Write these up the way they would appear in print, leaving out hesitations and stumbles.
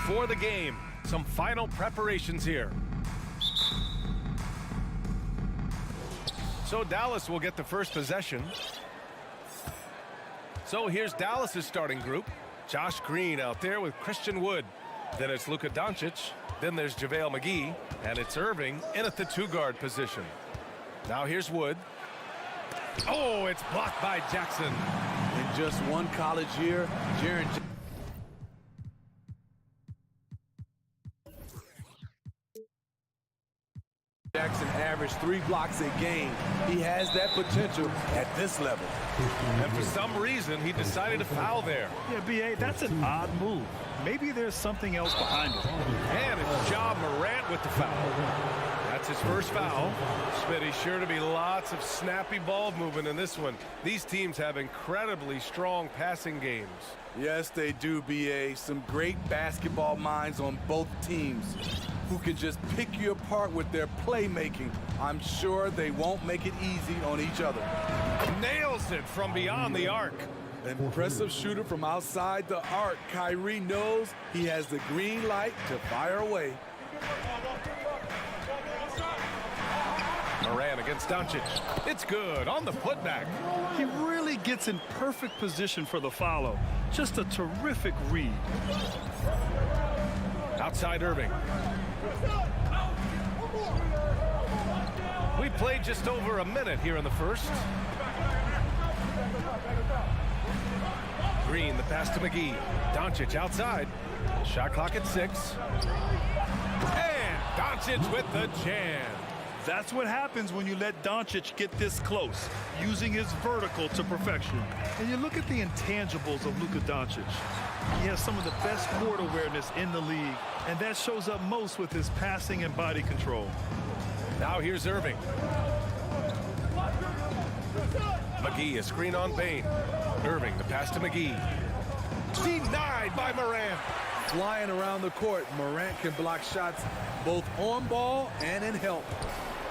before the game. Some final preparations here. So Dallas will get the first possession. So here's Dallas's starting group. Josh Green out there with Christian Wood. Then it's Luka Doncic. Then there's JaVale McGee. And it's Irving in at the two-guard position. Now here's Wood. Oh, it's blocked by Jackson. In just one college year, Jackson averaged 3 blocks a game. He has that potential at this level. And for some reason, he decided to foul there. Yeah, B.A., that's an odd move. Maybe there's something else behind it. And it's Ja Morant with the foul. That's his first foul. Smitty, sure to be lots of snappy ball movement in this one. These teams have incredibly strong passing games. Yes, they do, B.A. Some great basketball minds on both teams who can just pick you apart with their playmaking. I'm sure they won't make it easy on each other. Nails it from beyond the arc. Impressive shooter from outside the arc. Kyrie knows he has the green light to fire away. Morant against Doncic. It's good on the putback. He really gets in perfect position for the follow. Just a terrific read. Outside Irving. We played just over a minute here in the first. Green, the pass to McGee. Doncic outside. Shot clock at 6. And Doncic with the jam. That's what happens when you let Doncic get this close, using his vertical to perfection. And you look at the intangibles of Luka Doncic. He has some of the best court awareness in the league, and that shows up most with his passing and body control. Now here's Irving. McGee, a screen on Bane. Irving, the pass to McGee. Denied by Morant. Flying around the court, Morant can block shots both on ball and in help.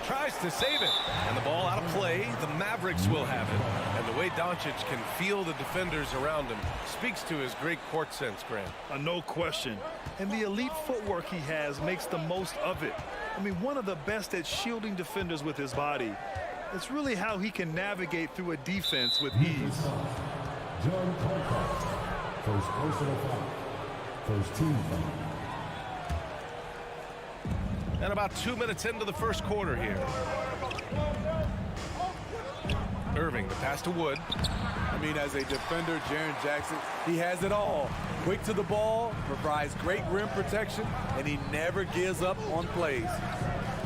Tries to save it. And the ball out of play. The Mavericks will have it. And the way Doncic can feel the defenders around him speaks to his great court sense, Grant. No question. And the elite footwork he has makes the most of it. I mean, one of the best at shielding defenders with his body. It's really how he can navigate through a defense with ease. John Conrad, first personal foul, first team foul. And about 2 minutes into the first quarter here. Irving, the pass to Wood. I mean, as a defender, Jaren Jackson, he has it all. Quick to the ball, provides great rim protection, and he never gives up on plays.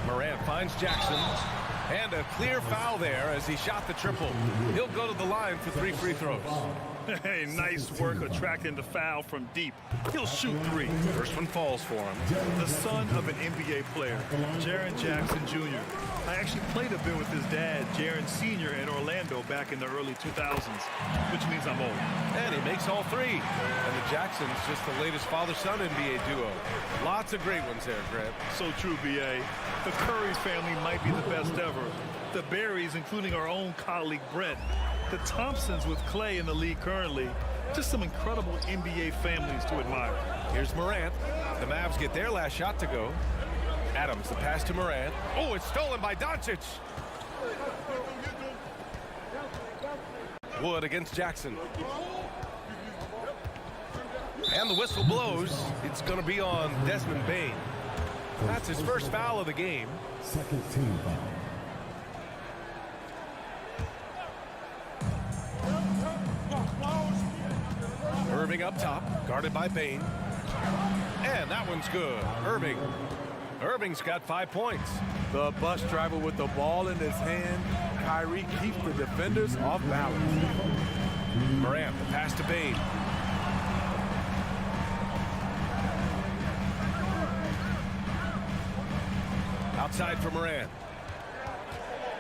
Morant finds Jackson. And a clear foul there as he shot the triple. He'll go to the line for 3 free throws. Hey, nice work attracting the foul from deep. He'll shoot 3. First one falls for him. The son of an NBA player, Jaren Jackson Jr. I actually played a bit with his dad, Jaren Sr. in Orlando back in the early 2000s, which means I'm old. And he makes all 3. And the Jacksons just the latest father-son NBA duo. Lots of great ones there, Grant. So true, B.A. The Curry family might be the best ever. The Berries, including our own colleague Brent. The Thompsons with Clay in the league currently. Just some incredible NBA families to admire. Here's Morant. The Mavs get their last shot to go. Adams, the pass to Morant. Oh, it's stolen by Doncic. Wood against Jackson. And the whistle blows. It's going to be on Desmond Bane. That's his first foul of the game. Second team foul. Irving up top, guarded by Bane. And that one's good. Irving's got 5 points. The bus driver with the ball in his hand. Kyrie keeps the defenders off balance. Morant, the pass to Bane. Outside for Morant.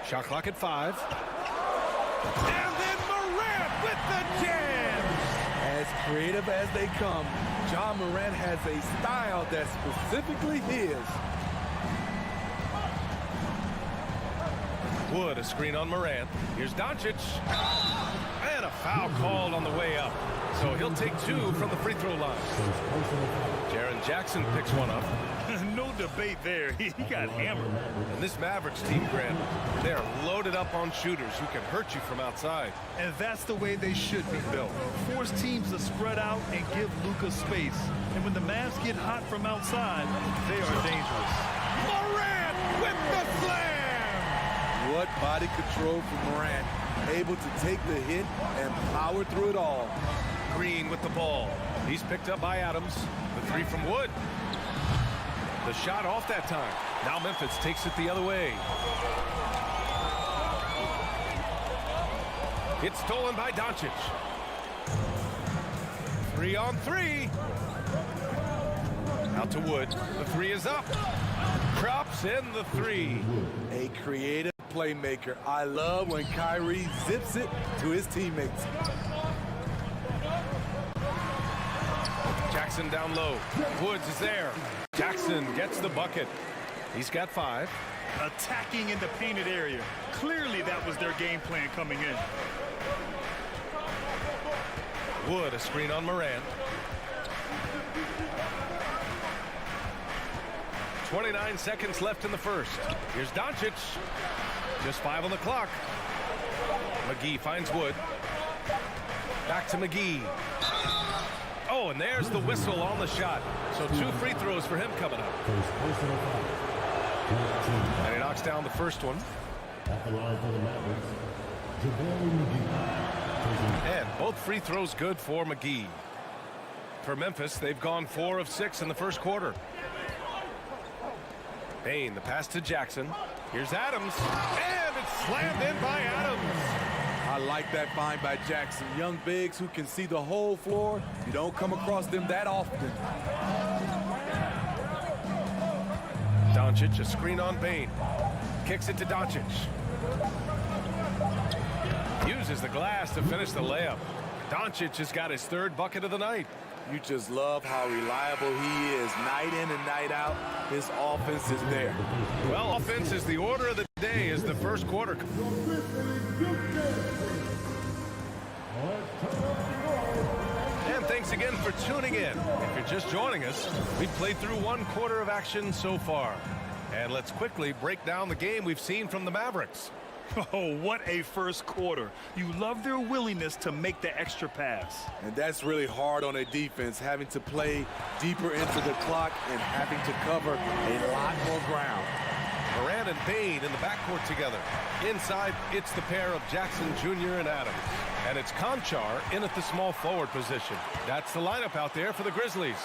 Shot clock at 5. And then Morant with the jam! As creative as they come, Ja Morant has a style that's specifically his. Wood, a screen on Morant. Here's Doncic. And a foul called on the way up. So he'll take 2 from the free throw line. Jaren Jackson picks one up. No debate there. He got hammered. And this Mavericks team, Grant, they're loaded up on shooters who can hurt you from outside. And that's the way they should be built. Force teams to spread out and give Luka space. And when the Mavs get hot from outside, they are dangerous. Morant with the slam! What body control from Morant. Able to take the hit and power through it all. Green with the ball. He's picked up by Adams. The 3 from Wood. The shot off that time. Now Memphis takes it the other way. It's stolen by Doncic. 3 on 3. Out to Wood. The 3 is up. Drops in the 3. A creative playmaker. I love when Kyrie zips it to his teammates. Jackson down low. Woods is there. Jackson gets the bucket. He's got 5. Attacking in the painted area. Clearly that was their game plan coming in. Wood, a screen on Morant. 29 seconds left in the first. Here's Doncic. Just 5 on the clock. McGee finds Wood. Back to McGee. Oh, and there's the whistle on the shot. So 2 free throws for him coming up. And he knocks down the first one. And both free throws good for McGee. For Memphis, they've gone 4 of 6 in the first quarter. Payne, the pass to Jackson. Here's Adams. And it's slammed in by Adams. I like that find by Jackson. Young bigs who can see the whole floor. You don't come across them that often. Doncic, a screen on Payne. Kicks it to Doncic. Uses the glass to finish the layup. Doncic has got his 3rd bucket of the night. You just love how reliable he is. Night in and night out, his offense is there. Well, offense is the order of the day as the first quarter. And thanks again for tuning in. If you're just joining us, we've played through 1 quarter of action so far. And let's quickly break down the game we've seen from the Mavericks. Oh, what a first quarter. You love their willingness to make the extra pass. And that's really hard on a defense, having to play deeper into the clock and having to cover a lot more ground. Morant and Payne in the backcourt together. Inside, it's the pair of Jackson Jr. and Adams. And it's Conchar in at the small forward position. That's the lineup out there for the Grizzlies.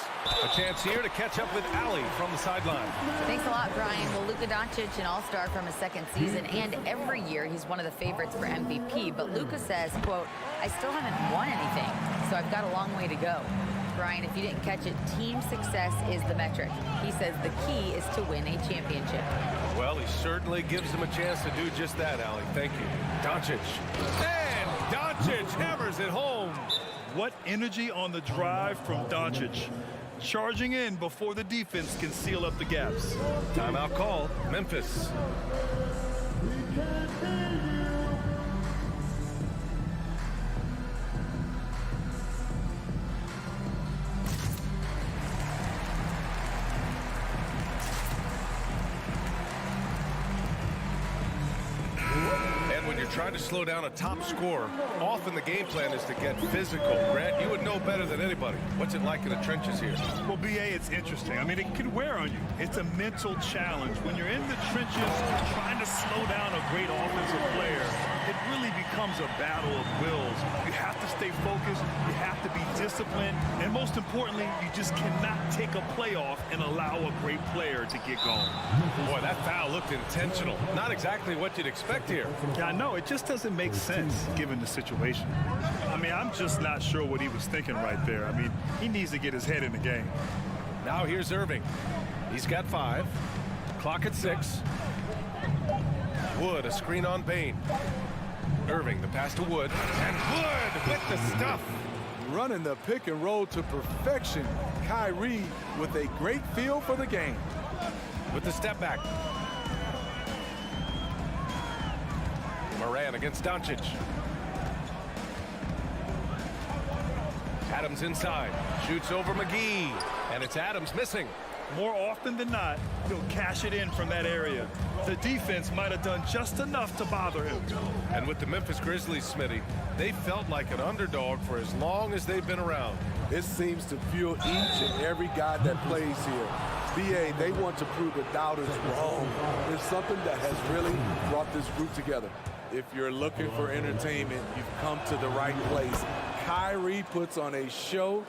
A chance here to catch up with Allie from the sideline. Thanks a lot, Brian. Well, Luka Doncic, an all-star from his 2nd season, and every year he's one of the favorites for MVP. But Luka says, quote, I still haven't won anything, so I've got a long way to go. Brian, if you didn't catch it, team success is the metric. He says the key is to win a championship. Well, he certainly gives them a chance to do just that, Allie. Thank you. Doncic. And Doncic hammers it home. What energy on the drive from Doncic. Charging in before the defense can seal up the gaps. Timeout call, Memphis. Trying to slow down a top scorer. Often the game plan is to get physical. Grant, you would know better than anybody. What's it like in the trenches here? Well, BA, it's interesting. I mean, it could wear on you. It's a mental challenge. When you're in the trenches trying to slow down a great offensive player, it really becomes a battle of wills. You have to stay focused. You have to be disciplined. And most importantly, you just cannot take a play off and allow a great player to get going. Boy, that foul looked intentional. Not exactly what you'd expect here. Yeah, I know. It just doesn't make sense given the situation. I mean, I'm just not sure what he was thinking right there. I mean, he needs to get his head in the game. Now here's Irving. He's got 5. Clock at 6. Wood, a screen on Payne. Irving, the pass to Wood. And Wood with the stuff. Running the pick and roll to perfection. Kyrie with a great feel for the game. With the step back. Morant against Doncic. Adams inside. Shoots over McGee. And it's Adams missing. More often than not, he'll cash it in from that area. The defense might have done just enough to bother him. And with the Memphis Grizzlies, Smitty, they felt like an underdog for as long as they've been around. It seems to fuel each and every guy that plays here. BA, they want to prove the doubters wrong. It's something that has really brought this group together. If you're looking for entertainment, you've come to the right place. Kyrie puts on a show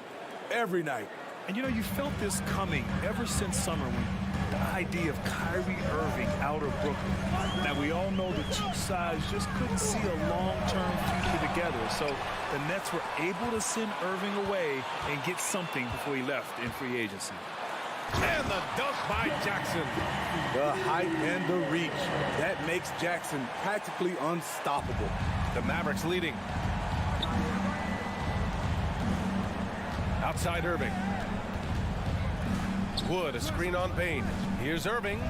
every night. And you know, you felt this coming ever since summer when the idea of Kyrie Irving out of Brooklyn. Now, we all know the two sides just couldn't see a long-term future together. So the Nets were able to send Irving away and get something before he left in free agency. And the dunk by Jackson. The height and the reach. That makes Jackson practically unstoppable. The Mavericks leading. Outside Irving. Wood, a screen on Payne. Here's Irving.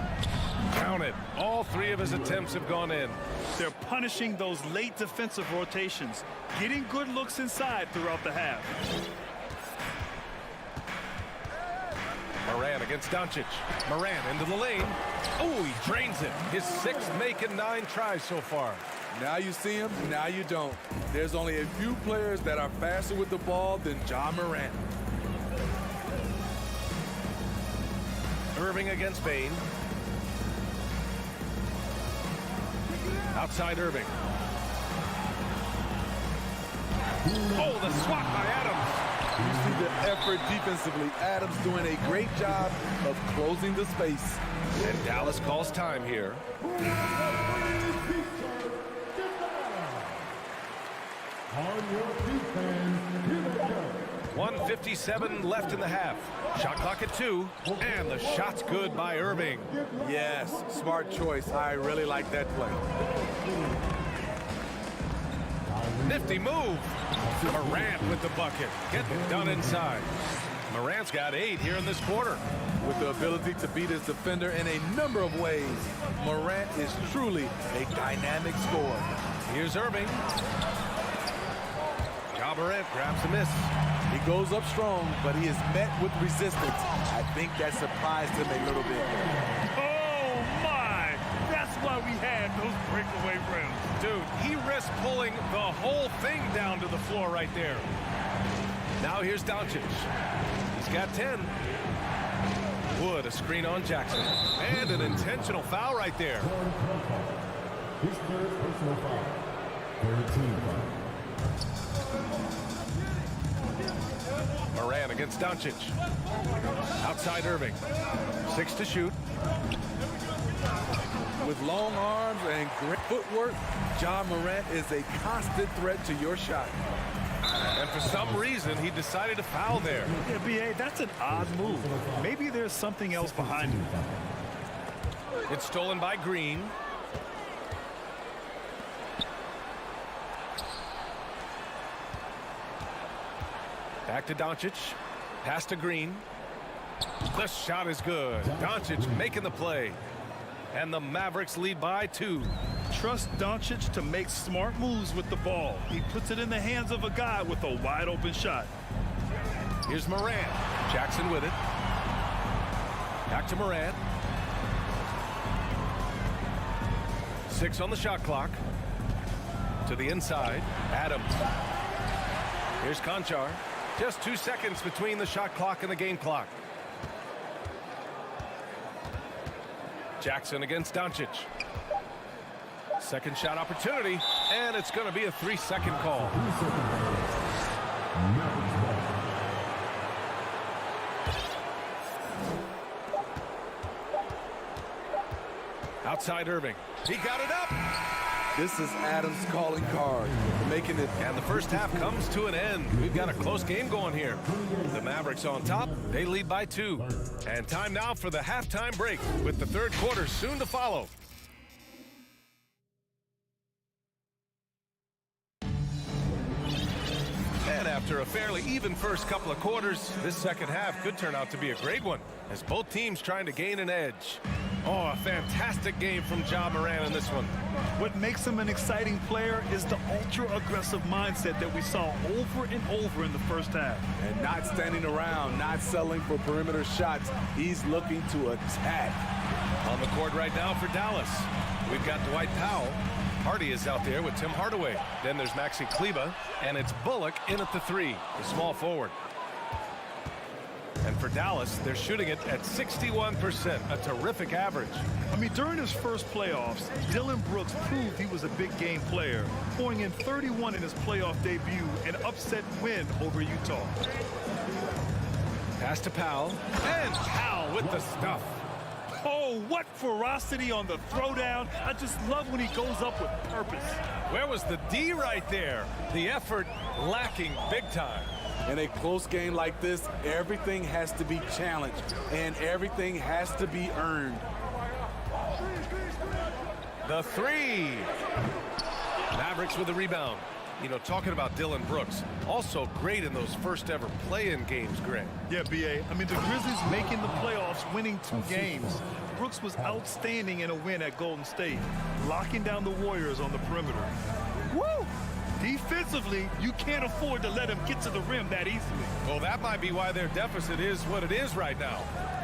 Count it. All three of his attempts have gone in. They're punishing those late defensive rotations, getting good looks inside throughout the half. Moran against Doncic. Moran into the lane. Oh, he drains it. His sixth make in 9 tries so far. Now you see him, now you don't. There's only a few players that are faster with the ball than John Morant. Irving against Payne. Outside Irving. Oh, the swat by Adams. You see the effort defensively. Adams doing a great job of closing the space. And Dallas calls time here. On your feet, fans, here we go. 1:57 left in the half. Shot clock at 2, and the shot's good by Irving. Yes, smart choice. I really like that play. Nifty move. Morant with the bucket. Getting done inside. Morant's got 8 here in this quarter. With the ability to beat his defender in a number of ways, Morant is truly a dynamic scorer. Here's Irving. Ja Morant grabs the miss. He goes up strong, but he is met with resistance. I think that surprised him a little bit. Oh, my! That's why we had those breakaway rims. Dude, he risked pulling the whole thing down to the floor right there. Now here's Doncic. He's got 10. Wood, a screen on Jackson. And an intentional foul right there. His third personal foul. Third team foul. Moran against Doncic. Outside Irving. 6 to shoot. With long arms and great footwork, Ja Morant is a constant threat to your shot. And for some reason, he decided to foul there. Yeah, B.A., that's an odd move. Maybe there's something else behind it. It's stolen by Green. Back to Doncic. Pass to Green. The shot is good. Doncic making the play. And the Mavericks lead by 2. Trust Doncic to make smart moves with the ball. He puts it in the hands of a guy with a wide open shot. Here's Morant. Jackson with it. Back to Morant. 6 on the shot clock. To the inside. Adams. Here's Conchar. Just 2 seconds between the shot clock and the game clock. Jackson against Doncic. Second shot opportunity, and it's going to be a 3-second call. Outside Irving. He got it up. This is Adams' calling card, making it. And the first half comes to an end. We've got a close game going here. The Mavericks on top. They lead by 2. And time now for the halftime break, with the third quarter soon to follow. And after a fairly even first couple of quarters, this second half could turn out to be a great one, as both teams trying to gain an edge. Oh, a fantastic game from Ja Morant in this one. What makes him an exciting player is the ultra-aggressive mindset that we saw over and over in the first half. And not standing around, not settling for perimeter shots. He's looking to attack. On the court right now for Dallas, we've got Dwight Powell. Hardy is out there with Tim Hardaway. Then there's Maxi Kleber, and it's Bullock in at the three, the small forward. And for Dallas, they're shooting it at 61%, a terrific average. I mean, during his first playoffs, Dillon Brooks proved he was a big game player, pouring in 31 in his playoff debut, an upset win over Utah. Pass to Powell, and Powell with the stuff. Oh, what ferocity on the throwdown. I just love when he goes up with purpose. Where was the D right there? The effort lacking big time. In a close game like this, everything has to be challenged, and everything has to be earned. The three. Mavericks with the rebound. You know, talking about Dillon Brooks, also great in those first ever play-in games, Greg. Yeah, B.A. I mean, the Grizzlies making the playoffs, winning 2 games. Brooks was outstanding in a win at Golden State, locking down the Warriors on the perimeter. Woo! Defensively, you can't afford to let him get to the rim that easily. Well, that might be why their deficit is what it is right now.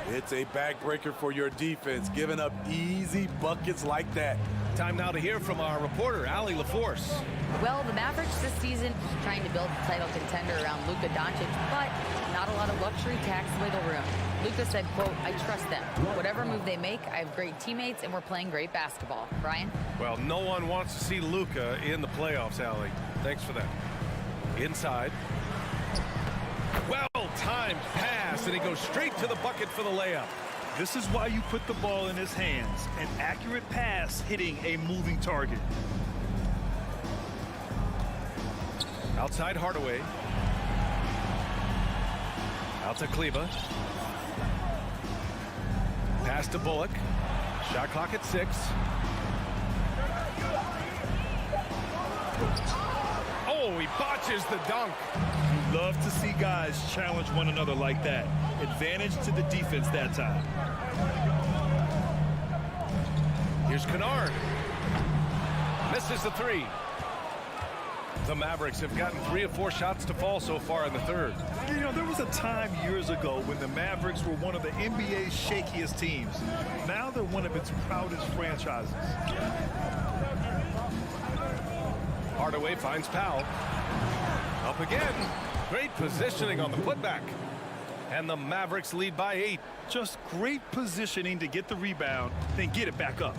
It's a backbreaker for your defense, giving up easy buckets like that. Time now to hear from our reporter, Allie LaForce. Well, the Mavericks this season trying to build a title contender around Luka Doncic, but not a lot of luxury tax wiggle room. Luka said, quote, I trust them. Whatever move they make, I have great teammates, and we're playing great basketball. Brian? Well, no one wants to see Luka in the playoffs, Allie. Thanks for that. Inside. Well-timed pass, and he goes straight to the bucket for the layup. This is why you put the ball in his hands. An accurate pass hitting a moving target. Outside Hardaway. Out to Kleber. Pass to Bullock. Shot clock at 6. Oh, he botches the dunk. Love to see guys challenge one another like that. Advantage to the defense that time. Here's Kennard. Misses the 3. The Mavericks have gotten 3 of 4 shots to fall so far in the third. You know, there was a time years ago when the Mavericks were one of the NBA's shakiest teams. Now they're one of its proudest franchises. Hardaway finds Powell. Up again. Great positioning on the putback. And the Mavericks lead by 8. Just great positioning to get the rebound, then get it back up.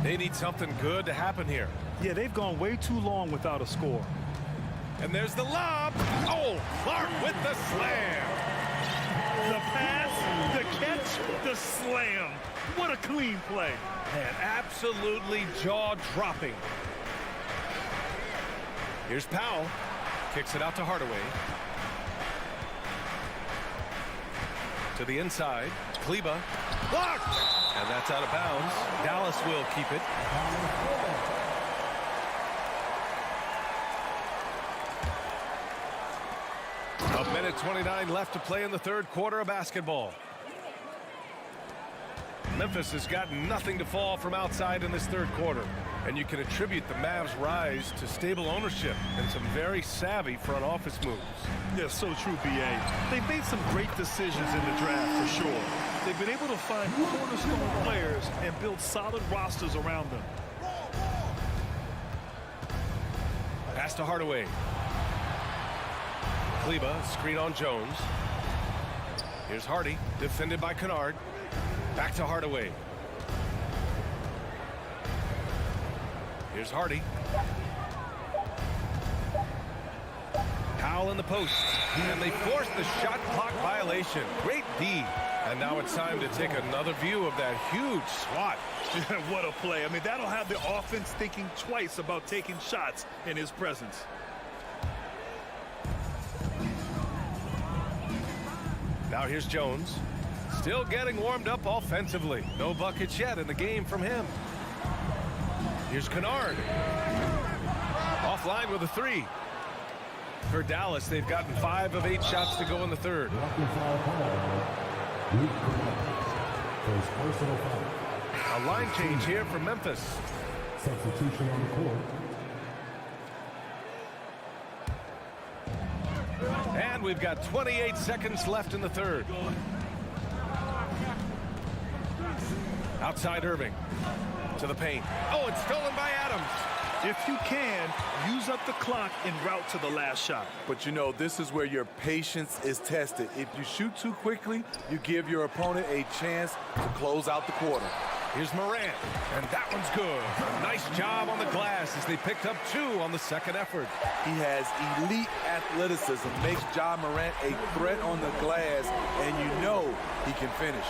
They need something good to happen here. Yeah, they've gone way too long without a score. And there's the lob. Oh, Clark with the slam. The pass, the catch, the slam. What a clean play. And absolutely jaw-dropping. Here's Powell. Kicks it out to Hardaway. To the inside. Kleber. Blocked! And that's out of bounds. Dallas will keep it. A minute 29 left to play in the third quarter of basketball. Memphis has gotten nothing to fall from outside in this third quarter. And you can attribute the Mavs' rise to stable ownership and some very savvy front office moves. Yeah, so true, B.A. They've made some great decisions in the draft, for sure. They've been able to find cornerstone players and build solid rosters around them. Pass to Hardaway. Kleber, screen on Jones. Here's Hardy, defended by Kennard. Back to Hardaway. Here's Hardy. Powell in the post. And they force the shot clock violation. Great D. And now it's time to take another view of that huge swat. What a play. I mean, that'll have the offense thinking twice about taking shots in his presence. Now here's Jones. Still getting warmed up offensively. No buckets yet in the game from him. Here's Kennard. Offline with a 3. For Dallas, they've gotten 5 of 8 shots to go in the third. Walking foul call. Luke first personal foul. A line change here for Memphis. Substitution on the court. And we've got 28 seconds left in the third. Outside Irving. To the paint. Oh, it's stolen by Adams. If you can, use up the clock en route to the last shot. But you know, this is where your patience is tested. If you shoot too quickly, you give your opponent a chance to close out the quarter. Here's Morant, and that one's good. Nice job on the glass as they picked up 2 on the second effort. He has elite athleticism, makes Ja Morant a threat on the glass, and you know he can finish.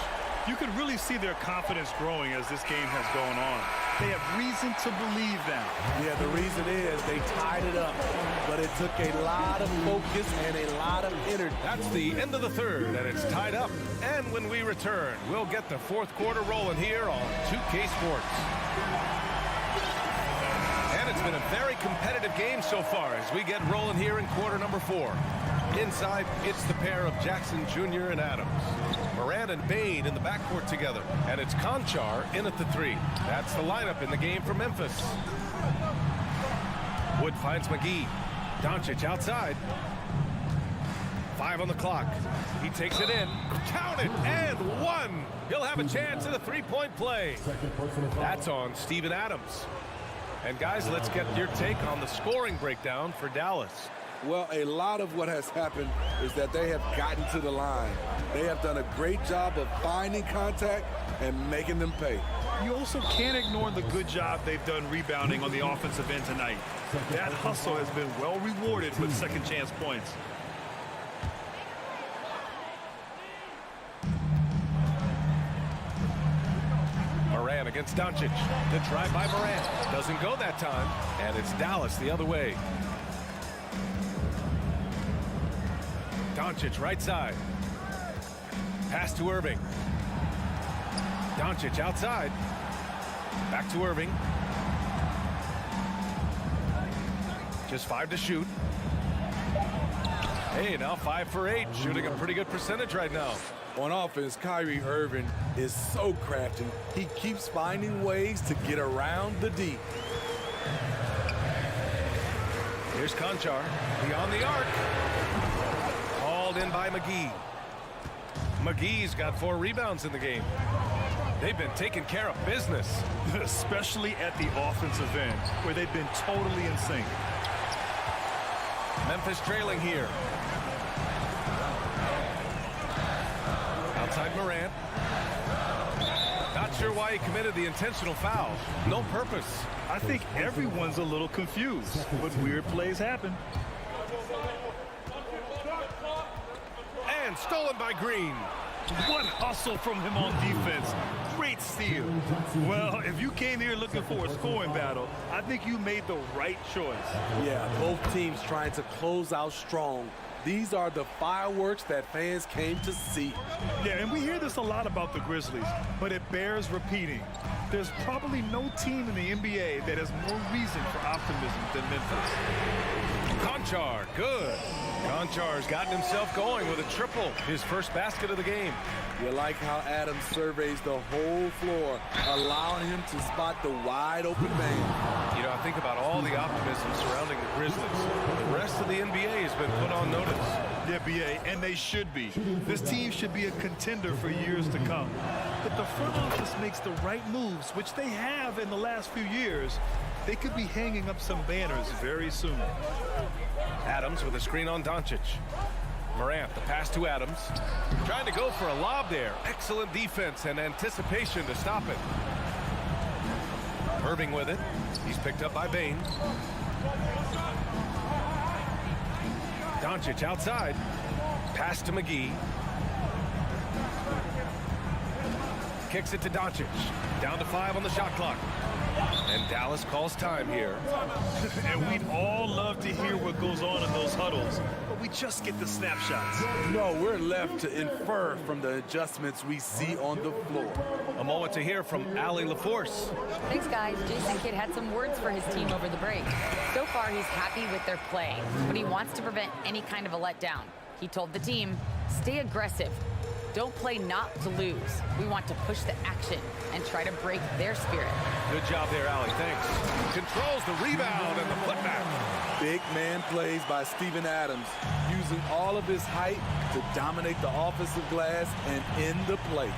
You can really see their confidence growing as this game has gone on. They have reason to believe that. Yeah, the reason is they tied it up, but it took a lot of focus and a lot of energy. That's the end of the third, and it's tied up. And when we return, we'll get the fourth quarter rolling here on 2K Sports. And it's been a very competitive game so far as we get rolling here in quarter number 4. Inside, it's the pair of Jackson Jr. and Adams. Morant and Bain in the backcourt together. And it's Conchar in at the 3. That's the lineup in the game for Memphis. Wood finds McGee. Doncic outside. 5 on the clock. He takes it in. Count it! And 1! He'll have a chance at a three-point play. That's on Steven Adams. And guys, let's get your take on the scoring breakdown for Dallas. Well, a lot of what has happened is that they have gotten to the line. They have done a great job of finding contact and making them pay. You also can't ignore the good job they've done rebounding on the offensive end tonight. That hustle has been well rewarded with second chance points. Morant against Doncic. The try by Morant. Doesn't go that time. And it's Dallas the other way. Doncic right side. Pass to Irving. Doncic outside. Back to Irving. Just 5 to shoot. Hey, now 5 for 8. Shooting a pretty good percentage right now. On offense, Kyrie Irving is so crafty. He keeps finding ways to get around the D. Here's Conchar. Beyond the arc. Called in by McGee. McGee's got 4 rebounds in the game. They've been taking care of business. Especially at the offensive end, where they've been totally in sync. Memphis trailing here. Outside Morant. Not sure why he committed the intentional foul. No purpose. I think everyone's a little confused, but weird plays happen. And stolen by Green. What hustle from him on defense. Great steal. Well, if you came here looking for a scoring battle, I think you made the right choice. Yeah, both teams trying to close out strong. These are the fireworks that fans came to see. Yeah, and we hear this a lot about the Grizzlies, but it bears repeating. There's probably no team in the NBA that has more reason for optimism than Memphis. Conchar, good. Conchar's gotten himself going with a triple, his first basket of the game. You like how Adams surveys the whole floor, allowing him to spot the wide open man. You know, I think about all the optimism surrounding the Grizzlies. The rest of the NBA has been put on notice. Yeah, BA, and they should be. This team should be a contender for years to come. If the front office makes the right moves, which they have in the last few years, they could be hanging up some banners very soon. Adams with a screen on Doncic. Morant, the pass to Adams. Trying to go for a lob there. Excellent defense and anticipation to stop it. Irving with it. He's picked up by Bain. Doncic outside. Pass to McGee. Kicks it to Doncic. Down to 5 on the shot clock. And Dallas calls time here. And we'd all love to hear what goes on in those huddles, but we just get the snapshots. No, we're left to infer from the adjustments we see on the floor. A moment to hear from Allie LaForce. Thanks, guys. Jason Kidd had some words for his team over the break. So far, he's happy with their play, but he wants to prevent any kind of a letdown. He told the team, stay aggressive. Don't play not to lose. We want to push the action and try to break their spirit. Good job there, Allie. Thanks. Controls the rebound and the putback. Big man plays by Steven Adams, using all of his height to dominate the offensive glass and end the play.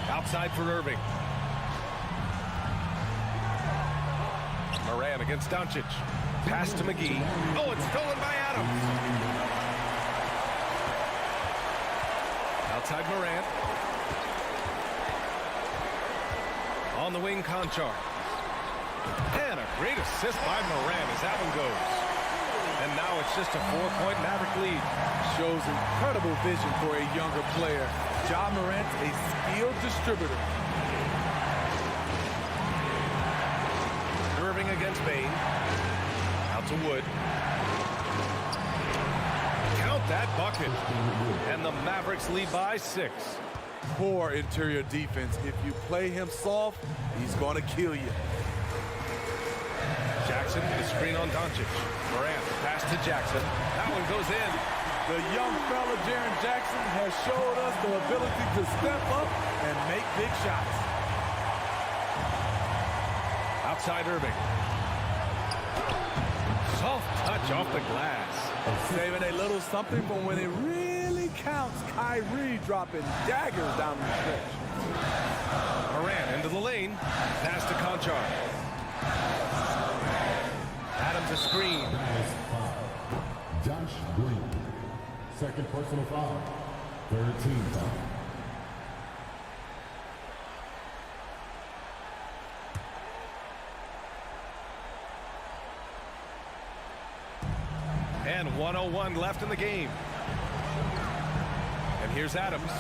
Outside for Irving. Moran against Doncic. Pass to McGee. Oh, it's stolen by Adams. Outside Morant. On the wing, Conchar. And a great assist by Morant as that one goes. And now it's just a 4-point Maverick lead. Shows incredible vision for a younger player. Ja Morant's a skilled distributor. Irving against Bain. Out to Wood. Count that bucket. And the Mavericks lead by 6. Poor interior defense. If you play him soft, he's going to kill you. Jackson, the screen on Doncic. Morant, pass to Jackson. That one goes in. The young fella, Jaren Jackson, has showed us the ability to step up and make big shots. Outside Irving. Soft touch off the glass. Saving a little something for when it really counts. Kyrie dropping daggers down the stretch. Morant into the lane. Pass to Conchar. Adams a screen. Josh Green. Second personal foul. Third team foul. And 1:01 left in the game. And here's Adams.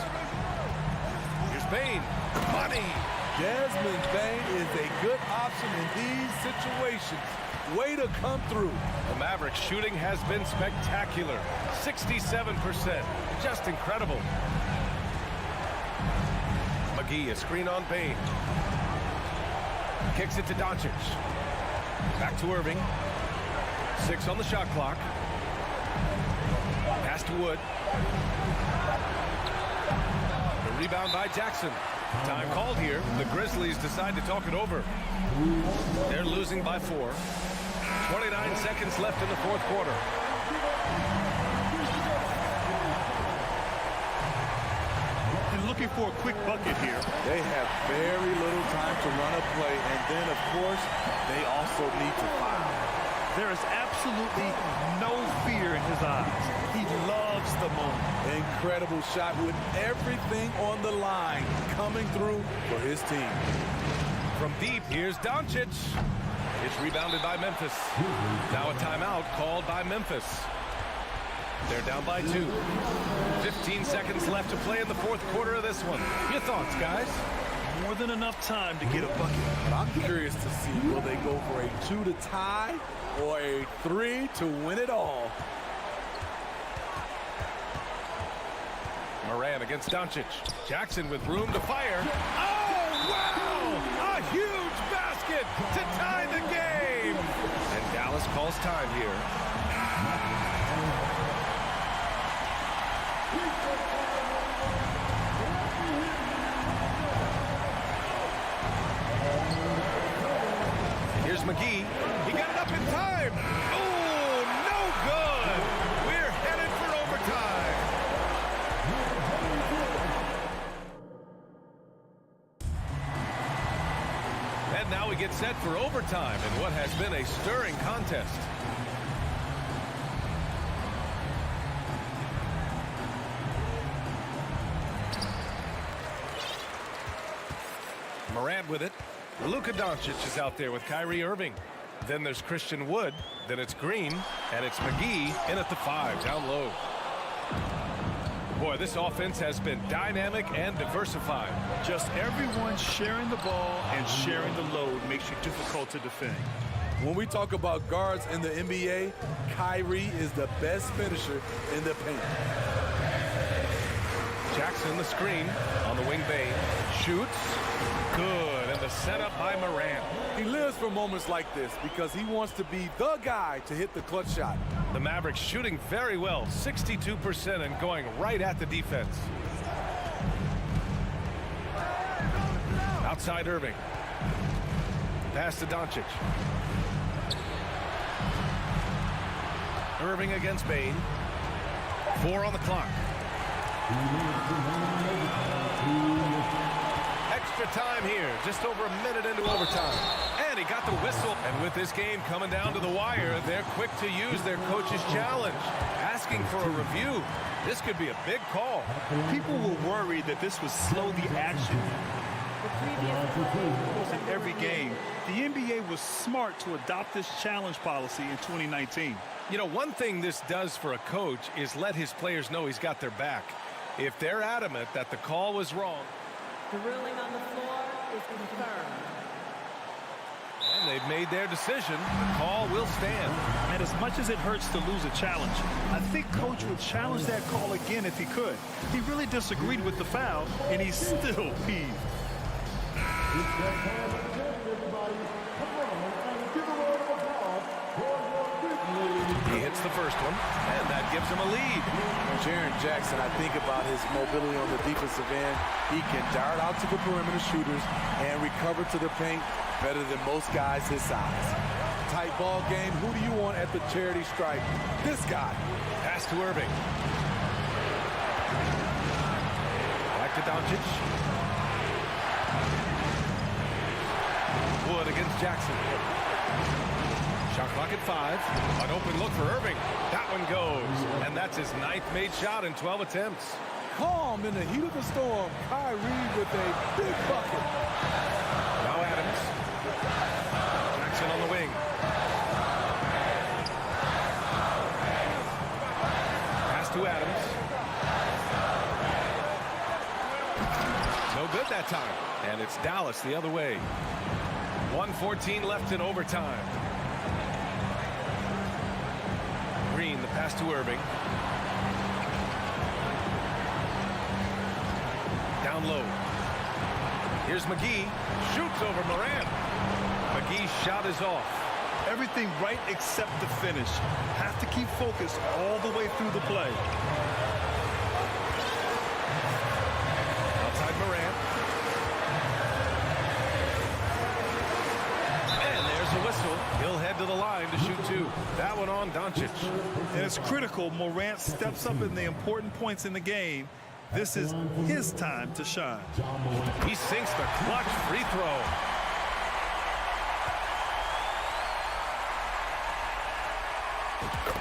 Here's Bain. Money. Desmond Bain is a good option in these situations. Way to come through. The Mavericks shooting has been spectacular. 67%. Just incredible. McGee, a screen on Bain. Kicks it to Doncic. Back to Irving. 6 on the shot clock. Pass to Wood. The rebound by Jackson. Time called here. The Grizzlies decide to talk it over. They're losing by 4. 29 seconds left in the fourth quarter. And looking for a quick bucket here. They have very little time to run a play, and then, of course, they also need to foul. There is absolutely no fear in his eyes. He loves the moment. Incredible shot with everything on the line coming through for his team. From deep, here's Doncic. It's rebounded by Memphis. Now a timeout called by Memphis. They're down by 2. 15 seconds left to play in the fourth quarter of this one. Your thoughts, guys? More than enough time to get a bucket. But I'm curious to see, will they go for a 2 to tie or a 3 to win it all? Moran against Doncic. Jackson with room to fire. Oh, wow! A huge basket to tie the game! And Dallas calls time here. Here's McGee. He got it up in time. Oh, no good. We're headed for overtime. And now we get set for overtime in what has been a stirring contest. Morant with it. Luka Doncic is out there with Kyrie Irving. Then there's Christian Wood. Then it's Green. And it's McGee in at the 5, down low. Boy, this offense has been dynamic and diversified. Just everyone sharing the ball and sharing the load makes you difficult to defend. When we talk about guards in the NBA, Kyrie is the best finisher in the paint. Jackson the screen on the wing Bane. Shoots. Good. And the setup by Morant. He lives for moments like this because he wants to be the guy to hit the clutch shot. The Mavericks shooting very well, 62% and going right at the defense. Outside Irving. Pass to Doncic. Irving against Bane. 4 on the clock. Extra time here, just over a minute into overtime. And he got the whistle. And with this game coming down to the wire, they're quick to use their coach's challenge. Asking for a review. This could be a big call. People were worried that this would slow the action. Every game, the NBA was smart to adopt this challenge policy in 2019. You know, one thing this does for a coach is let his players know he's got their back. If they're adamant that the call was wrong. The ruling on the floor is confirmed. And they've made their decision. The call will stand. And as much as it hurts to lose a challenge, I think Coach would challenge that call again if he could. He really disagreed with the foul, and he's still peeved. He hits the first one, and that gives him a lead. Jaren Jackson, I think about his mobility on the defensive end. He can dart out to the perimeter shooters and recover to the paint better than most guys his size. Tight ball game. Who do you want at the charity stripe? This guy. Pass to Irving. Back to Doncic. Wood against Jackson. Shot clock at 5. An open look for Irving. That one goes. And that's his 9th made shot in 12 attempts. Calm in the heat of the storm. Kyrie with a big bucket. Now Adams. Jackson on the wing. Pass to Adams. No good that time. And it's Dallas the other way. 1:14 left in overtime. Green, the pass to Irving. Down low. Here's McGee. Shoots over Morant. McGee's shot is off. Everything right except the finish. Have to keep focused all the way through the play. Outside Morant. And there's a whistle. He'll head to the line to shoot 2. That one on Doncic. And it's critical Morant steps up in the important points in the game. This is his time to shine. He sinks the clutch free throw.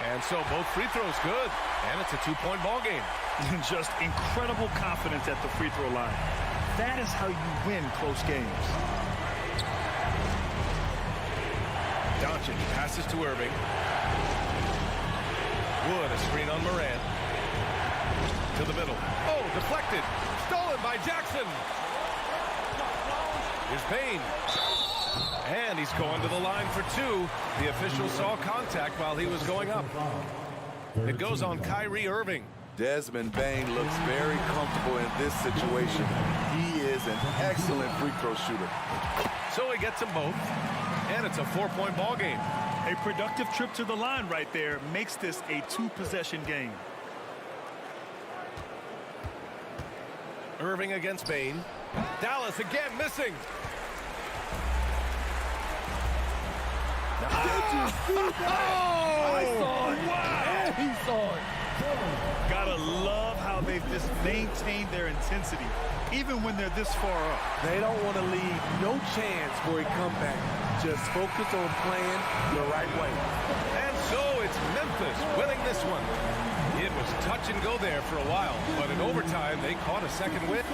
And so both free throws good. And it's a 2-point ball game. And just incredible confidence at the free throw line. That is how you win close games. Doncic passes to Irving. Wood, a screen on Morant. To the middle. Oh, deflected. Stolen by Jackson. Here's Bane. And he's going to the line for 2. The official saw contact while he was going up. It goes on Kyrie Irving. Desmond Bane looks very comfortable in this situation. He is an excellent free throw shooter. So he gets them both. And it's a 4-point ball game. A productive trip to the line right there makes this a 2-possession game. Irving against Bane. Dallas again missing. I saw it. Wow. And he saw it. Gotta love how they've just maintained their intensity, even when they're this far up. They don't want to leave no chance for a comeback. Just focus on playing the right way. And so it's Memphis winning this one. It was touch and go there for a while, but in overtime they caught a second win.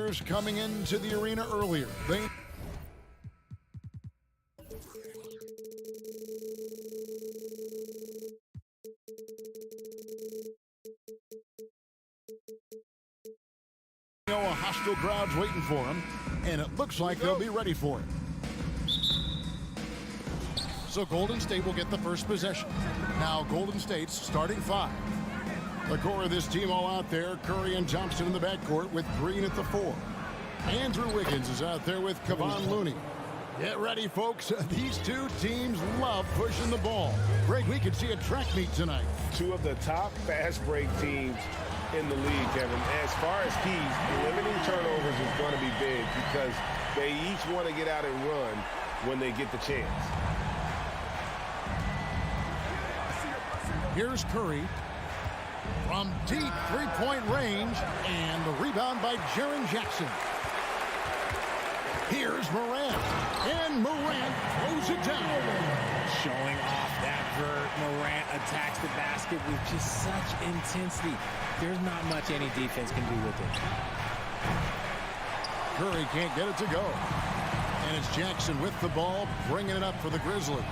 players coming into the arena earlier. They know a hostile crowd's waiting for them, and it looks like they'll be ready for it. So Golden State will get the first possession. Now Golden State's starting 5. The core of this team all out there, Curry and Thompson in the backcourt with Green at the 4. Andrew Wiggins is out there with Kevon Looney. Get ready, folks. These two teams love pushing the ball. Greg, we could see a track meet tonight. Two of the top fast break teams in the league, Kevin. As far as keys, limiting turnovers is going to be big because they each want to get out and run when they get the chance. Here's Curry from deep three-point range, and the rebound by Jaren Jackson. Here's Morant, and Morant throws it down. Showing off that vert. Morant attacks the basket with just such intensity. There's not much any defense can do with it. Curry can't get it to go. And it's Jackson with the ball, bringing it up for the Grizzlies.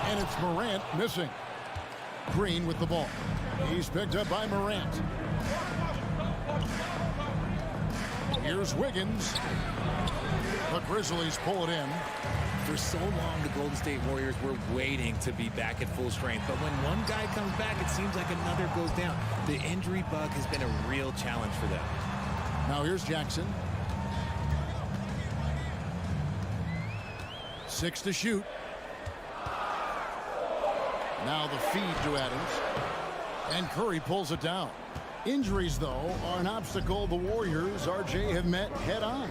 And it's Morant missing. Green with the ball. He's picked up by Morant. Here's Wiggins. The Grizzlies pull it in. For so long, the Golden State Warriors were waiting to be back at full strength. But when one guy comes back, it seems like another goes down. The injury bug has been a real challenge for them. Now here's Jackson. 6 to shoot. Now the feed to Adams. And Curry pulls it down. Injuries, though, are an obstacle the Warriors, RJ, have met head-on.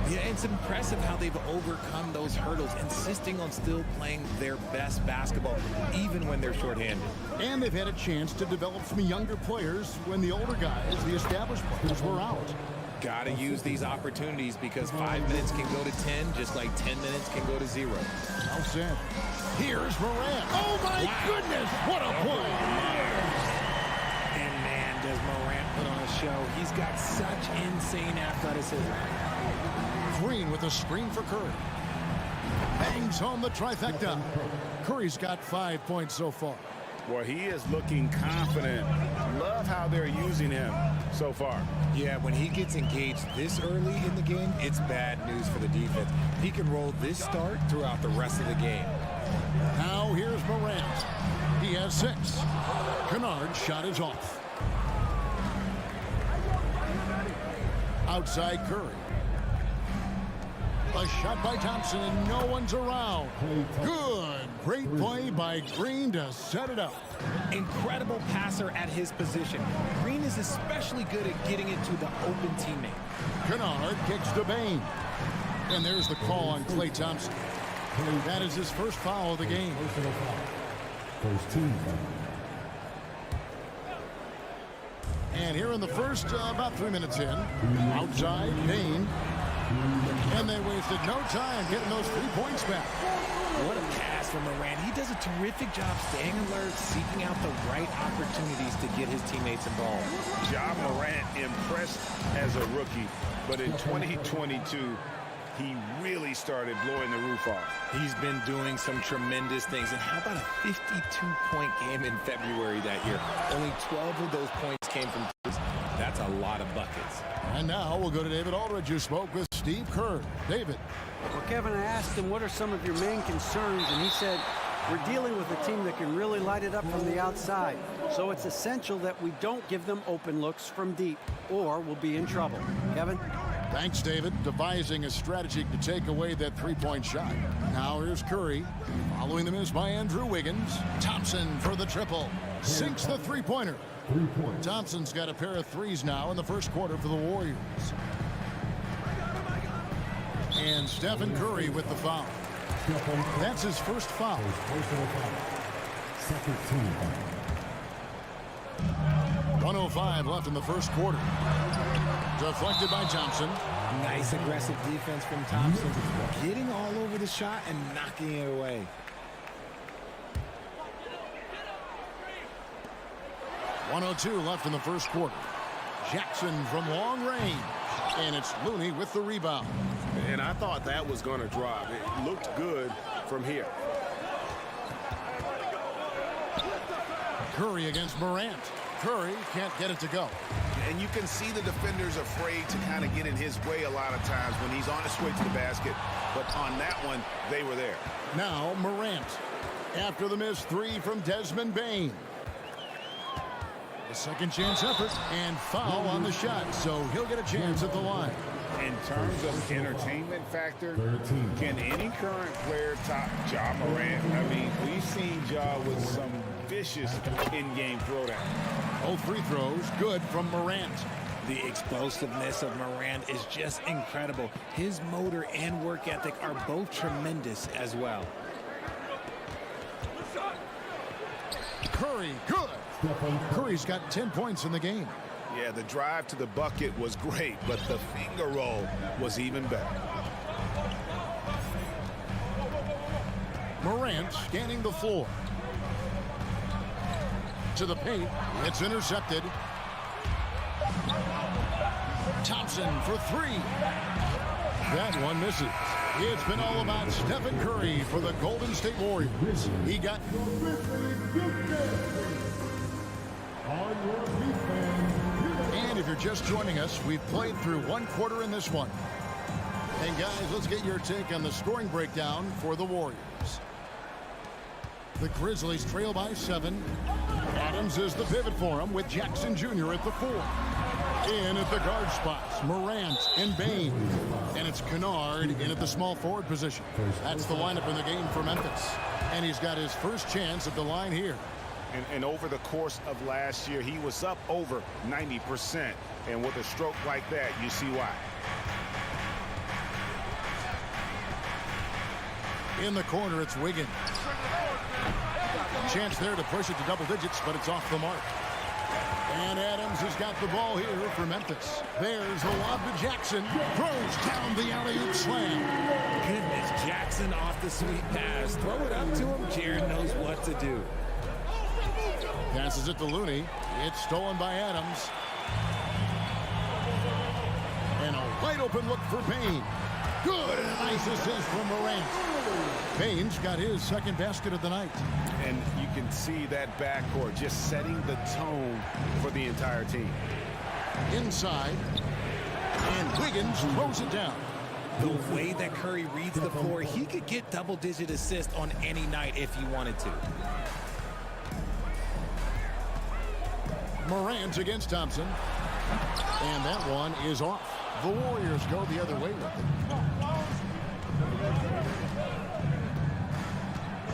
Yeah, it's impressive how they've overcome those hurdles, insisting on still playing their best basketball, even when they're shorthanded. And they've had a chance to develop some younger players when the older guys, the established players, were out. Got to use these opportunities because 5 minutes can go to 10, just like 10 minutes can go to 0. Well said. Here's Morant. Oh, my goodness. What a play. And, man, does Morant put on a show. He's got such insane athleticism. Green with a screen for Curry. Bangs home the trifecta. Curry's got 5 points so far. Well, he is looking confident. Love how they're using him so far. Yeah, when he gets engaged this early in the game, it's bad news for the defense. He can roll this start throughout the rest of the game. Now here's Morant. He has 6. Kennard's shot is off. Outside Curry. A shot by Thompson, and no one's around. Good. Great play by Green to set it up. Incredible passer at his position. Green is especially good at getting it to the open teammate. Kennard kicks to Bain. And there's the call on Klay Thompson. That is his first foul of the game. First team foul. And here in the first, about 3 minutes in, outside, Bain. And they wasted no time getting those 3 points back. What a pass from Morant. He does a terrific job staying alert, seeking out the right opportunities to get his teammates involved. Ja Morant impressed as a rookie, but in 2022, he really started blowing the roof off. He's been doing some tremendous things. And how about a 52-point game in February that year? Only 12 of those points came from threes. That's a lot of buckets. And now we'll go to David Aldridge, who spoke with Steve Kerr. David. Well, Kevin, I asked him, what are some of your main concerns? And he said, we're dealing with a team that can really light it up from the outside. So it's essential that we don't give them open looks from deep, or we'll be in trouble. Kevin? Thanks, David. Devising a strategy to take away that three-point shot. Now here's Curry. Following the miss by Andrew Wiggins. Thompson for the triple. Sinks the three-pointer. 3 points. Thompson's got a pair of threes now in the first quarter for the Warriors. And Stephen Curry with the foul. That's his first foul. Personal foul. Second team foul. 1:05 left in the first quarter. Deflected by Thompson. Nice aggressive defense from Thompson. Getting all over the shot and knocking it away. 1:02 left in the first quarter. Jackson from long range. And it's Looney with the rebound. And I thought that was going to drop. It looked good from here. Curry against Morant. Curry can't get it to go. And you can see the defenders afraid to kind of get in his way a lot of times when he's on his way to the basket. But on that one, they were there. Now Morant. After the missed three from Desmond Bane. The second chance effort and foul on the shot, so he'll get a chance at the line. In terms of entertainment factor, can any current player top Ja Morant? I mean, we've seen Ja with some vicious in-game throwdown. Both free throws good from Morant. The explosiveness of Morant is just incredible. His motor and work ethic are both tremendous as well. Curry, good. Curry's got 10 points in the game. Yeah, the drive to the bucket was great, but the finger roll was even better. Morant scanning the floor. To the paint. It's intercepted. Thompson for three. That one misses. It's been all about Stephen Curry for the Golden State Warriors. He got... And if you're just joining us, we've played through one quarter in this one. And guys, let's get your take on the scoring breakdown for the Warriors. The Grizzlies trail by 7. Adams is the pivot for him with Jackson Jr. at the 4. In at the guard spots, Morant and Bane. And it's Kennard in at the small forward position. That's the lineup in the game for Memphis. And he's got his first chance at the line here. And over the course of last year, he was up over 90%. And with a stroke like that, you see why. In the corner, it's Wiggins. Chance there to push it to double digits, but it's off the mark. And Adams has got the ball here for Memphis. There's the lob to Jackson. Throws down the alley-oop slam. Goodness, Jackson off the sweet pass. Throw it up to him. Jared knows what to do. Passes it to Looney. It's stolen by Adams. And a wide open look for Bane. Good. And a nice assist from Morant. Bane's got his second basket of the night. And you can see that backcourt just setting the tone for the entire team. Inside. And Wiggins throws it down. The way that Curry reads the floor, he could get double-digit assists on any night if he wanted to. Morant against Thompson. And that one is off. The Warriors go the other way with it.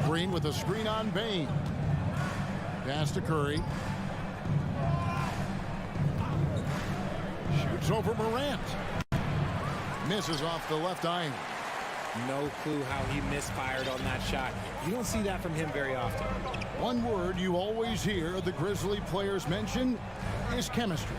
Green with a screen on Bane. Pass to Curry. Shoots over Morant. Misses off the left iron. No clue how he misfired on that shot. You don't see that from him very often. One word you always hear the Grizzly players mention is chemistry.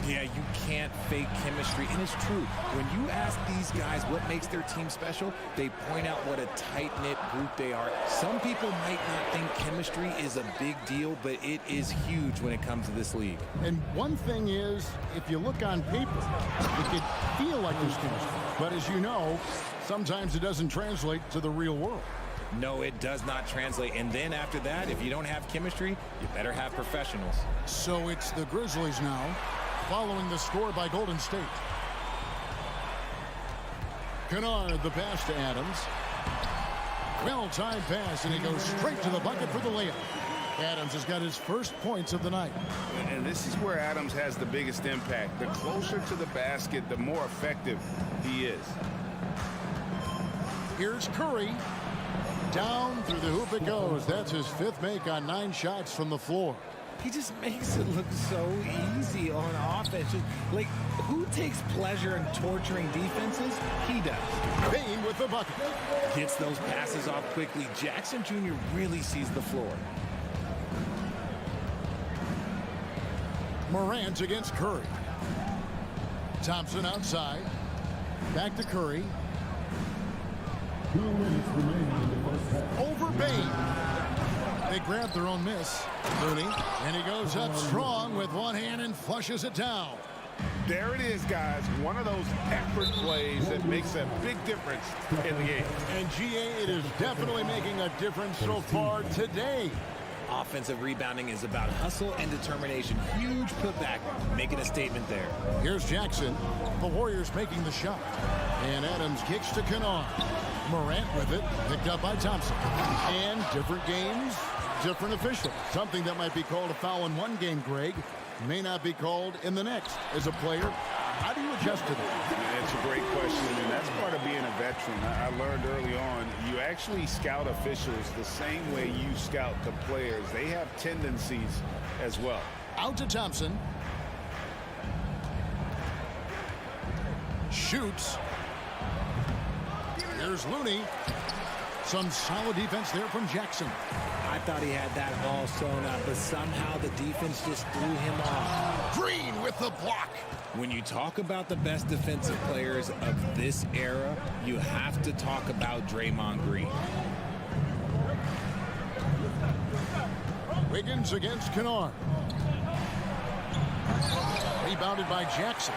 Yeah, you can't fake chemistry, and it's true. When you ask these guys what makes their team special, they point out what a tight-knit group they are. Some people might not think chemistry is a big deal, but it is huge when it comes to this league. And one thing is, if you look on paper, it could feel like there's chemistry. But as you know, sometimes it doesn't translate to the real world. No, it does not translate. And then after that, if you don't have chemistry, you better have professionals. So it's the Grizzlies now, following the score by Golden State. Kennard, the pass to Adams. Well-timed pass, and he goes straight to the bucket for the layup. Adams has got his first points of the night. And this is where Adams has the biggest impact. The closer to the basket, the more effective he is. Here's Curry. Down through the hoop it goes. That's his fifth make on 9 shots from the floor. He just makes it look so easy on offense. Like, who takes pleasure in torturing defenses? He does. Bane with the bucket. Gets those passes off quickly. Jackson Jr. really sees the floor. Morant against Curry. Thompson outside. Back to Curry. 2 minutes remaining in the first half. Over Bane. They grab their own miss. Looney. And he goes up strong with one hand and flushes it down. There it is, guys. One of those effort plays that makes a big difference in the game. And GA, it is definitely making a difference so far today. Offensive rebounding is about hustle and determination. Huge putback, making a statement there. Here's Jackson. The Warriors making the shot. And Adams kicks to Kennard. Morant with it, picked up by Thompson. And different games, different officials. Something that might be called a foul in one game, Greg, may not be called in the next. As a player, how do you adjust to that? It's a great question, and that's part of being a veteran. I learned early on, you actually scout officials the same way you scout the players. They have tendencies as well. Out to Thompson. Shoots. Here's Looney. Some solid defense there from Jackson. I thought he had that all sewn up, but somehow the defense just threw him off. Green with the block. When you talk about the best defensive players of this era, you have to talk about Draymond Green. Wiggins against Kennard. Rebounded by Jackson.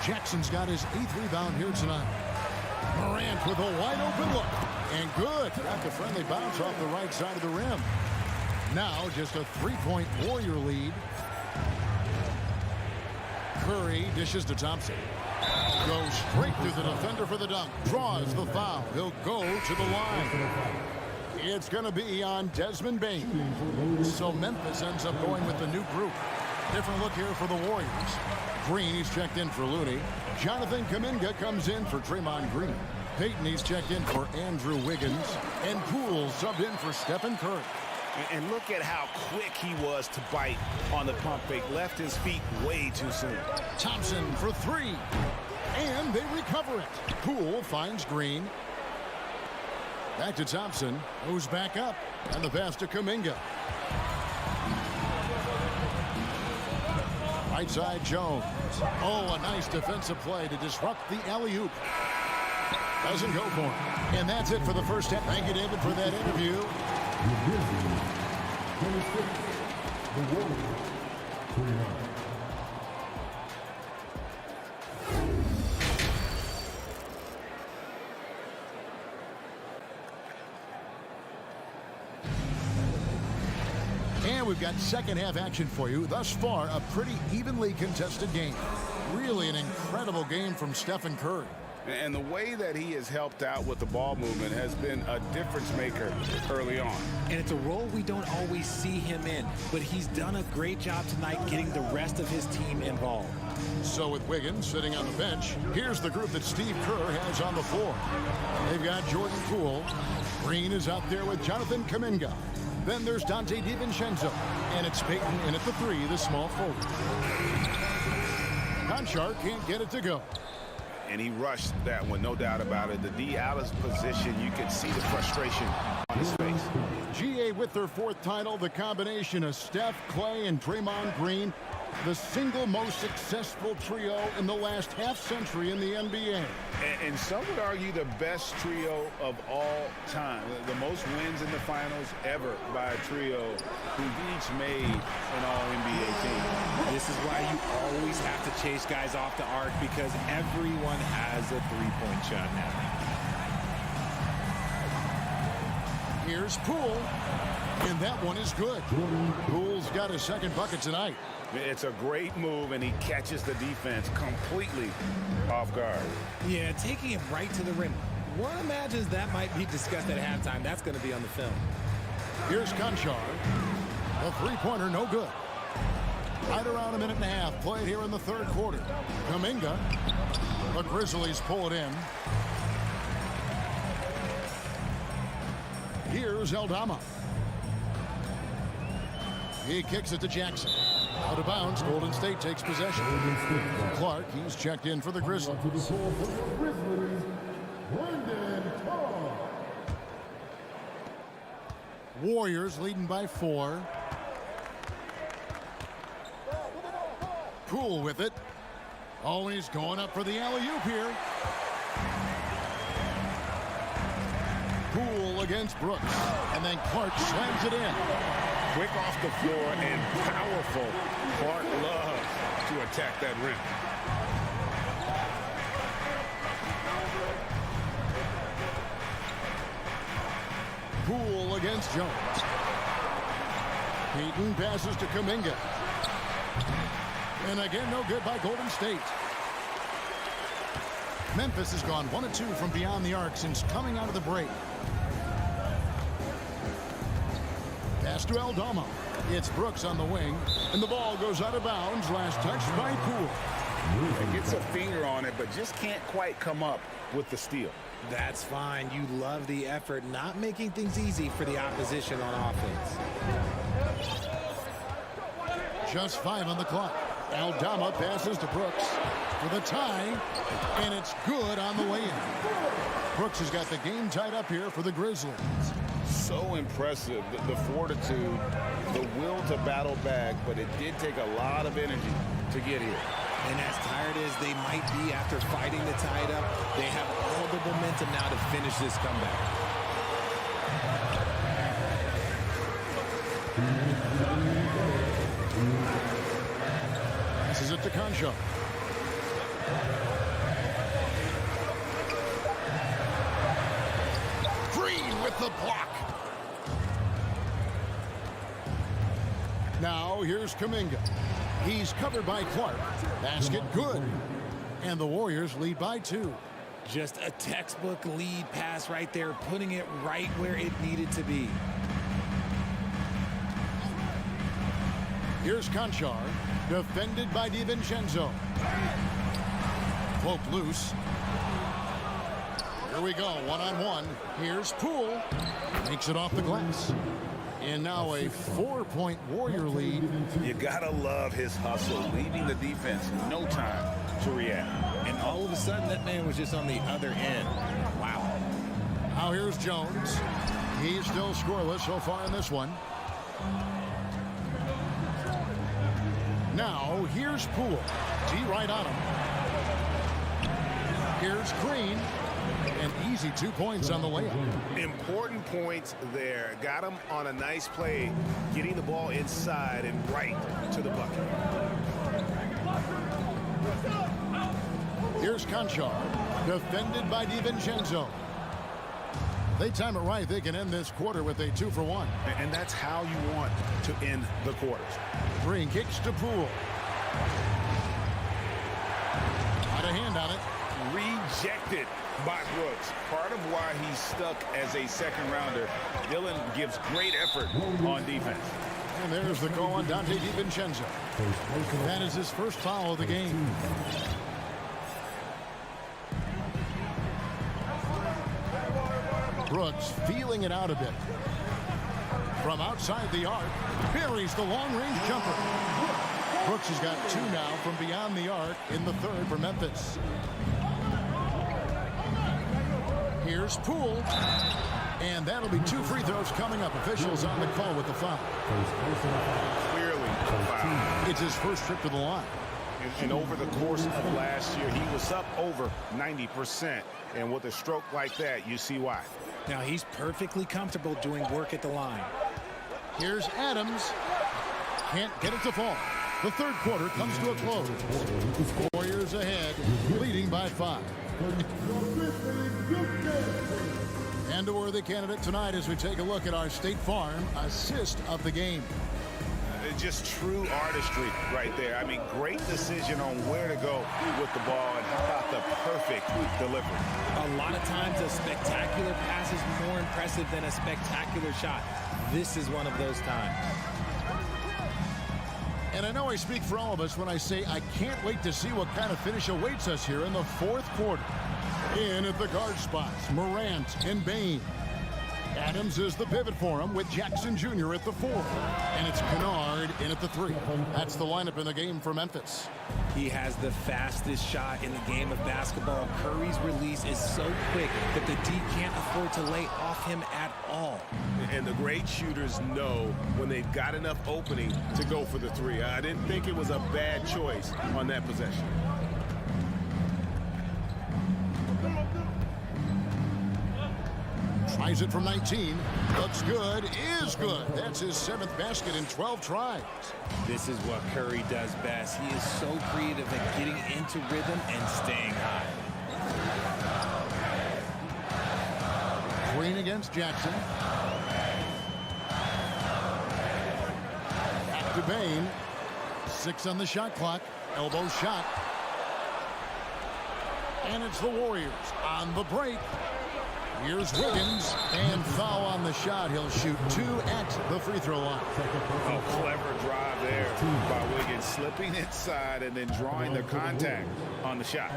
Jackson's got his 8th rebound here tonight. Morant with a wide open look. And good. Got the friendly bounce off the right side of the rim. Now just a 3-point Warrior lead. Curry dishes to Thompson. Goes straight through the defender for the dunk. Draws the foul. He'll go to the line. It's going to be on Desmond Bane. So Memphis ends up going with the new group. Different look here for the Warriors. Green, he's checked in for Looney. Jonathan Kuminga comes in for Draymond Green. Payton, he's checked in for Andrew Wiggins. And Poole subbed in for Stephen Curry. And look at how quick he was to bite on the pump fake. Left his feet way too soon. Thompson for 3. And they recover it. Poole finds Green. Back to Thompson, who's back up. And the pass to Kuminga. Right side, Jones. Oh, a nice defensive play to disrupt the alley-oop. Doesn't go for him. And that's it for the first half. Thank you, David, for that interview. And we've got second half action for you. Thus far, a pretty evenly contested game. Really an incredible game from Stephen Curry. And the way that he has helped out with the ball movement has been a difference maker early on. And it's a role we don't always see him in, but he's done a great job tonight getting the rest of his team involved. So with Wiggins sitting on the bench, here's the group that Steve Kerr has on the floor. They've got Jordan Poole. Green is out there with Jonathan Kuminga. Then there's Dante DiVincenzo. And it's Payton in at the 3, the small forward. Conchar can't get it to go. And he rushed that one, no doubt about it. The D out of position, you can see the frustration on his face. GA with their 4th title, the combination of Steph, Clay, and Draymond Green, the single most successful trio in the last half-century in the NBA. And some would argue the best trio of all time. The most wins in the finals ever by a trio who've each made an all-NBA team. This is why you always have to chase guys off the arc, because everyone has a three-point shot now. Here's Poole, and that one is good. Poole's got his 2nd bucket tonight. It's a great move, and he catches the defense completely off guard. Yeah, taking it right to the rim. One imagines that might be discussed at halftime. That's going to be on the film. Here's Conchar. The 3-pointer, no good. Right around a minute and a half played here in the 3rd quarter. Kuminga. The Grizzlies pull it in. Here's Aldama. He kicks it to Jackson. Out of bounds, Golden State takes possession. Clark, he's checked in for the Grizzlies. Warriors leading by 4. Poole with it. Oh, he's going up for the alley-oop here. Poole against Brooks. And then Clark slams it in. Quick off the floor and powerful. Clark loves to attack that rim. Poole against Jones. Peyton passes to Kuminga. And again, no good by Golden State. Memphis has gone 1 of 2 from beyond the arc since coming out of the break. Pass to Aldama. It's Brooks on the wing, and the ball goes out of bounds. Last touch by Poole. It gets a finger on it, but just can't quite come up with the steal. That's fine. You love the effort, not making things easy for the opposition on offense. Just 5 on the clock. Aldama passes to Brooks for the tie, and it's good on the way in. Brooks has got the game tied up here for the Grizzlies. So impressive, the fortitude, the will to battle back, but it did take a lot of energy to get here. And as tired as they might be after fighting to tie it up, they have all the momentum now to finish this comeback. Passes it to Concho. Green with the block. Now here's Kuminga. He's covered by Clark. Basket good. And the Warriors lead by 2. Just a textbook lead pass right there, putting it right where it needed to be. Here's Conchar, defended by DiVincenzo. Cloak loose. Here we go, one-on-one. Here's Poole. Makes it off the glass. And now a 4-point Warrior lead. You gotta love his hustle, leaving the defense no time to react. And all of a sudden, that man was just on the other end. Wow. Now here's Jones. He's still scoreless so far in this one. Now here's Poole. G right on him. Here's Green. An easy 2 points on the layup. Important points there. Got him on a nice play, getting the ball inside and right to the bucket. Here's Conchar, defended by DiVincenzo. They time it right. They can end this quarter with a 2-for-1. And that's how you want to end the quarters. Green kicks to Poole. Got a hand on it. Rejected by Brooks. Part of why he's stuck as a second rounder. Dillon gives great effort on defense. And there's the call on Dante DiVincenzo. That is his first foul of the game. Brooks feeling it out a bit. From outside the arc, buries the long-range jumper. Brooks has got 2 now from beyond the arc in the third for Memphis. Here's Poole. And that'll be 2 free throws coming up. Officials on the call with the foul. Clearly foul. It's his first trip to the line. And over the course of last year, he was up over 90%. And with a stroke like that, you see why. Now he's perfectly comfortable doing work at the line. Here's Adams. Can't get it to fall. The third quarter comes to a close. Warriors ahead, leading by 5. And a worthy candidate tonight as we take a look at our State Farm assist of the game. Just true artistry right there. I mean, great decision on where to go with the ball, and how about the perfect delivery. A lot of times a spectacular pass is more impressive than a spectacular shot. This is one of those times. And I know I speak for all of us when I say I can't wait to see what kind of finish awaits us here in the fourth quarter. In at the guard spots, Morant and Bain. Adams is the pivot for him with Jackson Jr. at the 4. And it's Kennard in at the 3. That's the lineup in the game for Memphis. He has the fastest shot in the game of basketball. Curry's release is so quick that the D can't afford to lay off him at all. And the great shooters know when they've got enough opening to go for the 3. I didn't think it was a bad choice on that possession. Tries Tries it from 19. Looks good. Is good. That's his 7th basket in 12 tries. This is what Curry does best. He is so creative at getting into rhythm and staying high. Green against Jackson. Back to Bain. 6 on the shot clock. Elbow shot. And it's the Warriors on the break. Here's Wiggins, and foul on the shot. He'll shoot 2 at the free throw line. Oh, clever drive there by Wiggins, slipping inside and then drawing the contact on the shot.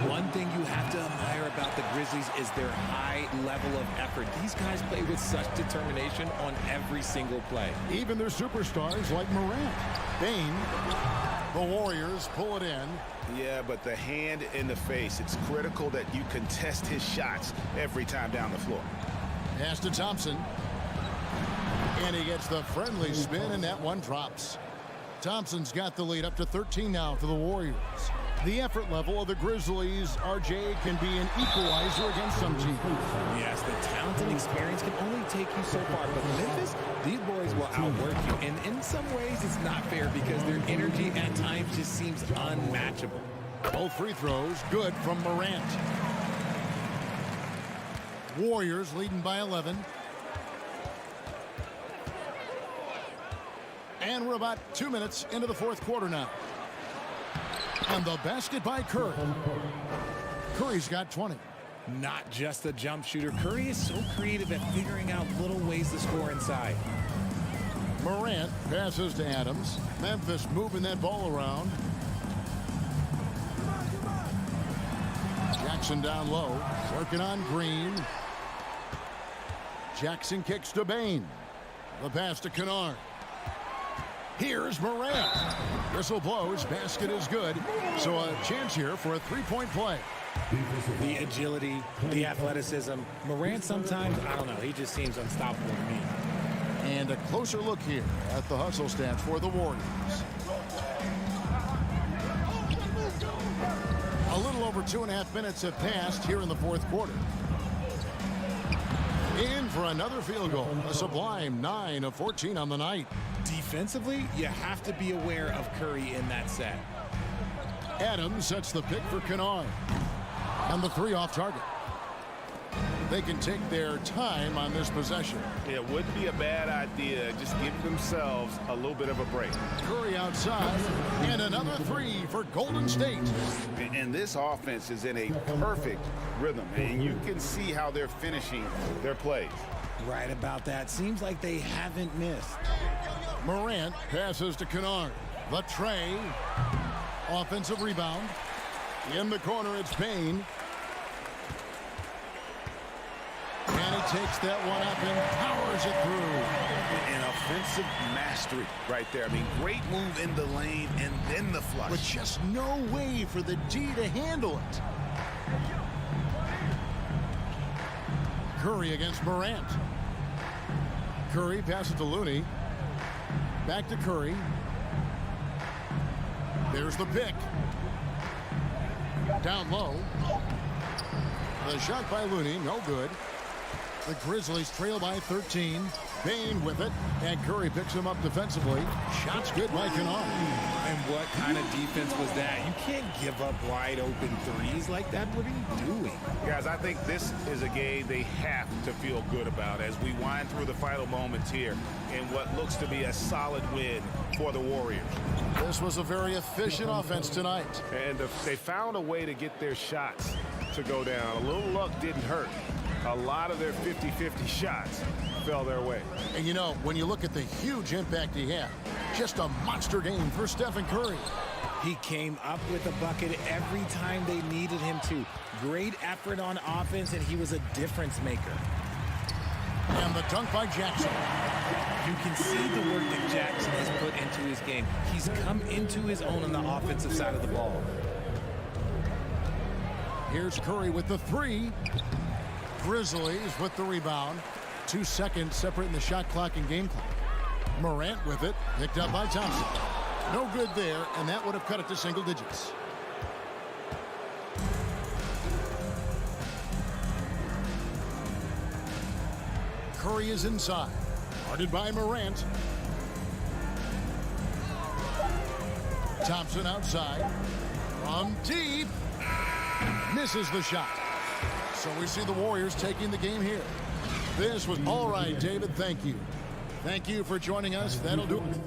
One thing you have to admire about the Grizzlies is their high level of effort. These guys play with such determination on every single play. Even their superstars like Morant. Bain. The Warriors pull it in. Yeah, but the hand in the face, it's critical that you contest his shots every time down the floor. Pass to Thompson. And he gets the friendly spin, and that one drops. Thompson's got the lead up to 13 now for the Warriors. The effort level of the Grizzlies, RJ, can be an equalizer against some teams. Yes, the talent and experience can only take you so far, but Memphis, these boys will outwork you. And in some ways, it's not fair because their energy at times just seems unmatchable. Both free throws good from Morant. Warriors leading by 11. And we're about 2 minutes into the fourth quarter now. And the basket by Curry. Curry's got 20. Not just a jump shooter. Curry is so creative at figuring out little ways to score inside. Morant passes to Adams. Memphis moving that ball around. Jackson down low. Working on Green. Jackson kicks to Bain. The pass to Kennard. Here's Morant. Whistle blows. Basket is good. So a chance here for a three-point play. The agility, the athleticism. Morant sometimes, I don't know, he just seems unstoppable to me. And a closer look here at the hustle stats for the Warriors. A little over 2.5 minutes have passed here in the fourth quarter. In for another field goal. A sublime 9 of 14 on the night. Defensively, you have to be aware of Curry in that set. Adams sets the pick for Kennard. And the 3 off target. They can take their time on this possession. It wouldn't be a bad idea. Just give themselves a little bit of a break. Curry outside. And another 3 for Golden State. And this offense is in a perfect rhythm. And you can see how they're finishing their plays. Right about that. Seems like they haven't missed. Morant passes to Kennard. The tray. Offensive rebound. In the corner, it's Bain. And he takes that one up and powers it through. An offensive mastery right there. I mean, great move in the lane and then the flush. But just no way for the D to handle it. Curry against Morant. Curry passes to Looney. Back to Curry. There's the pick. Down low. The shot by Looney, no good. The Grizzlies trail by 13. Bain with it, and Curry picks him up defensively. Shots good by Kennard. And what kind of defense was that? You can't give up wide open threes like that. What are you doing? Guys, I think this is a game they have to feel good about as we wind through the final moments here in what looks to be a solid win for the Warriors. This was a very efficient offense tonight. And they found a way to get their shots to go down. A little luck didn't hurt. A lot of their 50-50 shots fell their way. And you know, when you look at the huge impact he had, just a monster game for Stephen Curry. He came up with a bucket every time they needed him to. Great effort on offense, and he was a difference maker. And the dunk by Jackson. You can see the work that Jackson has put into his game. He's come into his own on the offensive side of the ball. Here's Curry with the 3. Grizzlies with the rebound. 2 seconds separating the shot clock and game clock. Morant with it, picked up by Thompson. No good there, and that would have cut it to single digits. Curry is inside. Guarded by Morant. Thompson outside. From deep. Misses the shot. So we see the Warriors taking the game here. This was all right, David. Thank you. Thank you for joining us. That'll do it.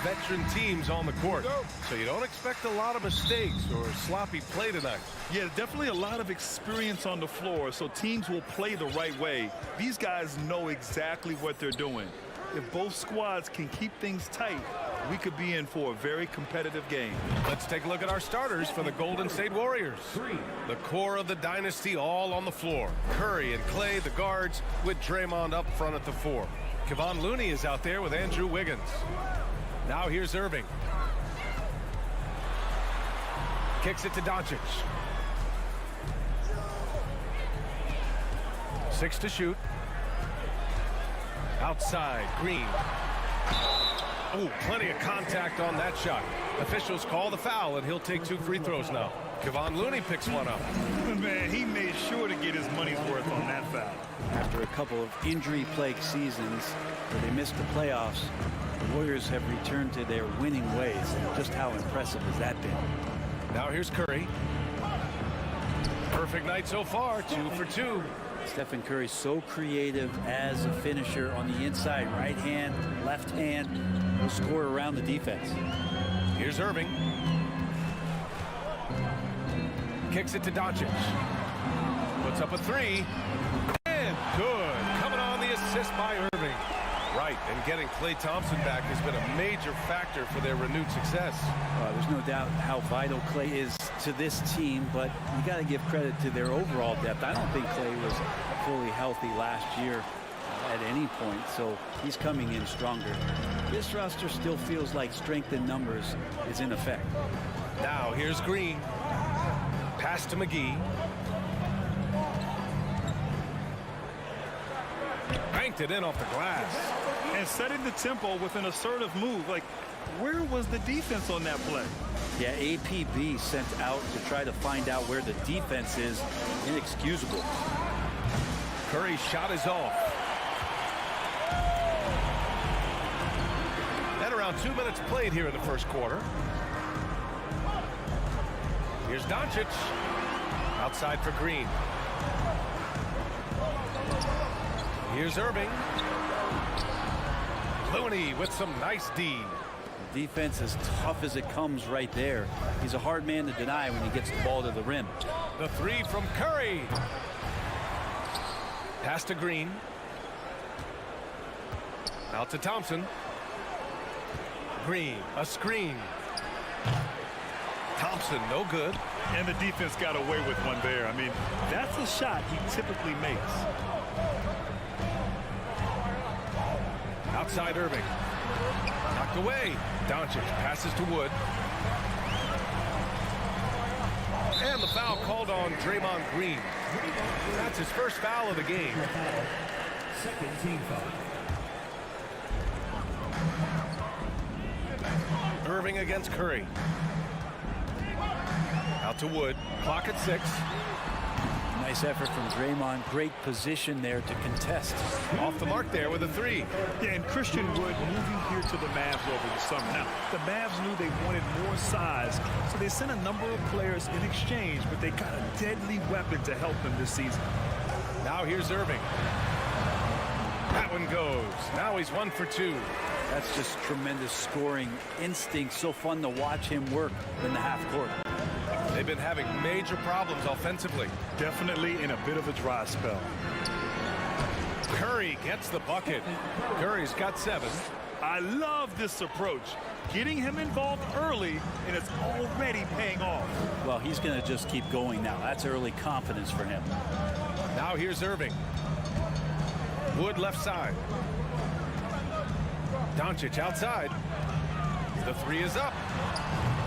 veteran teams on the court, so you don't expect a lot of mistakes or sloppy play tonight. Yeah, definitely a lot of experience on the floor, so teams will play the right way. These guys know exactly what they're doing. If both squads can keep things tight, we could be in for a very competitive game. Let's take a look at our starters for the Golden State Warriors. The core of the dynasty all on the floor. Curry and Clay, the guards, with Draymond up front at the 4. Kevon Looney is out there with Andrew Wiggins. Now here's Irving. Kicks it to Doncic. 6 to shoot. Outside, Green. Oh, plenty of contact on that shot. Officials call the foul, and he'll take 2 free throws now. Kevon Looney picks one up. Man, he made sure to get his money's worth on that foul. After a couple of injury-plagued seasons where they missed the playoffs, the Warriors have returned to their winning ways. Just how impressive has that been? Now here's Curry. Perfect night so far, 2 for 2. Stephen Curry so creative as a finisher on the inside, right hand, left hand, will score around the defense. Here's Irving. Kicks it to Doncic. Puts up a 3. And good. Coming on the assist by Irving. Right, and getting Klay Thompson back has been a major factor for their renewed success. There's no doubt how vital Klay is to this team, but you got to give credit to their overall depth. I don't think Klay was fully healthy last year at any point, so he's coming in stronger. This roster still feels like strength in numbers is in effect. Now here's Green. Pass to McGee. Banked it in off the glass. And setting the tempo with an assertive move. Like, where was the defense on that play? Yeah, APB sent out to try to find out where the defense is. Inexcusable. Curry's shot is off. And around 2 minutes played here in the first quarter. Here's Doncic. Outside for Green. Here's Irving. Looney with some nice D. Defense as tough as it comes right there. He's a hard man to deny when he gets the ball to the rim. The 3 from Curry. Pass to Green. Out to Thompson. Green, a screen. Thompson, no good. And the defense got away with one there. I mean, that's a shot he typically makes. Outside Irving. Knocked away. Doncic passes to Wood. And the foul called on Draymond Green. That's his first foul of the game. Second team foul. Irving against Curry. Out to Wood. Clock at 6. Nice effort from Draymond. Great position there to contest. Off the mark there with a 3. Yeah, and Christian Wood moving here to the Mavs over the summer. Now, the Mavs knew they wanted more size, so they sent a number of players in exchange, but they got a deadly weapon to help them this season. Now here's Irving. That one goes. Now he's 1 for 2. That's just tremendous scoring instinct. So fun to watch him work in the half court. They've been having major problems offensively. Definitely in a bit of a dry spell. Curry gets the bucket. Curry's got 7. I love this approach. Getting him involved early, and it's already paying off. Well, he's going to just keep going now. That's early confidence for him. Now here's Irving. Wood left side. Doncic outside. The 3 is up.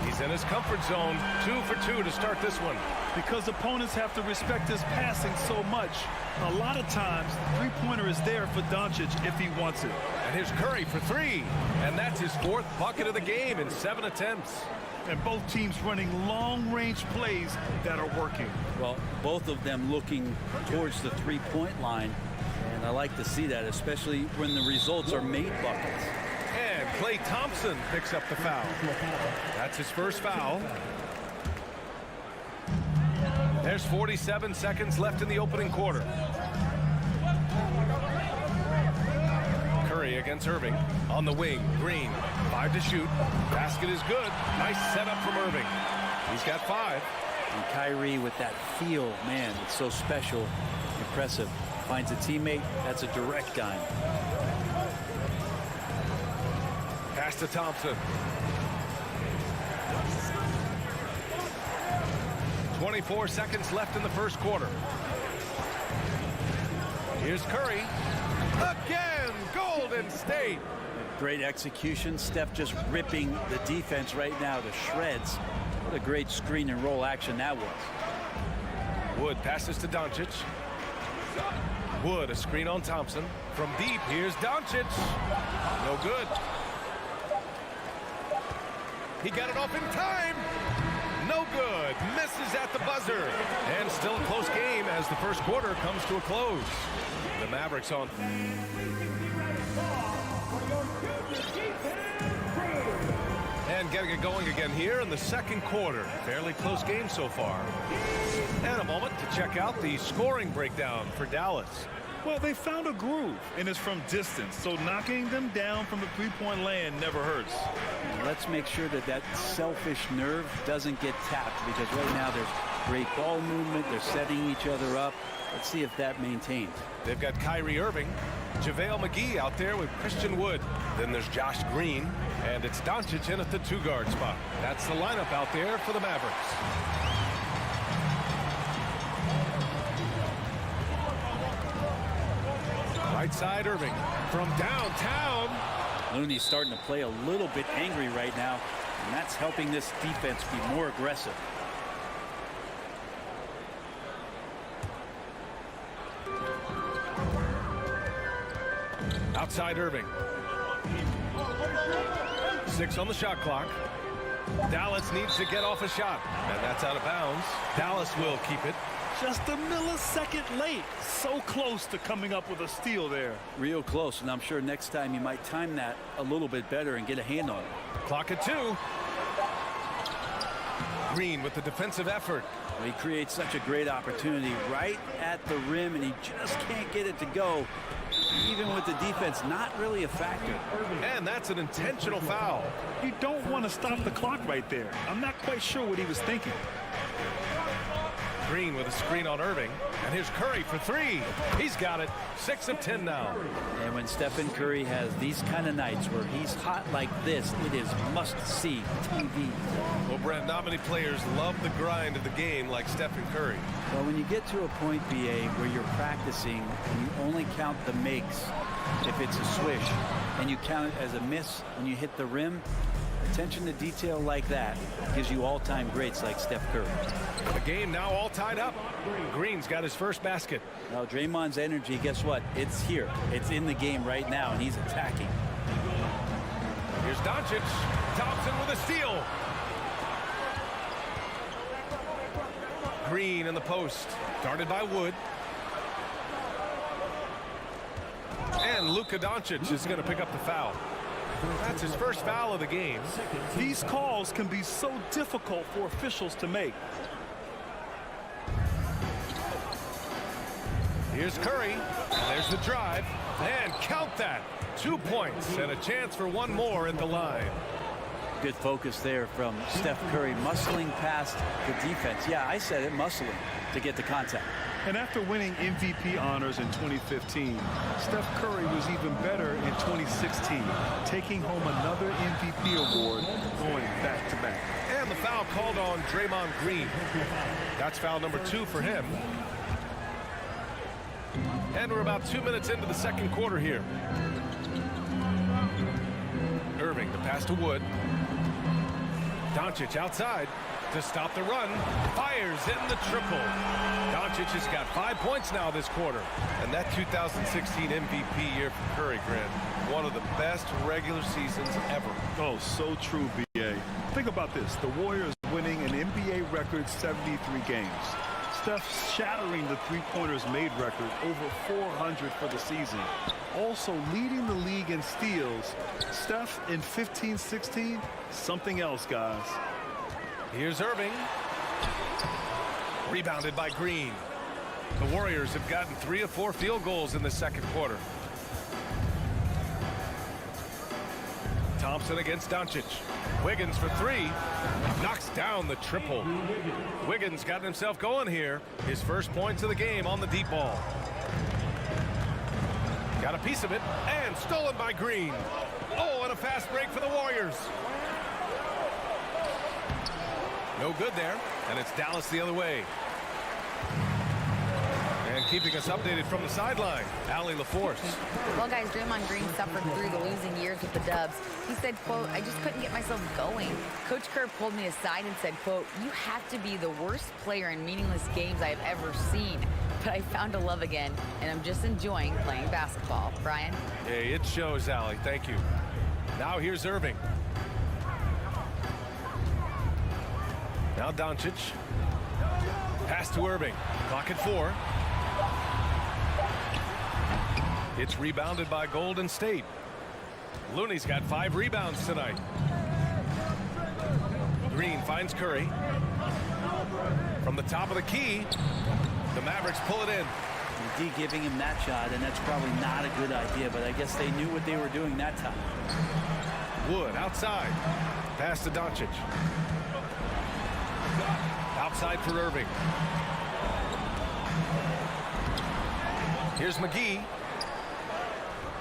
He's in his comfort zone. 2 for 2 to start this one. Because opponents have to respect his passing so much, a lot of times the three-pointer is there for Doncic if he wants it. And here's Curry for 3. And that's his 4th bucket of the game in 7 attempts. And both teams running long-range plays that are working. Well, both of them looking towards the three-point line. And I like to see that, especially when the results are made buckets. And Klay Thompson picks up the foul. That's his first foul. There's 47 seconds left in the opening quarter. Curry against against Irving. On the wing, Green. 5 to shoot. Basket is good. Nice setup from Irving. He's got 5. And Kyrie with that feel, man, it's so special, impressive. Finds a teammate, that's a direct dime. Pass to Thompson. 24 seconds left in the first quarter. Here's Curry. Again, Golden State. Great execution. Steph just ripping the defense right now to shreds. What a great screen and roll action that was. Wood passes to Doncic. Wood, a screen on Thompson. From deep, here's Doncic. No good. He got it off in time. No good. Misses at the buzzer. And still a close game as the first quarter comes to a close. The Mavericks on. And getting it going again here in the second quarter. Fairly close game so far. And a moment to check out the scoring breakdown for Dallas. Well, they found a groove, and it's from distance, so knocking them down from the three-point land never hurts. Let's make sure that that selfish nerve doesn't get tapped, because right now there's great ball movement. They're setting each other up. Let's see if that maintains. They've got Kyrie Irving, JaVale McGee out there with Christian Wood. Then there's Josh Green, and it's Doncic in at the 2-guard spot. That's the lineup out there for the Mavericks. Right side, Irving from downtown. Looney's starting to play a little bit angry right now, and that's helping this defense be more aggressive. Outside Irving. 6 on the shot clock. Dallas needs to get off a shot, and that's out of bounds. Dallas will keep it. Just a millisecond late. So close to coming up with a steal there. Real close, and I'm sure next time you might time that a little bit better and get a hand on it. Clock at 2. Green with the defensive effort. Well, he creates such a great opportunity right at the rim, and he just can't get it to go. Even with the defense not really a factor. And that's an intentional foul. You don't want to stop the clock right there. I'm not quite sure what he was thinking. Green with a screen on Irving. And here's Curry for 3. He's got it. 6 of 10 now. And when Stephen Curry has these kind of nights where he's hot like this, it is must-see TV. Well, Brent, not many players love the grind of the game like Stephen Curry. Well, when you get to a point, BA, where you're practicing and you only count the makes if it's a swish, and you count it as a miss when you hit the rim, attention to detail like that gives you all-time greats like Steph Curry. The game now all tied up. Green's got his first basket. Now, Draymond's energy, guess what? It's here. It's in the game right now, and he's attacking. Here's Doncic. Thompson with a steal. Green in the post. Guarded by Wood. And Luka Doncic is going to pick up the foul. That's his first foul of the game. These calls can be so difficult for officials to make. Here's Curry. There's the drive. And count that. 2 points and a chance for one more at the line. Good focus there from Steph Curry, muscling past the defense. Yeah, I said it, muscling to get the contact. And after winning MVP honors in 2015, Steph Curry was even better in 2016, taking home another MVP award, going back-to-back. And the foul called on Draymond Green. That's foul number 2 for him. And we're about 2 minutes into the second quarter here. Irving, the pass to Wood. Doncic outside to stop the run. Fires in the triple. Doncic has got 5 points now this quarter. And that 2016 MVP year for Curry, Grant, one of the best regular seasons ever. Oh, so true, BA. Think about this. The Warriors winning an NBA record 73 games. Steph shattering the three-pointers made record, over 400 for the season. Also leading the league in steals. Steph in 15-16, something else, guys. Here's Irving. Rebounded by Green. The Warriors have gotten 3 of 4 field goals in the second quarter. Thompson against Doncic. Wiggins for three. Knocks down the triple. Wiggins got himself going here. His first points of the game on the deep ball. Got a piece of it, and stolen by Green. Oh, and a fast break for the Warriors. No good there, and it's Dallas the other way. And keeping us updated from the sideline, Allie LaForce. Well, guys, Draymond Green suffered through the losing years with the Dubs. He said, quote, I just couldn't get myself going. Coach Kerr pulled me aside and said, quote, you have to be the worst player in meaningless games I have ever seen. But I found a love again, and I'm just enjoying playing basketball. Brian? Hey, it shows, Allie. Thank you. Now here's Irving. Now Doncic. Pass to Irving. Clock at 4. It's rebounded by Golden State. Looney's got 5 rebounds tonight. Green finds Curry. From the top of the key, the Mavericks pull it in. D giving him that shot, and that's probably not a good idea, but I guess they knew what they were doing that time. Wood outside. Pass to Doncic. Outside for Irving. Here's McGee.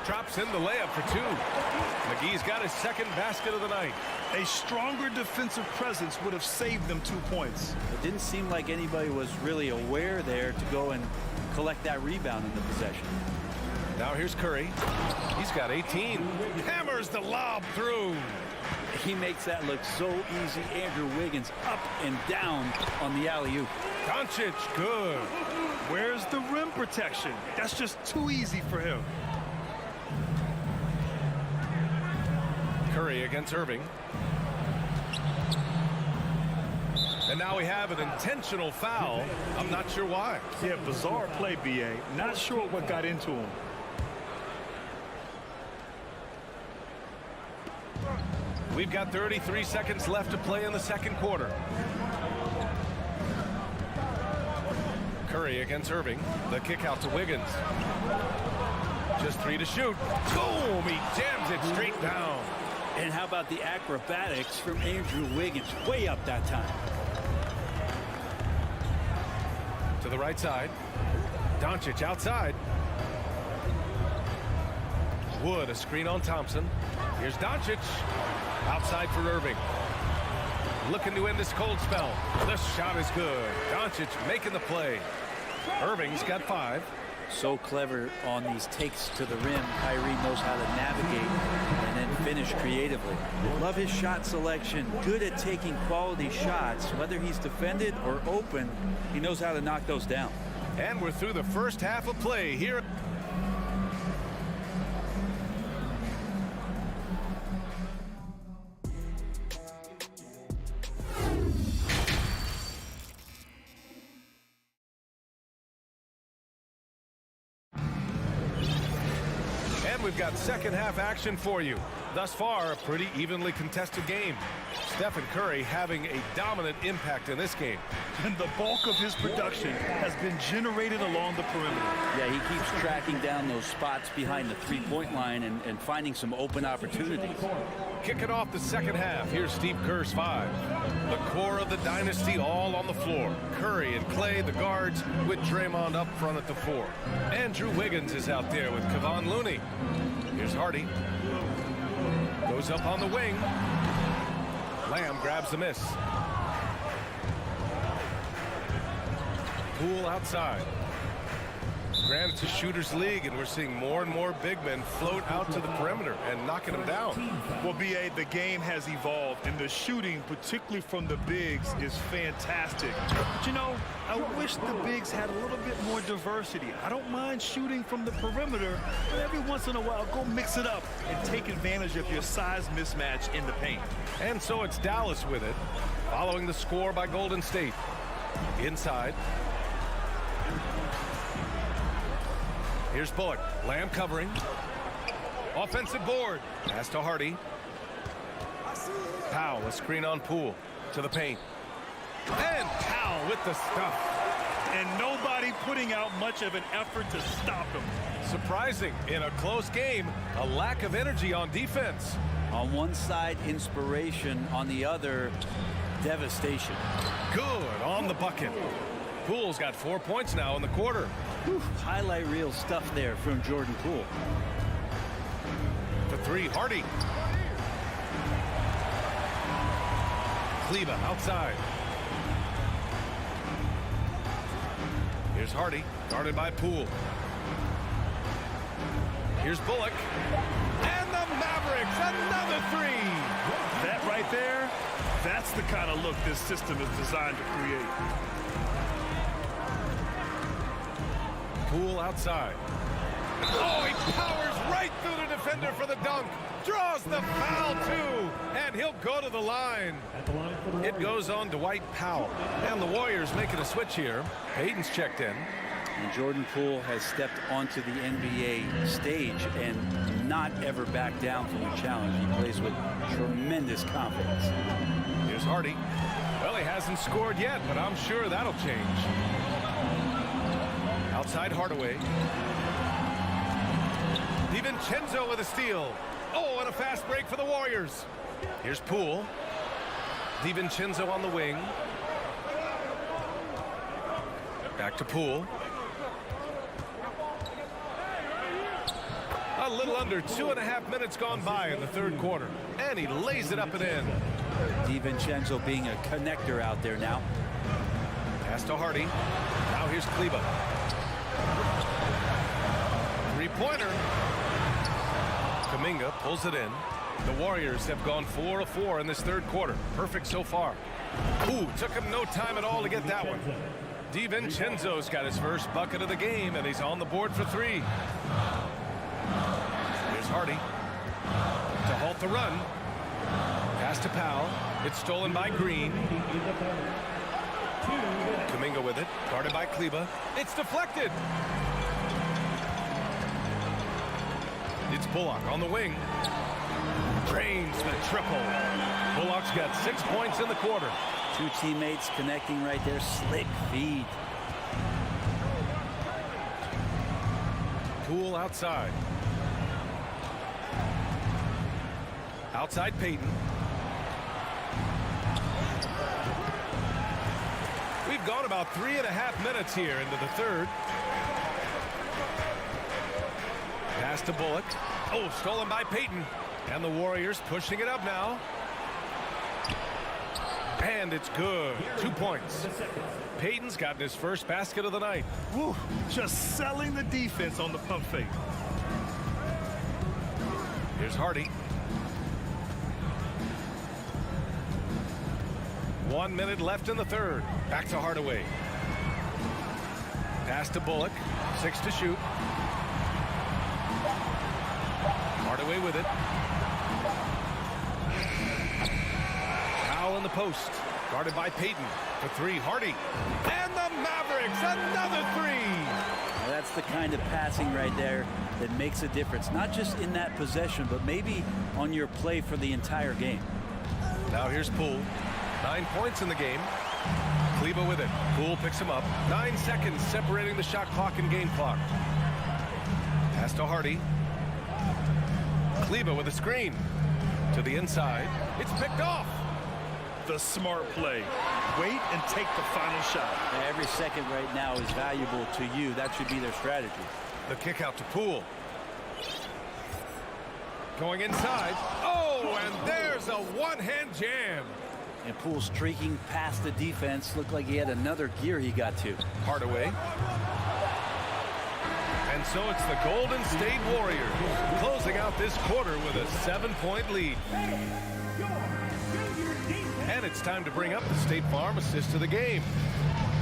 Drops in the layup for 2. McGee's got his second basket of the night. A stronger defensive presence would have saved them 2 points. It didn't seem like anybody was really aware there to go and collect that rebound in the possession. Now here's Curry. He's got 18. Hammers the lob through. He makes that look so easy. Andrew Wiggins up and down on the alley-oop. Doncic, good. Where's the rim protection? That's just too easy for him. Curry against Irving. And now we have an intentional foul. I'm not sure why. Yeah, bizarre play, BA. Not sure what got into him. We've got 33 seconds left to play in the second quarter. Curry against Irving. The kick out to Wiggins. Just 3 to shoot. Boom! He jams it straight down. And how about the acrobatics from Andrew Wiggins? Way up that time. To the right side. Doncic outside. Wood, a screen on Thompson. Here's Doncic. Outside for Irving. Looking to end this cold spell. The shot is good. Doncic making the play. Irving's got 5. So clever on these takes to the rim. Kyrie knows how to navigate and then finish creatively. Love his shot selection. Good at taking quality shots. Whether he's defended or open, he knows how to knock those down. And we're through the first half of play here. We've got second half action for you. Thus far, a pretty evenly contested game. Stephen Curry having a dominant impact in this game. And the bulk of his production has been generated along the perimeter. Yeah, he keeps tracking down those spots behind the three-point line and finding some open opportunities. Kicking off the second half, here's Steve Kerr's 5. The core of the dynasty all on the floor. Curry and Clay, the guards, with Draymond up front at the 4. Andrew Wiggins is out there with Kevon Looney. Here's Hardy. Goes up on the wing. Lamb grabs the miss. Poole outside. Granted, it's a shooter's league, and we're seeing more and more big men float out to the perimeter and knocking them down. Well, BA, the game has evolved, and the shooting, particularly from the bigs, is fantastic. But, you know, I wish the bigs had a little bit more diversity. I don't mind shooting from the perimeter, but every once in a while, go mix it up and take advantage of your size mismatch in the paint. And so it's Dallas with it, following the score by Golden State. Inside. Here's Bullock. Lamb covering. Offensive board. Pass to Hardy. Powell, a screen on Poole. To the paint. And Powell with the stuff. And nobody putting out much of an effort to stop him. surprising. In a close game, a lack of energy on defense. On one side, inspiration. On the other, devastation. Good on the bucket. Poole's got 4 points now in the quarter. Whew, highlight reel stuff there from Jordan Poole. For three, Hardy. Kleba outside. Here's Hardy, guarded by Poole. Here's Bullock. And the Mavericks, another three. That right there, that's the kind of look this system is designed to create. Poole outside. Oh, he powers right through the defender for the dunk. Draws the foul, too. And he'll go to the line. It goes on Dwight Powell. And the Warriors making a switch here. Payton's checked in. And Jordan Poole has stepped onto the NBA stage and not ever backed down from a challenge. He plays with tremendous confidence. Here's Hardy. Well, he hasn't scored yet, but I'm sure that'll change. Outside Hardaway. DiVincenzo with a steal. Oh, and a fast break for the Warriors. Here's Poole. DiVincenzo on the wing. Back to Poole. A little under 2.5 minutes gone by in the third quarter. And he lays it up and in. DiVincenzo being a connector out there now. Pass to Hardy. Now here's Kleba. Three-pointer. Kuminga pulls it in. The Warriors have gone 4 of 4 in this third quarter. Perfect so far. Ooh, took him no time at all to get that one. DiVincenzo's got his first bucket of the game, and he's on the board for three. Here's Hardy to halt the run. Pass to Powell. It's stolen by Green. Kuminga with it, guarded by Kleba. It's deflected. It's Bullock on the wing. Drains the triple. Bullock's got 6 points in the quarter. Two teammates connecting right there. Slick feed. Poole outside. Outside Payton. We've gone about 3.5 minutes here into the third. Pass to Bullock. Oh, stolen by Payton. And the Warriors pushing it up now. And it's good. 2 points. Payton's gotten his first basket of the night. Woo, just selling the defense on the pump fake. Here's Hardy. 1 minute left in the third. Back to Hardaway. Pass to Bullock. 6 to shoot. Hardaway with it. Foul in the post. Guarded by Payton. For three, Hardy. And the Mavericks, another three. Now that's the kind of passing right there that makes a difference. Not just in that possession, but maybe on your play for the entire game. Now here's Poole. 9 points in the game. Kleba with it. Poole picks him up. 9 seconds separating the shot clock and game clock. Pass to Hardy. Kleba with a screen. To the inside. It's picked off. The smart play. Wait and take the final shot. Now, every second right now is valuable to you. That should be their strategy. The kick out to Poole. Going inside. Oh, and there's a one-hand jam. And Poole streaking past the defense. Looked like he had another gear he got to. Hardaway. And so it's the Golden State Warriors closing out this quarter with a 7-point lead. And it's time to bring up the State Farm assist of the game.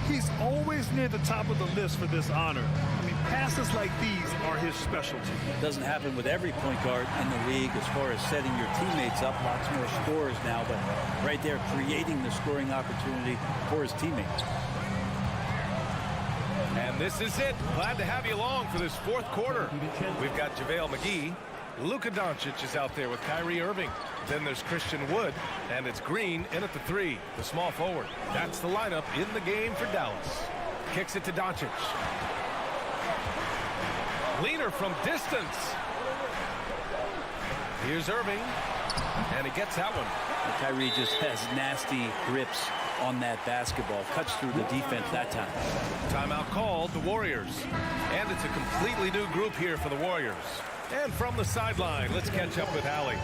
He's always near the top of the list for this honor. I mean, passes like these are his specialty. It doesn't happen with every point guard in the league as far as setting your teammates up. Lots more scores now, but right there creating the scoring opportunity for his teammates. And this is it. Glad to have you along for this fourth quarter. We've got JaVale McGee. Luka Doncic is out there with Kyrie Irving. Then there's Christian Wood, and it's Green in at the three, the small forward. That's the lineup in the game for Dallas. Kicks it to Doncic. Cleaner from distance. Here's Irving, and he gets that one. Kyrie just has nasty grips on that basketball. Cuts through the defense that time. Timeout called, the Warriors. And it's a completely new group here for the Warriors. And from the sideline, let's catch up with Allie.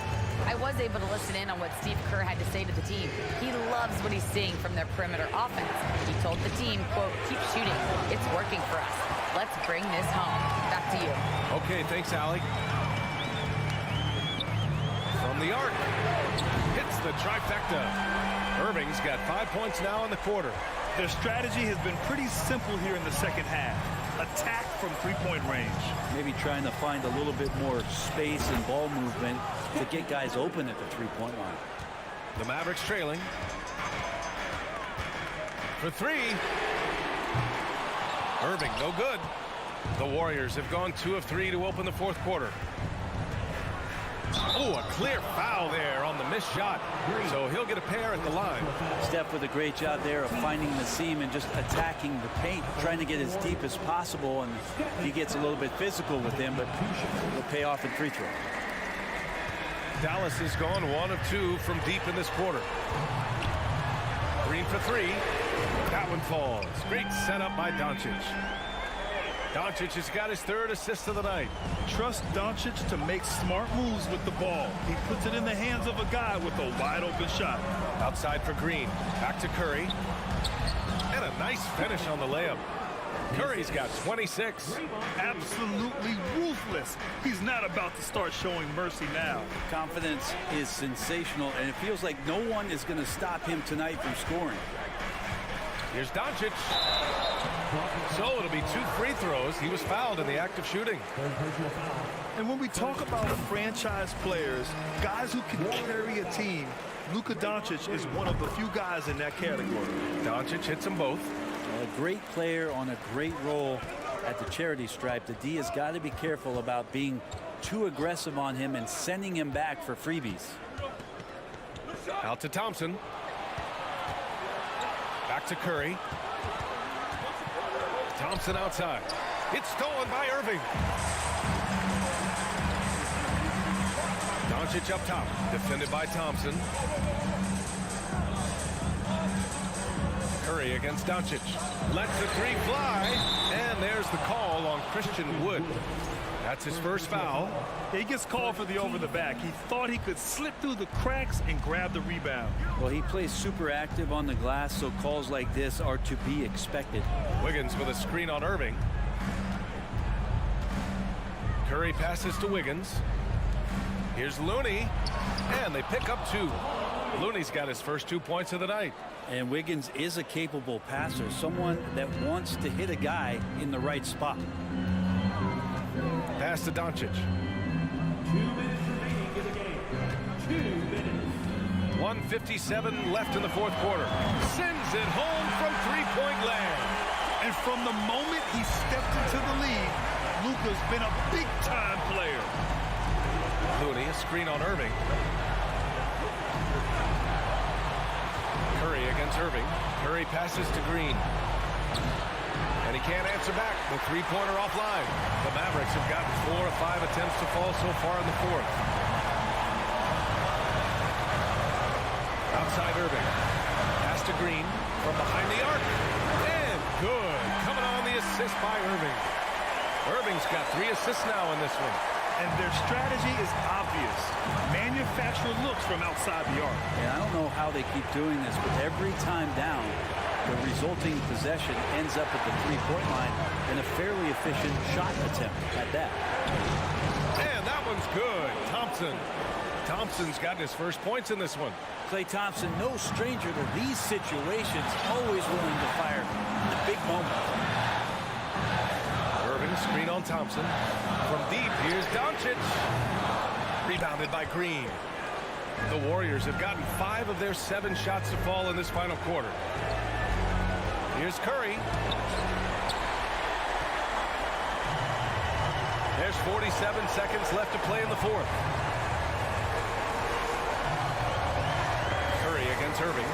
I was able to listen in on what Steve Kerr had to say to the team. He loves what he's seeing from their perimeter offense. He told the team, quote, keep shooting. It's working for us. Let's bring this home. Back to you. Okay, thanks, Allie. From the arc. Hits the trifecta. Irving's got 5 points now in the quarter. Their strategy has been pretty simple here in the second half. Attack from three-point range. Maybe trying to find a little bit more space and ball movement to get guys open at the three-point line. The Mavericks trailing. For three. Irving, no good. The Warriors have gone 2 of 3 to open the fourth quarter. Oh, a clear foul there on the missed shot. So he'll get a pair at the line. Steph with a great job there of finding the seam and just attacking the paint, trying to get as deep as possible, and he gets a little bit physical with him, but will pay off in free throw. Dallas has gone 1 of 2 from deep in this quarter. Green for three. That one falls. Great setup by Doncic. Doncic has got his 3rd assist of the night. Trust Doncic to make smart moves with the ball. He puts it in the hands of a guy with a wide open shot. Outside for Green. Back to Curry. And a nice finish on the layup. Curry's got 26. Absolutely ruthless. He's not about to start showing mercy now. Confidence is sensational, and it feels like no one is going to stop him tonight from scoring. Here's Doncic. So it'll be 2 free throws. He was fouled in the act of shooting. And when we talk about franchise players, guys who can carry a team, Luka Doncic is one of the few guys in that category. Doncic hits them both. A great player on a great role at the charity stripe. The D has got to be careful about being too aggressive on him and sending him back for freebies. Out to Thompson. Back to Curry. Thompson outside. It's stolen by Irving. Doncic up top. Defended by Thompson. Curry against Doncic. Lets the three fly. And there's the call on Christian Wood. That's his first foul. He gets called for the over the back. He thought he could slip through the cracks and grab the rebound. Well, he plays super active on the glass, so calls like this are to be expected. Wiggins with a screen on Irving. Curry passes to Wiggins. Here's Looney. And they pick up 2. Looney's got his first 2 points of the night. And Wiggins is a capable passer, someone that wants to hit a guy in the right spot. Pass to Doncic. 2 minutes remaining in the game. 2 minutes. 1:57 left in the fourth quarter. Sends it home from three-point land. And from the moment he stepped into the league, Luka's been a big-time player. Looney, a screen on Irving. Curry against Irving. Curry passes to Green. And he can't answer back. The three-pointer offline. The Mavericks have gotten 4 of 5 attempts to fall so far in the fourth. Outside Irving. Pass to Green from behind the arc. And good. Coming on the assist by Irving. Irving's got 3 assists now in this one. And their strategy is obvious. Manufacture looks from outside the arc. And I don't know how they keep doing this, but every time down, the resulting possession ends up at the three-point line in a fairly efficient shot attempt at that. And that one's good. Thompson's gotten his first points in this one. Klay Thompson, no stranger to these situations, always willing to fire in the big moment. Irving, screen on Thompson. From deep, here's Doncic. Rebounded by Green. The Warriors have gotten 5 of their 7 shots to fall in this final quarter. Here's Curry. There's 47 seconds left to play in the fourth. Curry against Irving.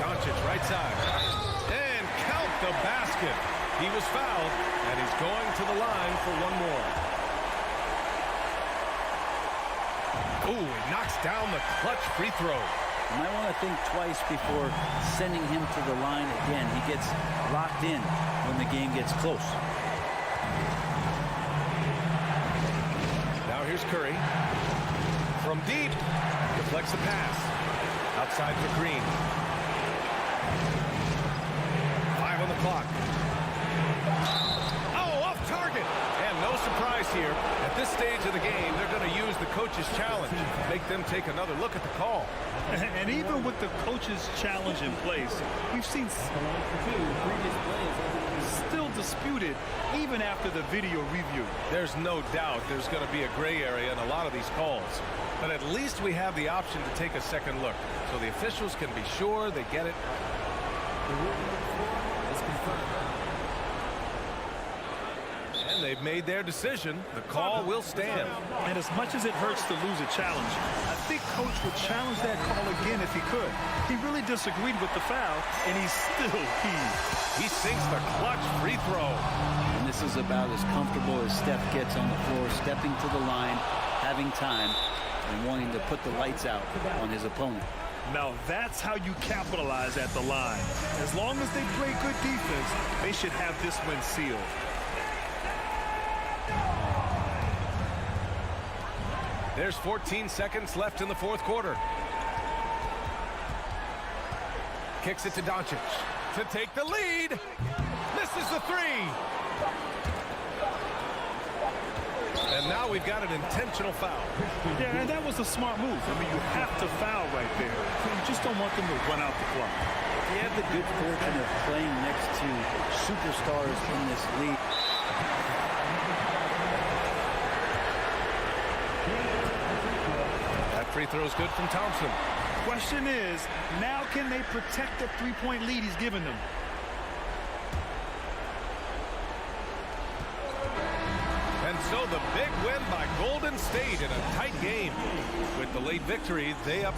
Doncic right side. And count the basket. He was fouled, and he's going to the line for one more. Ooh, he knocks down the clutch free throw. You might want to think twice before sending him to the line again. He gets locked in when the game gets close. Now here's Curry. From deep, deflects the pass. Outside for Green. 5 on the clock. Oh, off target. And no surprise here. At this stage of the game, they're going to use the coach's challenge. Make them take another look at the call. And even with the coach's challenge in place, we've seen still disputed even after the video review. There's no doubt there's going to be a gray area in a lot of these calls. But at least we have the option to take a second look, so the officials can be sure they get it and they've made their decision. The call will stand. And as much as it hurts to lose a challenge, I think Coach would challenge that call again if he could. He really disagreed with the foul, and he's still peeved. He sinks the clutch free throw. And this is about as comfortable as Steph gets on the floor, stepping to the line, having time, and wanting to put the lights out on his opponent. Now that's how you capitalize at the line. As long as they play good defense, they should have this win sealed. There's 14 seconds left in the fourth quarter. Kicks it to Doncic to take the lead. Misses the three. And now we've got an intentional foul. Yeah, and that was a smart move. I mean, you have to foul right there. You just don't want them to run out the clock. You have the good fortune of playing next to superstars in this league. That free throw is good from Thompson. Question is, now can they protect the three-point lead he's given them? And so the big win by Golden State in a tight game. With the late victory, they up.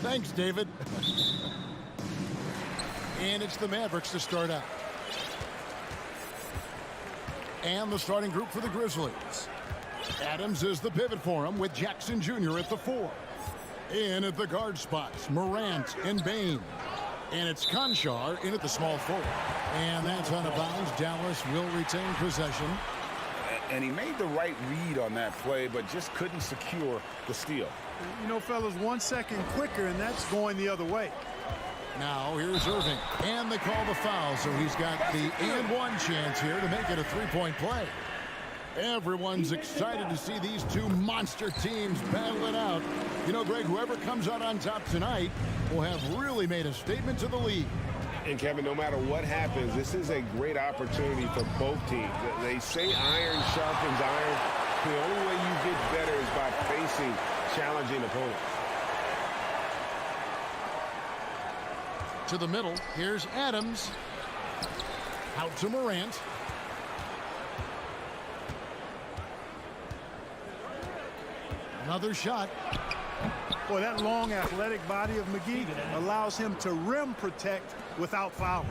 Thanks, David. And it's the Mavericks to start out. And the starting group for the Grizzlies. Adams is the pivot for him with Jackson Jr. at the 4. In at the guard spots, Morant and Bain. And it's Conchar in at the small forward. And that's out of bounds. Dallas will retain possession. And he made the right read on that play, but just couldn't secure the steal. You know, fellas, 1 second quicker, and that's going the other way. Now here's Irving, and they call the foul, so he's got the and one chance here to make it a three-point play. Everyone's excited to see these two monster teams battle it out. You know, Greg, whoever comes out on top tonight will have really made a statement to the league. And Kevin, no matter what happens, this is a great opportunity for both teams. They say iron sharpens iron. The only way you get better is by facing challenging opponents. To the middle, here's Adams. Out to Morant. Another shot. Boy, that long athletic body of McGee allows him to rim protect without fouling.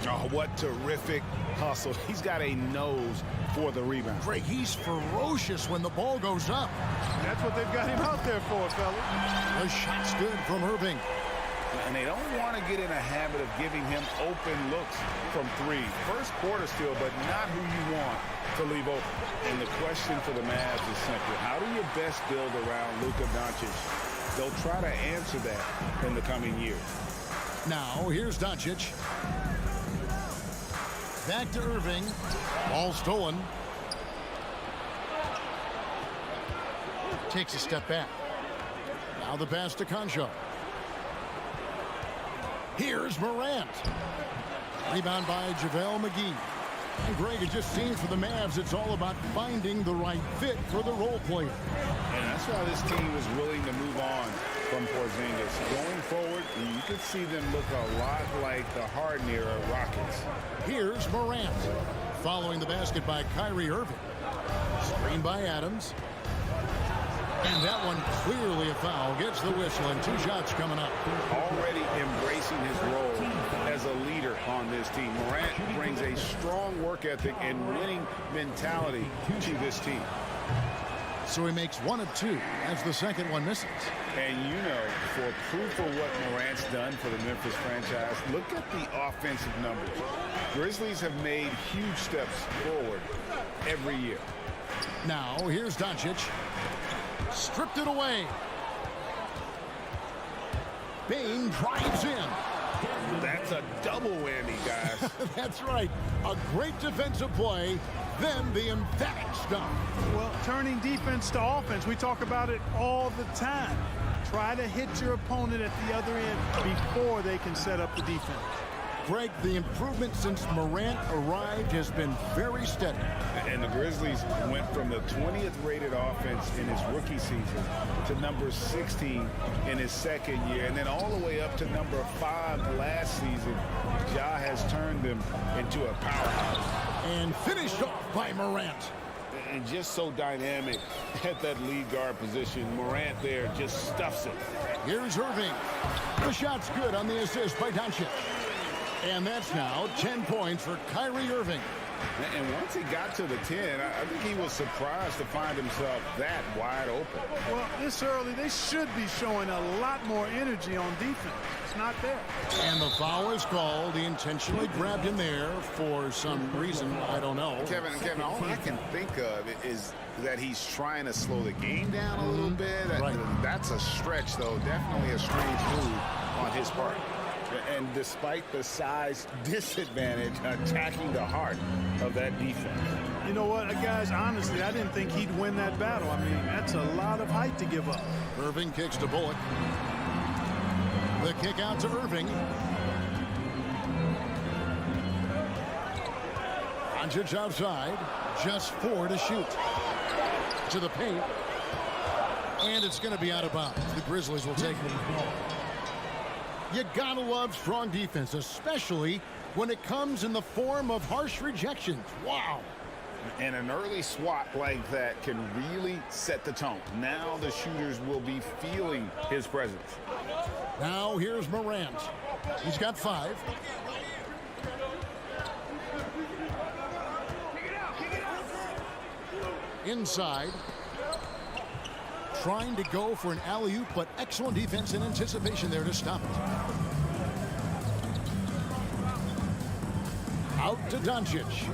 Oh, what terrific hustle. He's got a nose for the rebound. Greg, he's ferocious when the ball goes up. That's what they've got him out there for, fellas. The shot's good from Irving. And they don't want to get in a habit of giving him open looks from three. First quarter still, but not who you want to leave open. And the question for the Mavs is simple. How do you best build around Luka Doncic? They'll try to answer that in the coming years. Now, here's Doncic. Back to Irving. Ball stolen. Takes a step back. Now the pass to Conchar. Here's Morant. Rebound by JaVale McGee. And Greg, it just seems for the Mavs it's all about finding the right fit for the role player. And that's why this team was willing to move on from Porzingis. Going forward, you could see them look a lot like the Harden-era Rockets. Here's Morant. Following the basket by Kyrie Irving. Screen by Adams. And that one clearly a foul. Gets the whistle, and two shots coming up. Already embracing his role as a leader on this team. Morant brings a strong work ethic and winning mentality to this team. So he makes one of two as the second one misses. And you know, for proof of what Morant's done for the Memphis franchise, look at the offensive numbers. Grizzlies have made huge steps forward every year. Now, here's Doncic. Stripped it away. Bain drives in. That's a double whammy, guys. That's right. A great defensive play, then the emphatic stop. Well, turning defense to offense, we talk about it all the time. Try to hit your opponent at the other end before they can set up the defense. Greg, the improvement since Morant arrived has been very steady. And the Grizzlies went from the 20th rated offense in his rookie season to number 16 in his second year, and then all the way up to number 5 last season. Ja has turned them into a powerhouse. And finished off by Morant. And just so dynamic at that lead guard position. Morant there just stuffs it. Here's Irving. The shot's good on the assist by Doncic. And that's now 10 points for Kyrie Irving. And once he got to the 10, I think he was surprised to find himself that wide open. Well, this early, they should be showing a lot more energy on defense. It's not there. And the foul is called. He intentionally grabbed him there for some reason. I don't know. Kevin, all I can think of is that he's trying to slow the game down a little bit. Right. That's a stretch, though. Definitely a strange move on his part. And despite the size disadvantage, attacking the heart of that defense. You know what, guys, honestly, I didn't think he'd win that battle. I mean, that's a lot of height to give up. Irving kicks to Bullock. The kick out to Irving. Doncic outside. Just 4 to shoot. To the paint. And it's going to be out of bounds. The Grizzlies will take it. You gotta love strong defense, especially when it comes in the form of harsh rejections. Wow. And an early swat like that can really set the tone. Now the shooters will be feeling his presence. Now here's Morant. He's got 5. Inside. Trying to go for an alley-oop, but excellent defense and anticipation there to stop it. Out to Doncic.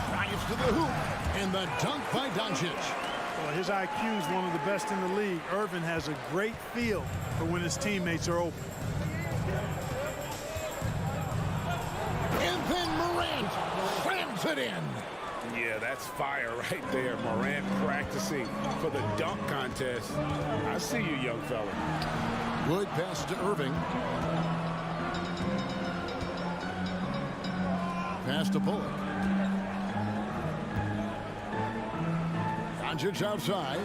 Drives to the hoop. And the dunk by Doncic. Well, his IQ is one of the best in the league. Irvin has a great feel for when his teammates are open. And then Morant slams it in. Yeah, that's fire right there. Morant practicing for the dunk contest. I see you, young fella. Wood passes to Irving. Pass to Bullock. Doncic outside.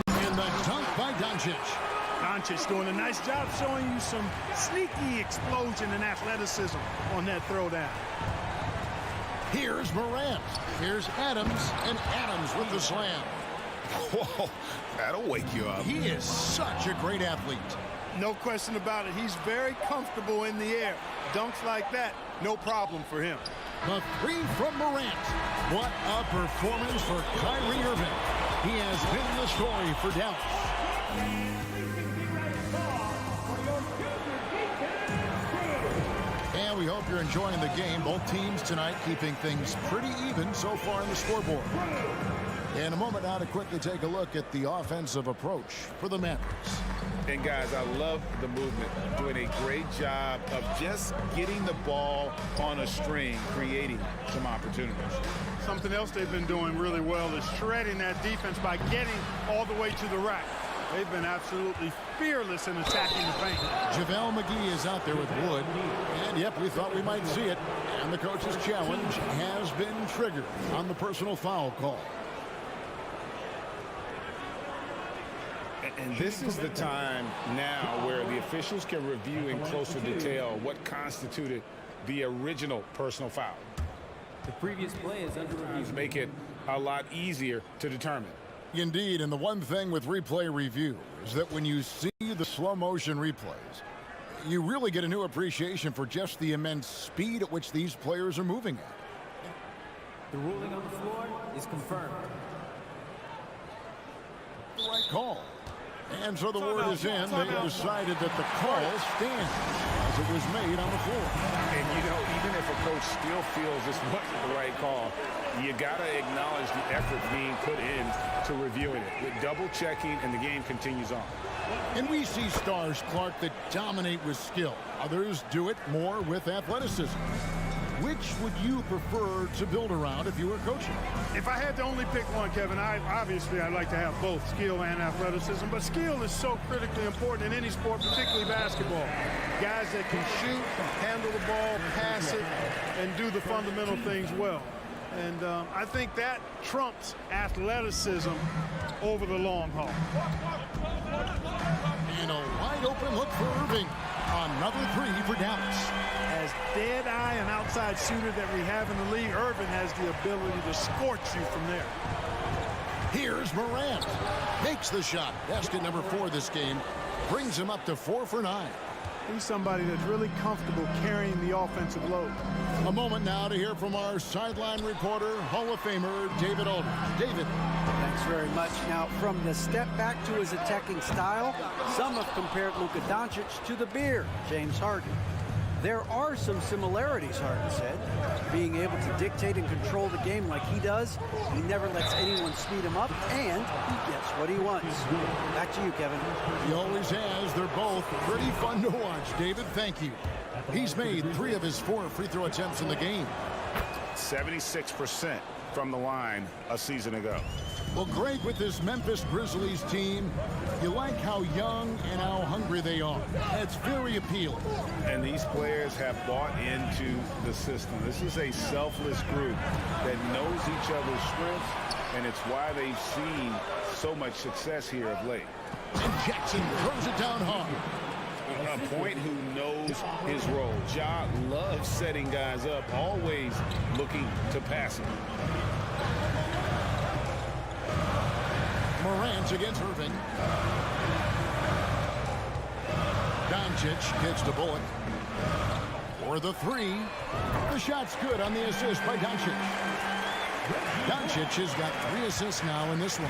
And the dunk by Doncic. Doncic doing a nice job showing you some sneaky explosion and athleticism on that throwdown. Here's Morant. Here's Adams, and Adams with the slam. Whoa, that'll wake you up. He is such a great athlete. No question about it. He's very comfortable in the air. Dunks like that, no problem for him. The 3 from Morant. What a performance for Kyrie Irving. He has been the story for Dallas. And we hope you're enjoying the game. Both teams tonight keeping things pretty even so far in the scoreboard. In a moment now to quickly take a look at the offensive approach for the Mavericks. And guys, I love the movement. Doing a great job of just getting the ball on a string, creating some opportunities. Something else they've been doing really well is shredding that defense by getting all the way to the rack. They've been absolutely fearless in attacking the paint. JaVale McGee is out there with Wood. And, yep, we thought we might see it. And the coach's challenge has been triggered on the personal foul call. And this is the time now where the officials can review in closer detail what constituted the original personal foul. The previous play is under review. Make it a lot easier to determine. Indeed, and the one thing with replay review is that when you see the slow motion replays, you really get a new appreciation for just the immense speed at which these players are moving at. The ruling on the floor is confirmed. The right call. And so the word is in. They decided that the call stands as it was made on the floor. And, you know, even if a coach still feels this wasn't the right call, you got to acknowledge the effort being put in to reviewing it. With double checking, and the game continues on. And we see stars, Clark, that dominate with skill. Others do it more with athleticism. Which would you prefer to build around if you were coaching? If I had to only pick one, Kevin, obviously I'd like to have both skill and athleticism, but skill is so critically important in any sport, particularly basketball. Guys that can shoot, handle the ball, pass it, and do the fundamental things well. And I think that trumps athleticism over the long haul. And a wide open look for Irving. Another 3 for Dallas. As dead-eye and outside shooter that we have in the league, Irvin has the ability to scorch you from there. Here's Morant. Makes the shot. Basket number 4 this game. Brings him up to 4 for 9. He's somebody that's really comfortable carrying the offensive load. A moment now to hear from our sideline reporter, Hall of Famer David Aldridge. David. Thanks very much. Now, from the step back to his attacking style, some have compared Luka Doncic to the Bear, James Harden. There are some similarities, Harden said. Being able to dictate and control the game like he does, he never lets anyone speed him up, and he gets what he wants. Back to you, Kevin. He always has. They're both pretty fun to watch. David, thank you. He's made 3 of his 4 free throw attempts in the game. 76% from the line a season ago. Well, Greg, with this Memphis Grizzlies team, you like how young and how hungry they are. That's very appealing. And these players have bought into the system. This is a selfless group that knows each other's strengths, and it's why they've seen so much success here of late. And Jackson throws it down hard. A point who knows his role. Ja loves setting guys up, always looking to pass him. Morant against Irving. Doncic kicks to Bullock. For the three. The shot's good on the assist by Doncic. Doncic has got 3 assists now in this one.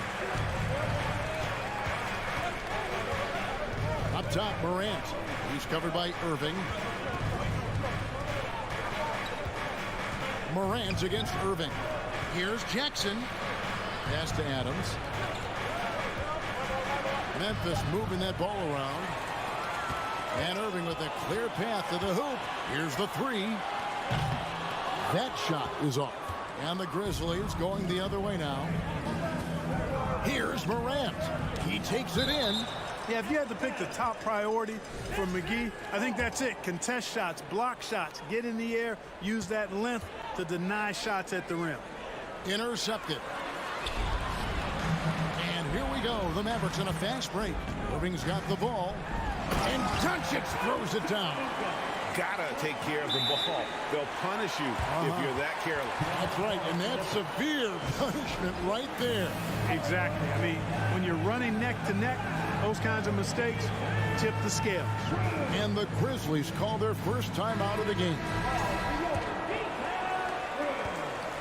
Up top, Morant. He's covered by Irving. Morant against Irving. Here's Jackson. Pass to Adams. Memphis moving that ball around. And Irving with a clear path to the hoop. Here's the three. That shot is off. And the Grizzlies going the other way now. Here's Morant. He takes it in. Yeah, if you had to pick the top priority for McGee, I think that's it. Contest shots, block shots, get in the air, use that length to deny shots at the rim. Intercepted. And here we go. The Mavericks in a fast break. Irving's got the ball. And Doncic throws it down. Gotta take care of the ball. They'll punish you if you're that careless. That's right, and that's severe punishment right there. Exactly. I mean, when you're running neck to neck, those kinds of mistakes tip the scales. And the Grizzlies call their first time out of the game.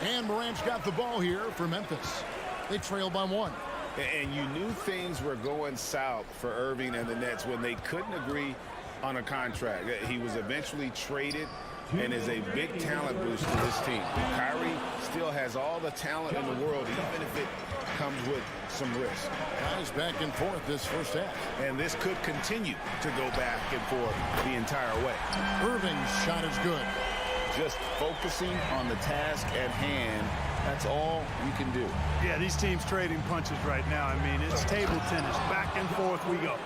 And Morant's got the ball here for Memphis. They trail by 1. And you knew things were going south for Irving and the Nets when they couldn't agree on a contract. He was eventually traded and is a big talent boost to this team. Kyrie still has all the talent in the world, even if it comes with some risk. Guys back and forth this first half. And this could continue to go back and forth the entire way. Irving's shot is good. Just focusing on the task at hand, that's all you can do. Yeah, these teams trading punches right now. I mean, it's table tennis. Back and forth we go.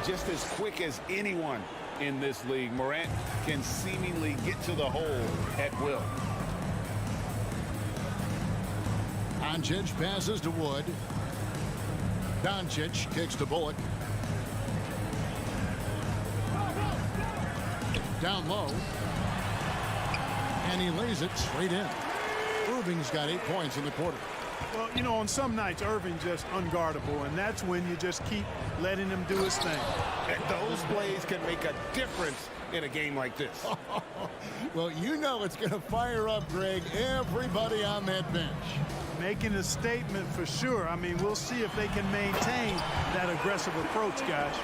Just as quick as anyone in this league, Morant can seemingly get to the hole at will. Doncic passes to Wood. Doncic kicks to Bullock. Down low. And he lays it straight in. Irving's got 8 points in the quarter. Well, you know, on some nights, Irving just unguardable, and that's when you just keep letting him do his thing. And those plays can make a difference in a game like this. Well, you know it's going to fire up, Greg, everybody on that bench. Making a statement for sure. I mean, we'll see if they can maintain that aggressive approach, guys.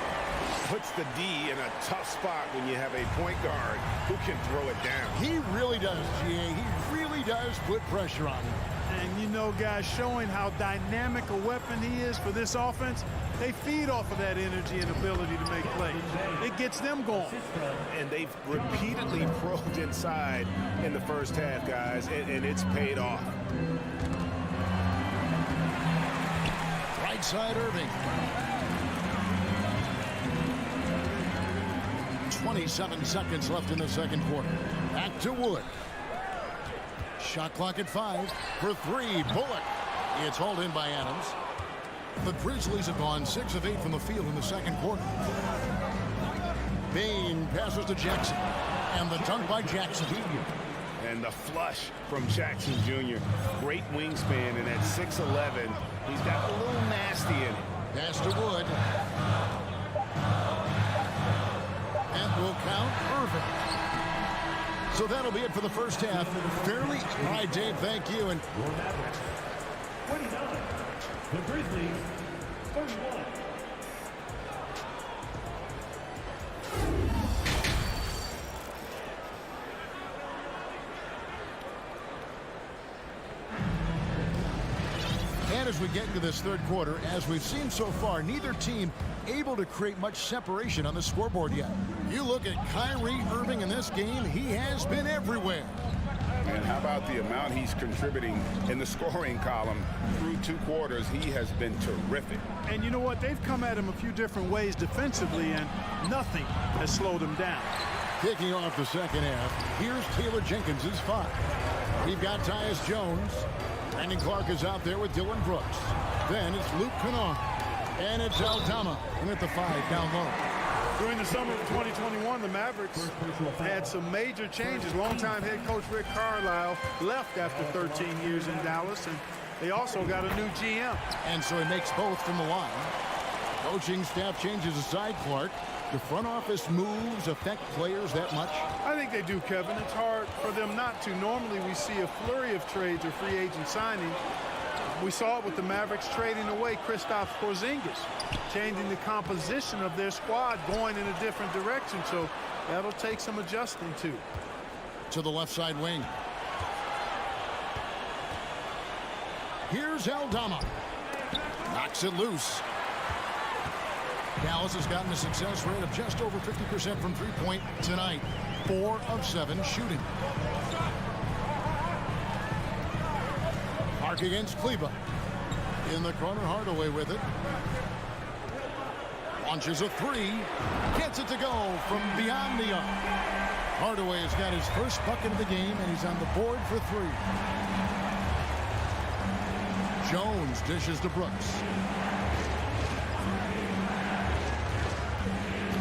Puts the D in a tough spot when you have a point guard who can throw it down. He really does, GA. He really does put pressure on him. And, you know, guys, showing how dynamic a weapon he is for this offense, they feed off of that energy and ability to make plays. It gets them going. And they've repeatedly probed inside in the first half, guys, and it's paid off. Right side, Irving. 27 seconds left in the second quarter. Back to Wood. Shot clock at 5 for 3. Bullock. It's hauled in by Adams. The Grizzlies have gone 6 of 8 from the field in the second quarter. Bain passes to Jackson. And the dunk by Jackson. And the flush from Jackson Jr. Great wingspan, and at 6'11", he's got a little nasty in it. Pass to Wood. And will count Irving. So that'll be it for the first half. Fairly. All right, Dave, thank you. And Your Mavericks, 29. The Grizzlies, 31. And as we get into this third quarter, as we've seen so far, neither team able to create much separation on the scoreboard yet. You look at Kyrie Irving in this game, he has been everywhere. And how about the amount he's contributing in the scoring column through 2 quarters? He has been terrific. And you know what? They've come at him a few different ways defensively, and nothing has slowed him down. Kicking off the second half, here's Taylor Jenkins' 5. We've got Tyus Jones. Brandon Clark is out there with Dylan Brooks. Then it's Luke Kennard. And it's Aldama. And at the 5 down low. During the summer of 2021, the Mavericks had some major changes. Longtime head coach Rick Carlisle left after 13 years in Dallas, and they also got a new GM. And so he makes both from the line. Coaching staff changes aside, Clark. The front office moves affect players that much? I think they do, Kevin. It's hard for them not to. Normally we see a flurry of trades or free agent signings. We saw it with the Mavericks trading away Kristaps Porzingis, changing the composition of their squad, going in a different direction. So that'll take some adjusting too. To the left side wing. Here's Aldama. Knocks it loose. Dallas has gotten a success rate of just over 50% from three-point tonight. 4 of 7 shooting. Mark against Kleba. In the corner, Hardaway with it. Launches a three. Gets it to go from beyond the arc. Hardaway has got his first bucket of the game, and he's on the board for 3. Jones dishes to Brooks.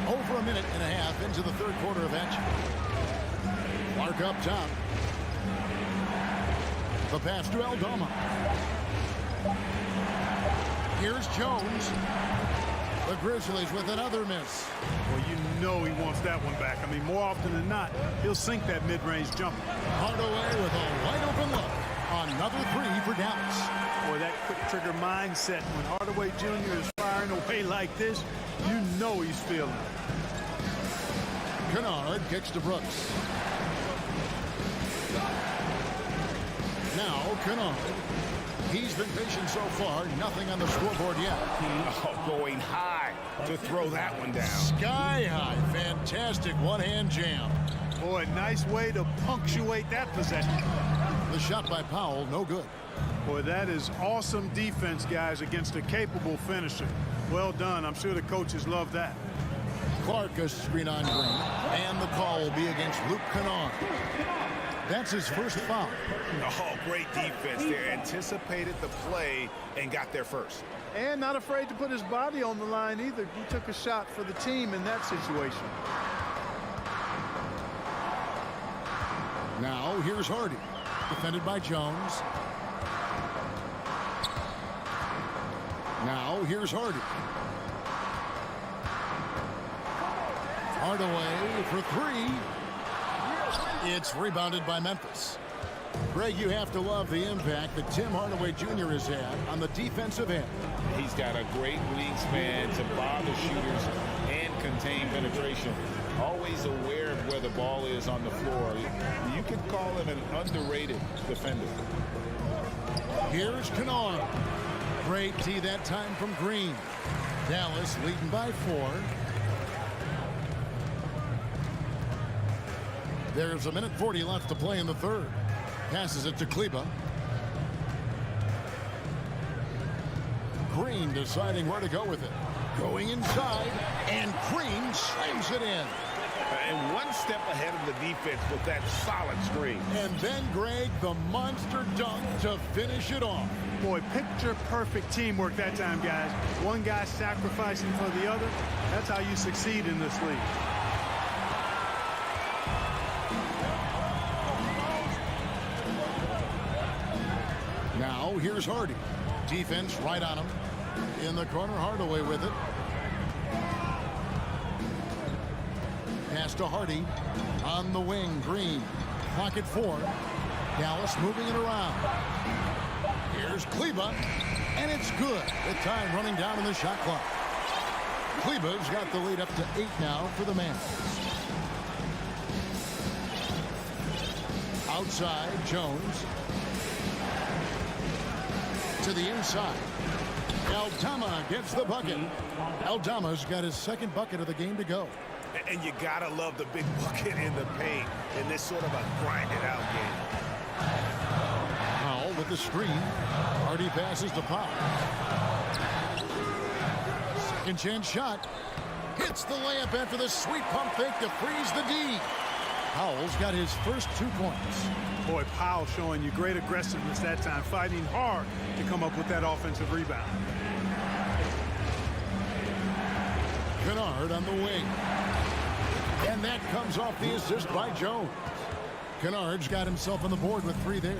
Over a minute and a half into the third quarter of action. Clark up top. The pass to Aldama. Here's Jones. The Grizzlies with another miss. Well, you know he wants that one back. I mean, more often than not, he'll sink that mid-range jumper. Hardaway with a wide open look. Another 3 for Dallas. Boy, that quick trigger mindset. When Hardaway Jr. is firing away like this, you know he's feeling it. Kennard kicks to Brooks. Now Kennard. He's been patient so far. Nothing on the scoreboard yet. Oh, going high to throw that one down. Sky high. Fantastic one-hand jam. Boy, nice way to punctuate that possession. The shot by Powell, no good. Boy, that is awesome defense, guys, against a capable finisher. Well done. I'm sure the coaches love that. Clark a screen on Green, and the call will be against Luke Kennard. That's his first foul. Oh, great defense there. Anticipated the play and got there first. And not afraid to put his body on the line either. He took a shot for the team in that situation. Now here's Hardy, defended by Jones. Now here's Hardy. Hardaway for 3. It's rebounded by Memphis. Greg, you have to love the impact that Tim Hardaway Jr. has had on the defensive end. He's got a great wingspan to bother shooters and contain penetration. Always aware of where the ball is on the floor. You could call him an underrated defender. Here's Kennard. Great tee that time from Green. Dallas leading by 4. There's a minute 40 left to play in the third. Passes it to Kleba. Green deciding where to go with it. Going inside, and Green slams it in. And one step ahead of the defense with that solid screen. And then, Greg, the monster dunk to finish it off. Boy, picture perfect teamwork that time, guys. One guy sacrificing for the other. That's how you succeed in this league. Now here's Hardy. Defense right on him. In the corner, Hardaway with it. Pass to Hardy. On the wing, Green. Clock at 4. Dallas moving it around. Here's Kleba. And it's good. With time running down in the shot clock. Kleba's got the lead up to 8 now for the Mavs. Outside, Jones. To the inside. Aldama gets the bucket. Aldama's got his second bucket of the game to go. And you gotta love the big bucket in the paint in this sort of a grinded out game. Powell with the screen. Hardy passes to Powell. Second chance shot. Hits the layup after the sweet pump fake to freeze the D. Powell's got his first 2 points. Boy, Powell showing you great aggressiveness that time, fighting hard to come up with that offensive rebound. Kennard on the wing. And that comes off the assist by Jones. Kennard's got himself on the board with 3 there.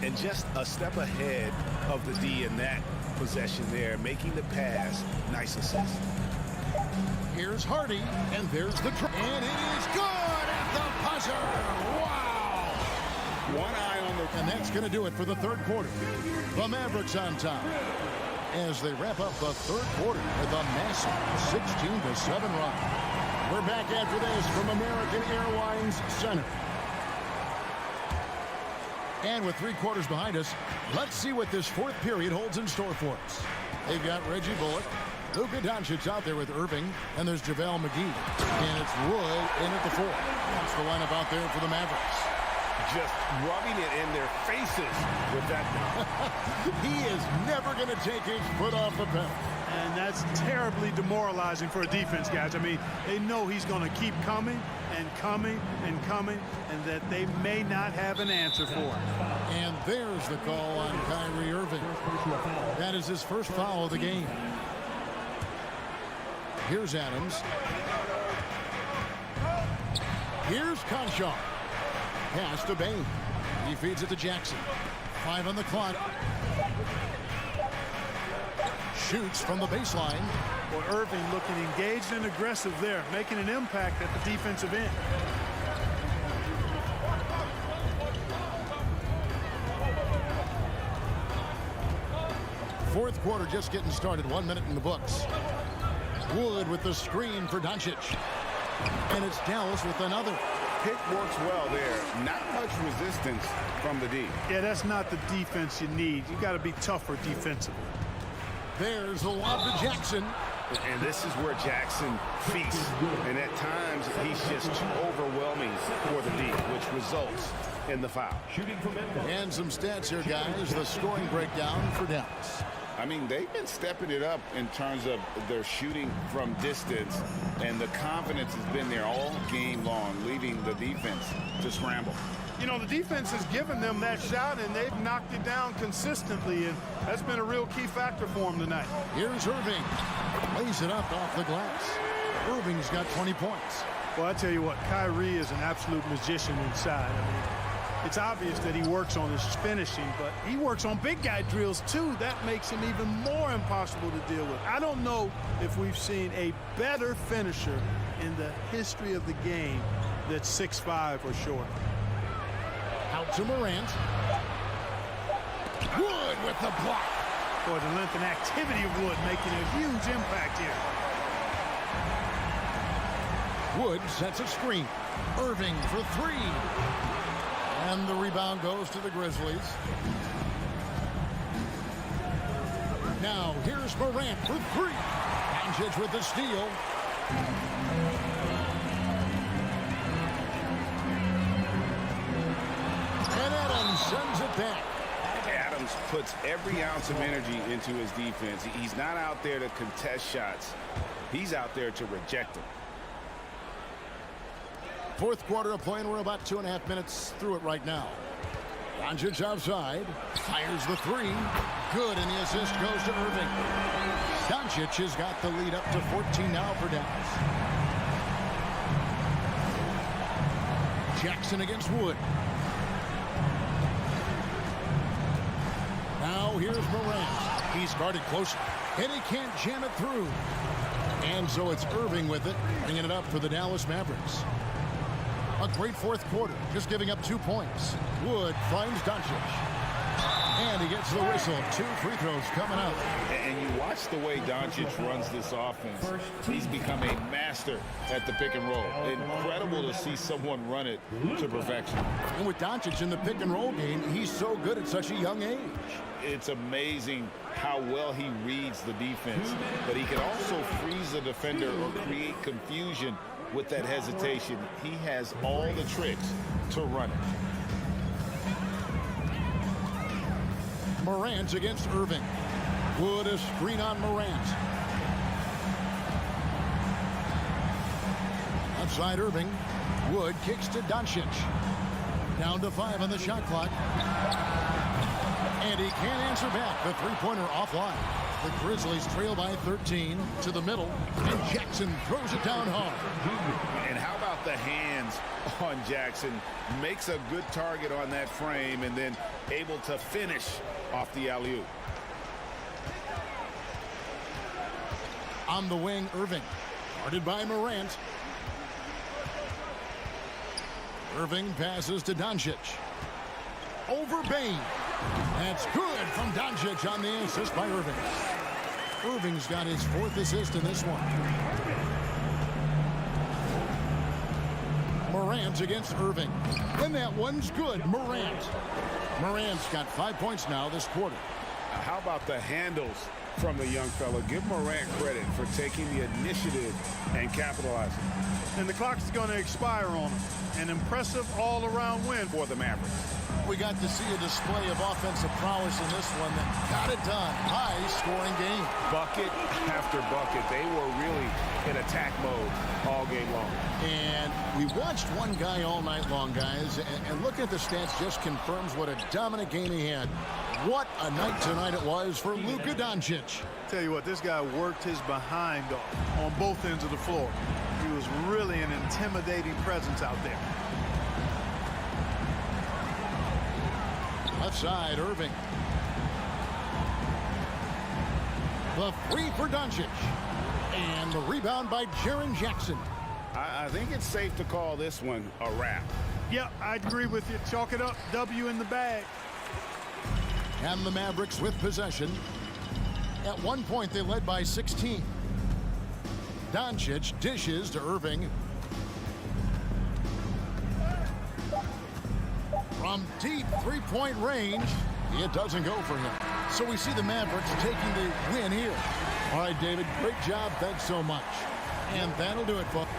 And just a step ahead of the D in that possession there, making the pass. Nice assist. Here's Hardy, and there's the try. And it is good at the buzzer. Wow! One eye on the... And that's going to do it for the third quarter. The Mavericks on top as they wrap up the third quarter with a massive 16-7 run. We're back after this from American Airlines Center. And with 3 quarters behind us, let's see what this fourth period holds in store for us. They've got Reggie Bullock, Luka Doncic out there with Irving, and there's JaVale McGee. And it's Wood in at the 4. That's the lineup out there for the Mavericks. Just rubbing it in their faces with that. He is never going to take his foot off the pedal. And that's terribly demoralizing for a defense, guys. I mean, they know he's going to keep coming and coming and coming, and that they may not have an answer for him. And there's the call on Kyrie Irving. That is his first foul of the game. Here's Adams. Here's Conchar. Pass to Bain. He feeds it to Jackson. 5 on the clock. Shoots from the baseline. Well, Irving looking engaged and aggressive there, making an impact at the defensive end. Fourth quarter just getting started. 1 minute in the books. Wood with the screen for Doncic. And it's Dallas with another. Pick works well there. Not much resistance from the D. Yeah, that's not the defense you need. You got to be tougher defensively. There's the lob to Jackson. And this is where Jackson feasts. And at times, he's just too overwhelming for the D, which results in the foul. And some stats here, guys. The scoring breakdown for Dallas. I mean, they've been stepping it up in terms of their shooting from distance, and the confidence has been there all game long, leaving the defense to scramble. You know, the defense has given them that shot, and they've knocked it down consistently, and that's been a real key factor for them tonight. Here's Irving. Lays it up off the glass. Irving's got 20 points. Well, I tell you what, Kyrie is an absolute magician inside. I mean, it's obvious that he works on his finishing, but he works on big guy drills too. That makes him even more impossible to deal with. I don't know if we've seen a better finisher in the history of the game that's 6'5" or shorter. Out to Morant. Wood with the block. Boy, the length and activity of Wood making a huge impact here. Wood sets a screen. Irving for 3. And the rebound goes to the Grizzlies. Now, here's Morant for 3. Doncic with the steal. And Adams sends it back. Adams puts every ounce of energy into his defense. He's not out there to contest shots. He's out there to reject them. Fourth quarter of play, and we're about 2.5 minutes through it right now. Doncic outside. Fires the 3. Good, and the assist goes to Irving. Doncic has got the lead up to 14 now for Dallas. Jackson against Wood. Now here's Morant. He's guarded closely, and he can't jam it through. And so it's Irving with it, bringing it up for the Dallas Mavericks. A great fourth quarter, just giving up 2 points. Wood finds Doncic. And he gets the whistle. 2 free throws coming up. And you watch the way Doncic runs this offense. He's become a master at the pick and roll. Incredible to see someone run it to perfection. And with Doncic in the pick and roll game, he's so good at such a young age. It's amazing how well he reads the defense, but he can also freeze the defender or create confusion with that hesitation. He has all the tricks to run it. Morant against Irving. Wood a screen on Morant. Outside Irving. Wood kicks to Doncic. Down to 5 on the shot clock. And he can't answer back. The three-pointer offline. The Grizzlies trail by 13 to the middle, and Jackson throws it down hard. And how about the hands on Jackson? Makes a good target on that frame and then able to finish off the alley-oop. On the wing, Irving. Guarded by Morant. Irving passes to Doncic. Over Bain. That's good from Doncic on the assist by Irving. Irving's got his 4th assist in this one. Morant against Irving. And that one's good. Morant's got 5 points now this quarter. How about the handles from the young fella? Give Morant credit for taking the initiative and capitalizing. And the clock is going to expire on him. An impressive all-around win for the Mavericks. We got to see a display of offensive prowess in this one that got it done. High-scoring game. Bucket after bucket. They were really in attack mode all game long. And we watched one guy all night long, guys. And looking at the stats just confirms what a dominant game he had. What a night tonight it was for Luka Doncic. Tell you what, this guy worked his behind off on both ends of the floor. He was really an intimidating presence out there. Left side, Irving. The three for Doncic. And the rebound by Jaren Jackson. I think it's safe to call this one a wrap. Yeah, I agree with you. Chalk it up. W in the bag. And the Mavericks with possession. At one point, they led by 16. Doncic dishes to Irving. From deep three-point range, it doesn't go for him. So we see the Mavericks taking the win here. All right, David, great job. Thanks so much. And that'll do it, folks.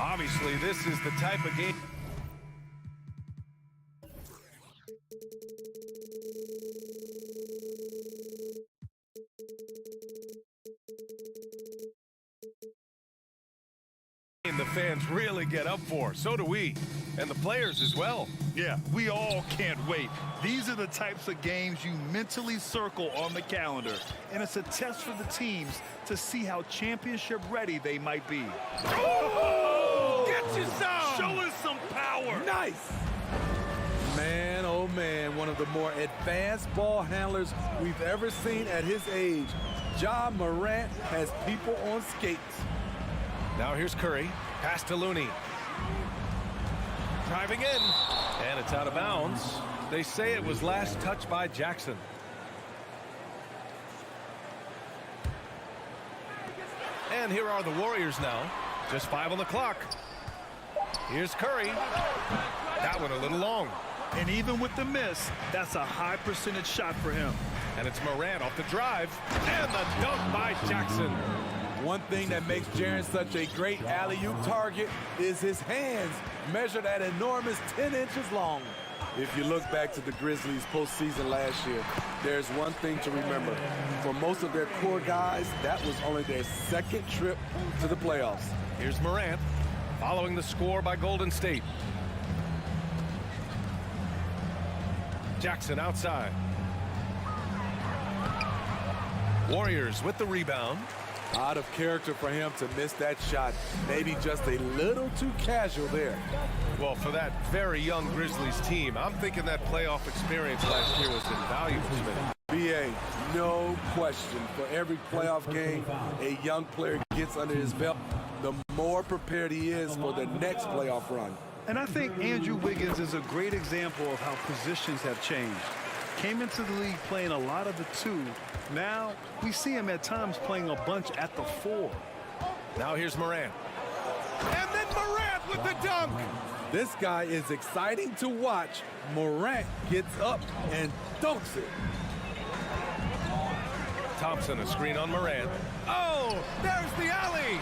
Obviously, this is the type of game. fans really get up for. So do we, and the players as well. Yeah, we all can't wait. These are the types of games you mentally circle on the calendar, and it's a test for the teams to see how championship ready they might be. Oh! Get you some! Show us some power! Nice! Man, oh man, one of the more advanced ball handlers we've ever seen at his age. Ja Morant has people on skates. Now here's Curry, pass to Looney. Driving in, and it's out of bounds. They say it was last touched by Jackson. And here are the Warriors now. Just 5 on the clock. Here's Curry. That one a little long. And even with the miss, that's a high percentage shot for him. And it's Morant off the drive. And the dunk by Jackson. One thing that makes Jaren such a great alley-oop target is his hands, measured at enormous 10 inches long. If you look back to the Grizzlies postseason last year, there's one thing to remember. For most of their core guys, that was only their second trip to the playoffs. Here's Morant, following the score by Golden State. Jackson outside. Warriors with the rebound. Out of character for him to miss that shot. Maybe just a little too casual there. Well, for that very young Grizzlies team, I'm thinking that playoff experience last year was invaluable to them. BA, no question. For every playoff game a young player gets under his belt, the more prepared he is for the next playoff run. And I think Andrew Wiggins is a great example of how positions have changed. Came into the league playing a lot of the 2. Now we see him at times playing a bunch at the 4. Now here's Morant. And then Morant with the dunk. This guy is exciting to watch. Morant gets up and dunks it. Thompson, a screen on Morant. Oh, there's the alley.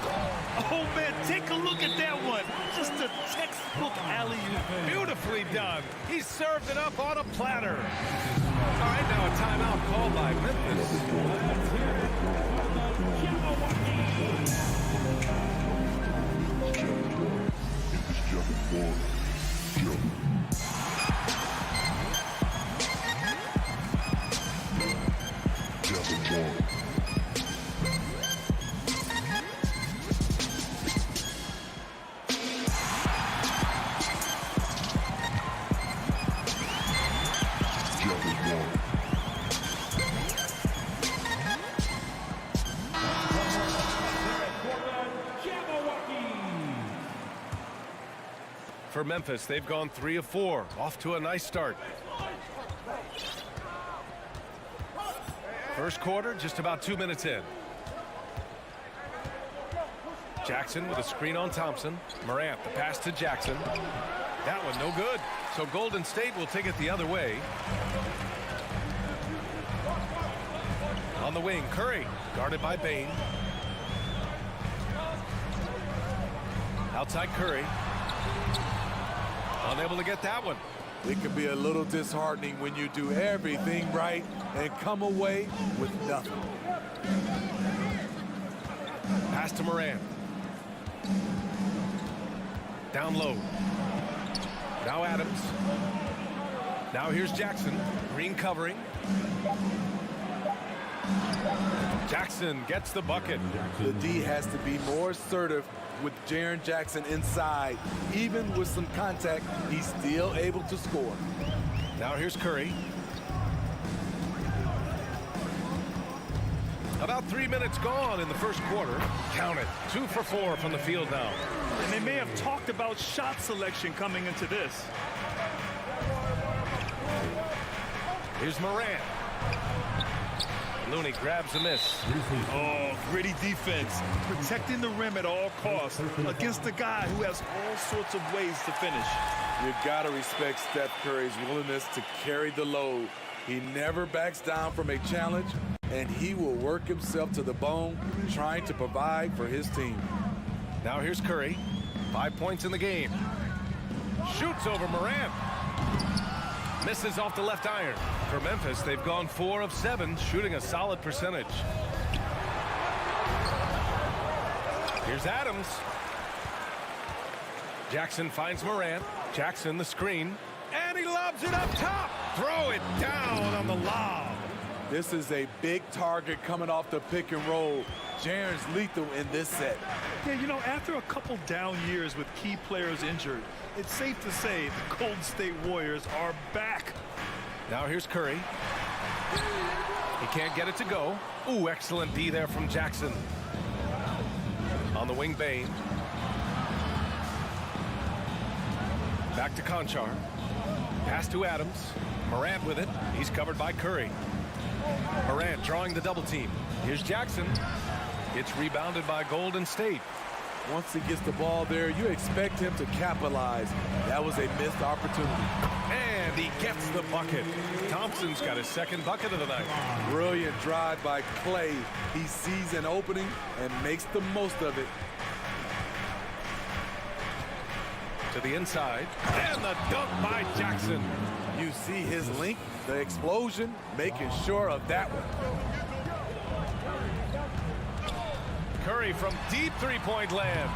Oh, man, take a look at that one. Just a textbook alley-oop. Beautifully done. He served it up on a platter. All right, now a timeout called by Memphis. For Memphis, they've gone 3 of 4, off to a nice start. First quarter, just about 2 minutes in. Jackson with a screen on Thompson. Morant, the pass to Jackson. That one no good. So Golden State will take it the other way. On the wing, Curry, guarded by Bane. Outside Curry. Unable to get that one. It can be a little disheartening when you do everything right and come away with nothing. Pass to Morant. Down low. Now Adams. Now here's Jackson. Green covering. Jackson gets the bucket. The D has to be more assertive with Jaren Jackson inside. Even with some contact, he's still able to score. Now here's Curry. About 3 minutes gone in the first quarter. Count it. 2 for 4 from the field now. And they may have talked about shot selection coming into this. Here's Morant. Looney grabs a miss. Oh, gritty defense. Protecting the rim at all costs against a guy who has all sorts of ways to finish. You gotta respect Steph Curry's willingness to carry the load. He never backs down from a challenge, and he will work himself to the bone trying to provide for his team. Now here's Curry. 5 points in the game. Shoots over Morant. Misses off the left iron. For Memphis, they've gone 4 of 7, shooting a solid percentage. Here's Adams. Jackson finds Morant. Jackson the screen. And he lobs it up top. Throw it down on the lob. This is a big target coming off the pick and roll. Jaren's lethal in this set. Yeah, you know, after a couple down years with key players injured, it's safe to say the Golden State Warriors are back. Now here's Curry. He can't get it to go. Ooh, excellent D there from Jackson. On the wing, Bane. Back to Conchar. Pass to Adams. Morant with it. He's covered by Curry. Morant drawing the double team. Here's Jackson. It's rebounded by Golden State. Once he gets the ball there, you expect him to capitalize. That was a missed opportunity. And he gets the bucket. Thompson's got his second bucket of the night. Brilliant drive by Clay. He sees an opening and makes the most of it. To the inside. And the dunk by Jackson. You see his link, the explosion, making sure of that one. Curry from deep three-point land.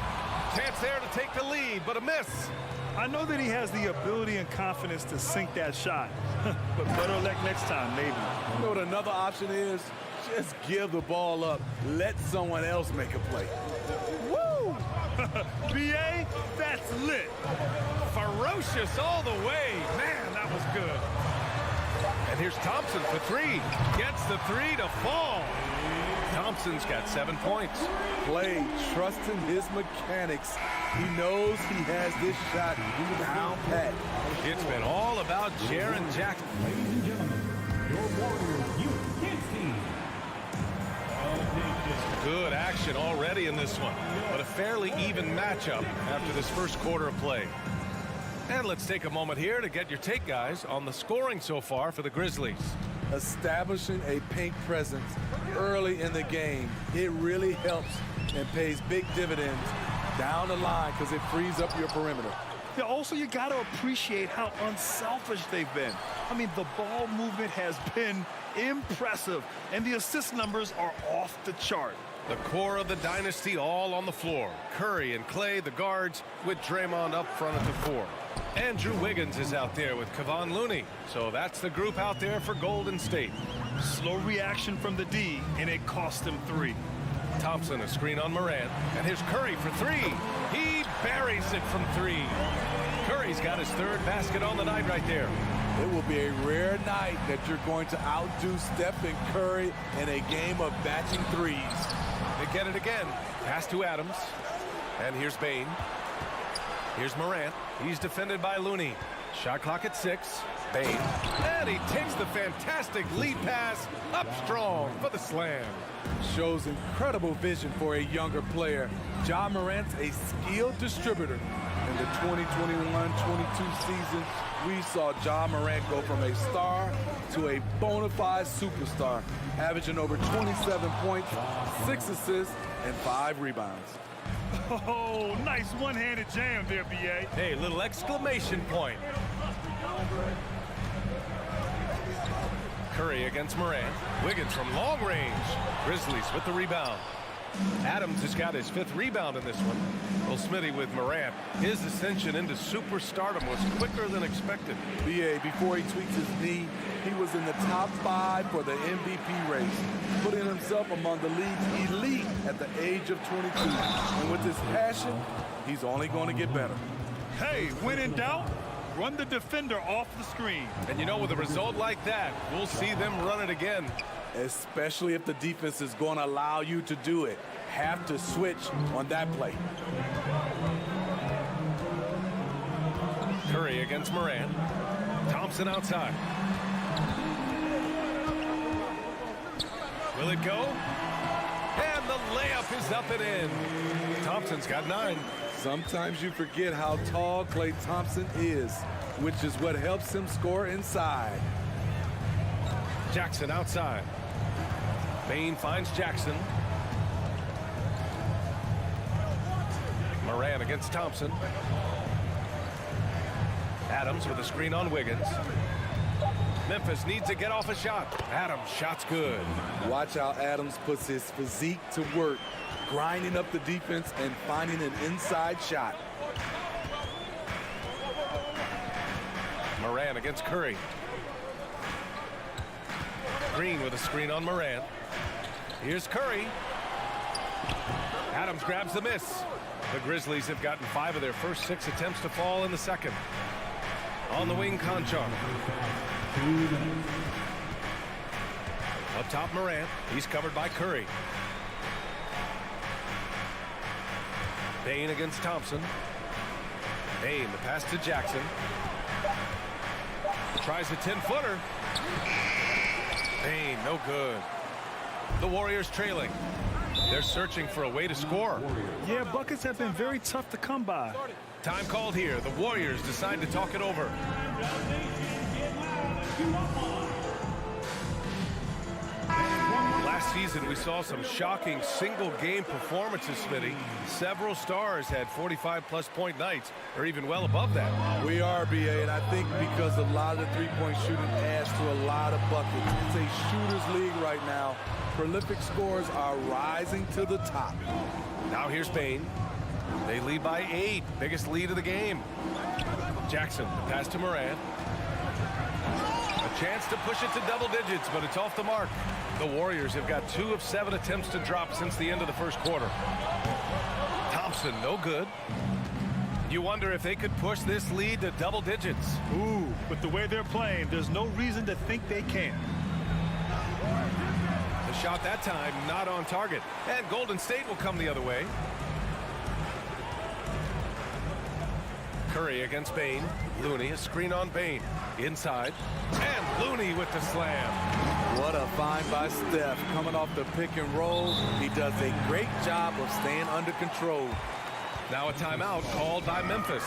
Chance there to take the lead, but a miss. I know that he has the ability and confidence to sink that shot, but better luck next time, maybe. You know what another option is? Just give the ball up. Let someone else make a play. Woo! BA, that's lit. Ferocious all the way. Man, that was good. And here's Thompson for three. Gets the three to fall. Thompson's got 7 points. Clay trusting his mechanics. He knows he has this shot down pat. It's been all about Jaren Jackson. Ladies and gentlemen, your Warriors Youth Kids team. Good action already in this one, but a fairly even matchup after this first quarter of play. And let's take a moment here to get your take, guys, on the scoring so far for the Grizzlies. Establishing a paint presence early in the game, it really helps and pays big dividends down the line because it frees up your perimeter. Yeah, also, you got to appreciate how unselfish they've been. I mean, the ball movement has been impressive, and the assist numbers are off the chart. The core of the dynasty all on the floor. Curry and Clay, the guards, with Draymond up front at the 4. Andrew Wiggins is out there with Kevon Looney. So that's the group out there for Golden State. Slow reaction from the D, and it cost him 3. Thompson, a screen on Morant. And here's Curry for 3. He buries it from 3. Curry's got his 3rd basket on the night right there. It will be a rare night that you're going to outdo Stephen Curry in a game of batching threes. They get it again. Pass to Adams. And here's Bane. Here's Morant. He's defended by Looney. Shot clock at 6. Bane. And he takes the fantastic lead pass up strong for the slam. Shows incredible vision for a younger player. Ja Morant's a skilled distributor. In the 2021-22 season, we saw Ja Morant go from a star to a bona fide superstar, averaging over 27 points, 6 assists, and 5 rebounds. Oh, nice one-handed jam there, B.A. Hey, little exclamation point. Curry against Morant. Wiggins from long range. Grizzlies with the rebound. Adams has got his 5th rebound in this one. Well, Smitty with Morant. His ascension into superstardom was quicker than expected. B.A., before he tweaked his knee, he was in the top 5 for the MVP race, putting himself among the league's elite at the age of 22. And with his passion, he's only going to get better. Hey, when in doubt, run the defender off the screen. And you know, with a result like that, we'll see them run it again. Especially if the defense is going to allow you to do it. Have to switch on that play. Curry against Morant. Thompson outside. Will it go? And the layup is up and in. Thompson's got 9. Sometimes you forget how tall Klay Thompson is, which is what helps him score inside. Jackson outside. Bane finds Jackson. Morant against Thompson. Adams with a screen on Wiggins. Memphis needs to get off a shot. Adams, shot's good. Watch how Adams puts his physique to work, grinding up the defense and finding an inside shot. Morant against Curry. Green with a screen on Morant. Here's Curry. Adams grabs the miss. The Grizzlies have gotten 5 of their first 6 attempts to fall in the second. On the wing, Conchar. Up top, Morant. He's covered by Curry. Bain against Thompson. Bain, the pass to Jackson. Tries a 10-footer. Bain, no good. The Warriors trailing. They're searching for a way to score. Yeah, buckets have been very tough to come by. Time called here. The Warriors decide to talk it over. Last season, we saw some shocking single-game performances, Smitty. Several stars had 45-plus point nights, or even well above that. We are, BA, and I think because a lot of the three-point shooting adds to a lot of buckets. It's a shooter's league right now. Prolific scores are rising to the top. Now here's Bain. They lead by 8, biggest lead of the game. Jackson, the pass to Morant. A chance to push it to double digits, but it's off the mark. The Warriors have got 2 of 7 attempts to drop since the end of the first quarter. Thompson, no good. You wonder if they could push this lead to double digits. Ooh, with the way they're playing, there's no reason to think they can't. The shot that time not on target. And Golden State will come the other way. Curry against Bain. Looney, a screen on Bain. Inside. And Looney with the slam. What a find by Steph. Coming off the pick and roll, he does a great job of staying under control. Now a timeout called by Memphis.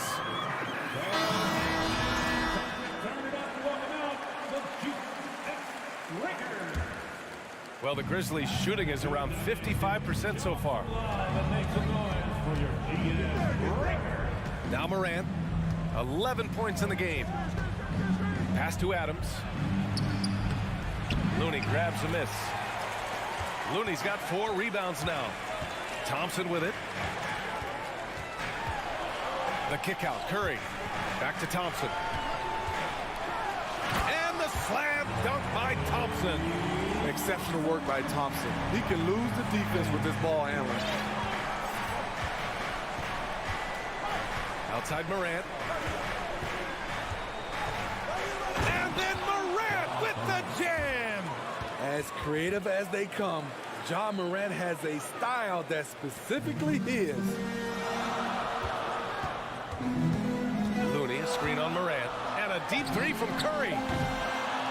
Well, the Grizzlies' shooting is around 55% so far. Now Morant, 11 points in the game. Pass to Adams. Looney grabs a miss. Looney's got 4 rebounds now. Thompson with it. The kick out, Curry. Back to Thompson. And the slam dunk by Thompson. Exceptional work by Thompson. He can lose the defense with this ball handling. Outside Morant. And then Morant with the jam. As creative as they come, Ja Morant has a style that's specifically his. Looney, a screen on Morant. And a deep 3 from Curry.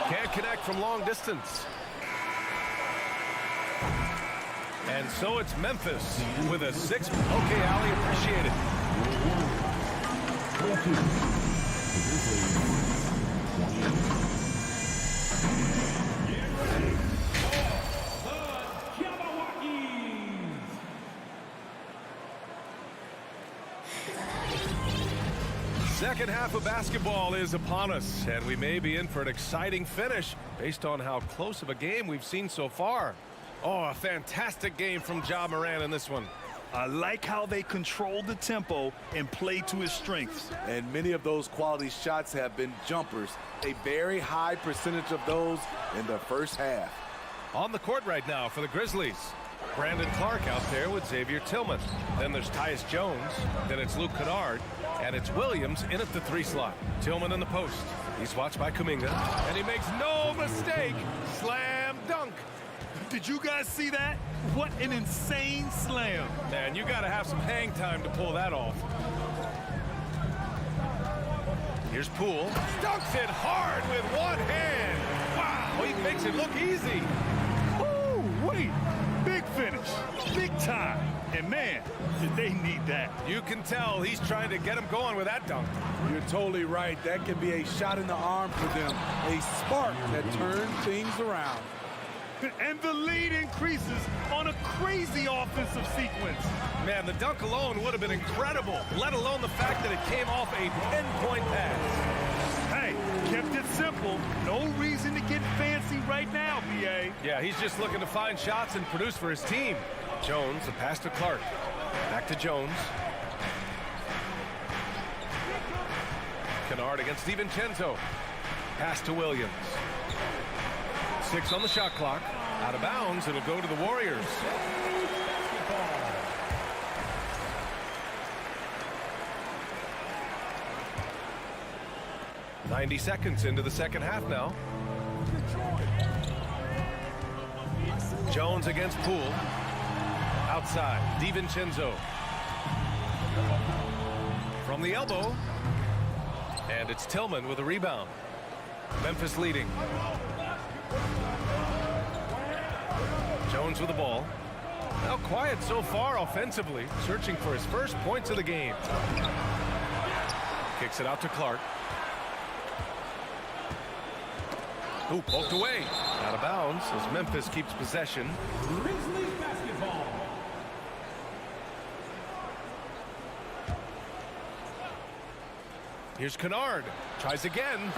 Can't connect from long distance. And so it's Memphis with a 6. Okay, Ali, appreciate it. Second half of basketball is upon us, and we may be in for an exciting finish based on how close of a game we've seen so far. Oh, a fantastic game from Ja Morant in this one. I like how they control the tempo and play to his strengths. And many of those quality shots have been jumpers. A very high percentage of those in the first half. On the court right now for the Grizzlies. Brandon Clark out there with Xavier Tillman. Then there's Tyus Jones. Then it's Luke Kennard. And it's Williams in at the 3 slot. Tillman in the post. He's watched by Kuminga. And he makes no mistake. Slam dunk. Did you guys see that? What an insane slam. Man, you got to have some hang time to pull that off. Here's Poole. Dunks it hard with one hand. Wow, he makes it look easy. Ooh, wait. Big finish. Big time. And man, did they need that. You can tell he's trying to get him going with that dunk. You're totally right. That can be a shot in the arm for them. A spark that turns things around. And the lead increases on a crazy offensive sequence. Man, the dunk alone would have been incredible, let alone the fact that it came off a pinpoint pass. Hey, kept it simple. No reason to get fancy right now, BA. Yeah, he's just looking to find shots and produce for his team. Jones, the pass to Clark. Back to Jones. Kennard against DiVincenzo. Pass to Williams. 6 on the shot clock. Out of bounds. It'll go to the Warriors. "90 seconds into the second half now. Jones against Poole. Outside, DiVincenzo. From the elbow. And it's Tillman with a rebound. Memphis leading. Jones with the ball. Now quiet so far offensively, searching for his first points of the game. Kicks it out to Clark. Ooh, poked away. Out of bounds as Memphis keeps possession. Grizzlies basketball. Here's Kennard. Tries again.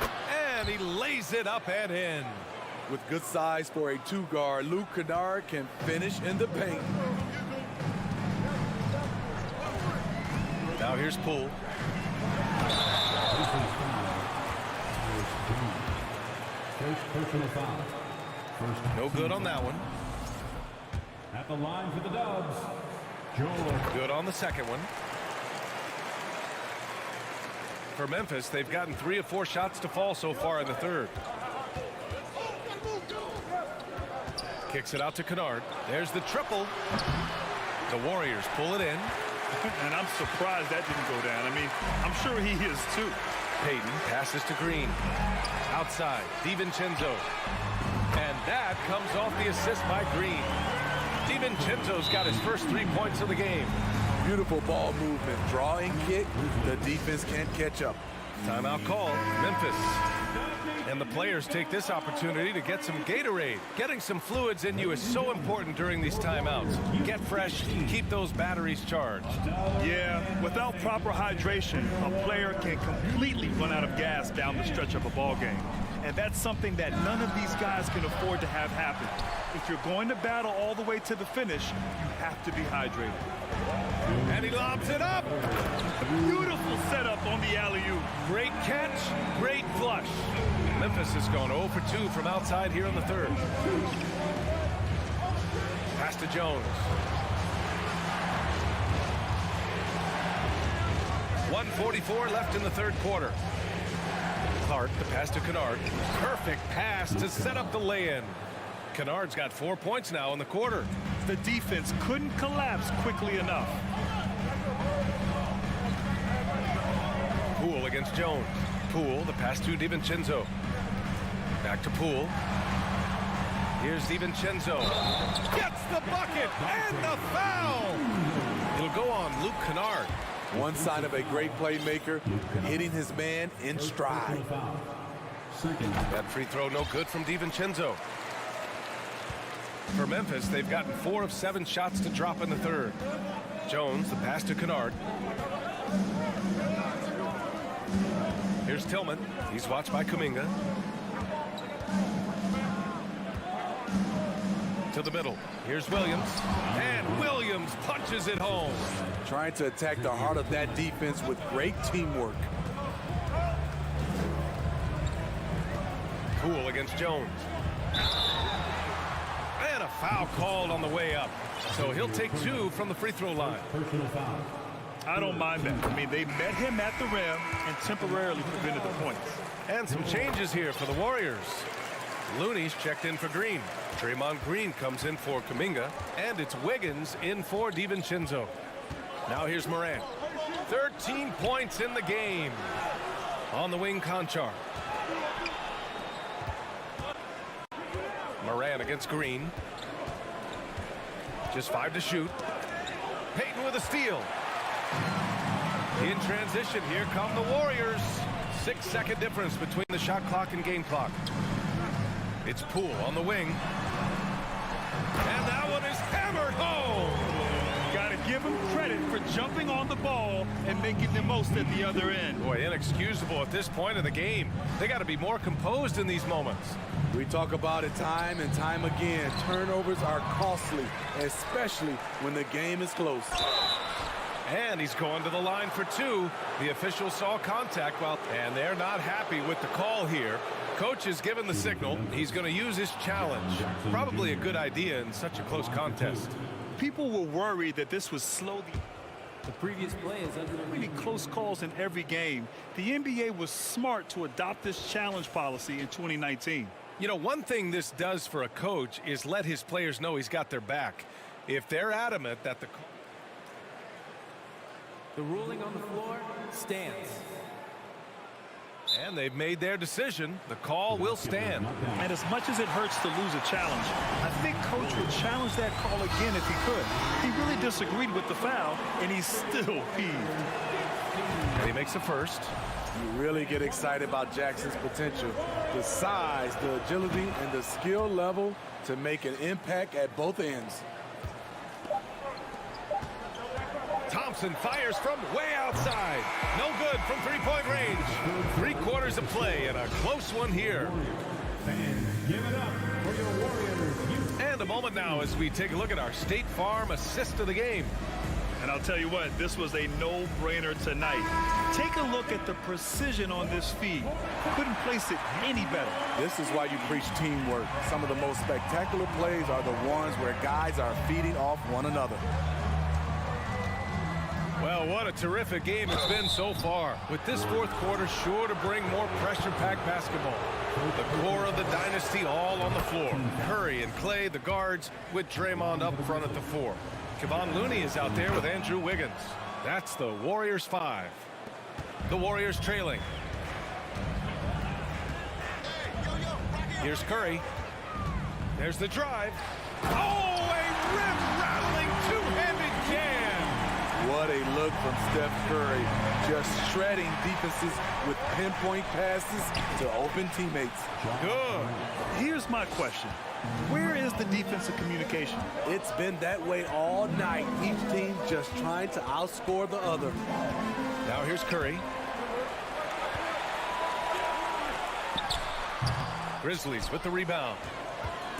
And he lays it up and in. With good size for a two-guard, Luke Kennard can finish in the paint. Now here's Poole. First personal foul. No good on that one. At the line for the Dubs, Joel. Good on the second one. For Memphis, they've gotten 3 of 4 shots to fall so far in the third. Kicks it out to Kennard. There's the triple. The Warriors pull it in. And I'm surprised that didn't go down. I mean, I'm sure he is too. Payton passes to Green. Outside, DiVincenzo. And that comes off the assist by Green. DiVincenzo's got his first 3 points of the game. Beautiful ball movement. Drawing kick. The defense can't catch up. Timeout call, Memphis. And the players take this opportunity to get some Gatorade. Getting some fluids in you is so important during these timeouts. Get fresh, keep those batteries charged. Yeah, without proper hydration, a player can completely run out of gas down the stretch of a ball game. And that's something that none of these guys can afford to have happen. If you're going to battle all the way to the finish, you have to be hydrated. And he lobs it up. Beautiful setup on the alley-oop. Great catch, great flush. Memphis has gone 0 for 2 from outside here in the third. Pass to Jones. 1:44 left in the third quarter. Clark, the pass to Kennard. Perfect pass to set up the lay-in. Kennard's got 4 points now in the quarter. The defense couldn't collapse quickly enough. Poole against Jones. Poole, the pass to DiVincenzo. Back to Poole. Here's DiVincenzo. Gets the bucket and the foul. It'll go on Luke Kennard. One sign of a great playmaker, hitting his man in stride. That free throw no good from DiVincenzo. For Memphis, they've gotten 4 of 7 shots to drop in the third. Jones, the pass to Kennard. Here's Tillman. He's watched by Kuminga. To the middle. Here's Williams. And Williams punches it home. Trying to attack the heart of that defense with great teamwork. Poole against Jones. And a foul called on the way up. So he'll take 2 from the free throw line. Personal foul. I don't mind that. I mean, they met him at the rim and temporarily prevented the points. And some changes here for the Warriors. Looney's checked in for Green. Draymond Green comes in for Kuminga. And it's Wiggins in for DiVincenzo. Now here's Morant. 13 points in the game. On the wing, Conchar. Morant against Green. Just 5 to shoot. Payton with a steal. In transition, here come the Warriors. 6-second difference between the shot clock and game clock. It's Poole on the wing. And that one is hammered home. Got to give him credit for jumping on the ball and making the most at the other end. Boy, inexcusable at this point of the game. They got to be more composed in these moments. We talk about it time and time again. Turnovers are costly, especially when the game is close. And he's going to the line for two. The official saw contact, and they're not happy with the call here. Coach has given the signal. He's going to use his challenge. Probably a good idea in such a close contest. People were worried that this would slow the previous play is under really close calls in every game. The NBA was smart to adopt this challenge policy in 2019. You know, one thing this does for a coach is let his players know he's got their back. If they're adamant that the ruling on the floor stands. And they've made their decision. The call will stand. And as much as it hurts to lose a challenge, I think Coach would challenge that call again if he could. He really disagreed with the foul, and he's still peeved. And he makes a first. You really get excited about Jackson's potential. The size, the agility, and the skill level to make an impact at both ends. Thompson fires from way outside. No good from three-point range. 3/4 of play and a close one here. Give it up for your Warriors. And a moment now as we take a look at our State Farm assist of the game. And I'll tell you what, this was a no-brainer tonight. Take a look at the precision on this feed. Couldn't place it any better. This is why you preach teamwork. Some of the most spectacular plays are the ones where guys are feeding off one another. Well, what a terrific game it's been so far. With this fourth quarter sure to bring more pressure-packed basketball. The core of the dynasty all on the floor. Curry and Clay, the guards, with Draymond up front at the 4. Kevon Looney is out there with Andrew Wiggins. That's the Warriors 5. The Warriors trailing. Here's Curry. There's the drive. Oh, a rim-rattling two-handed jam. What a look from Steph Curry. Just shredding defenses with pinpoint passes to open teammates. Good. Here's my question. Where is the defensive communication? It's been that way all night. Each team just trying to outscore the other. Now here's Curry. Grizzlies with the rebound.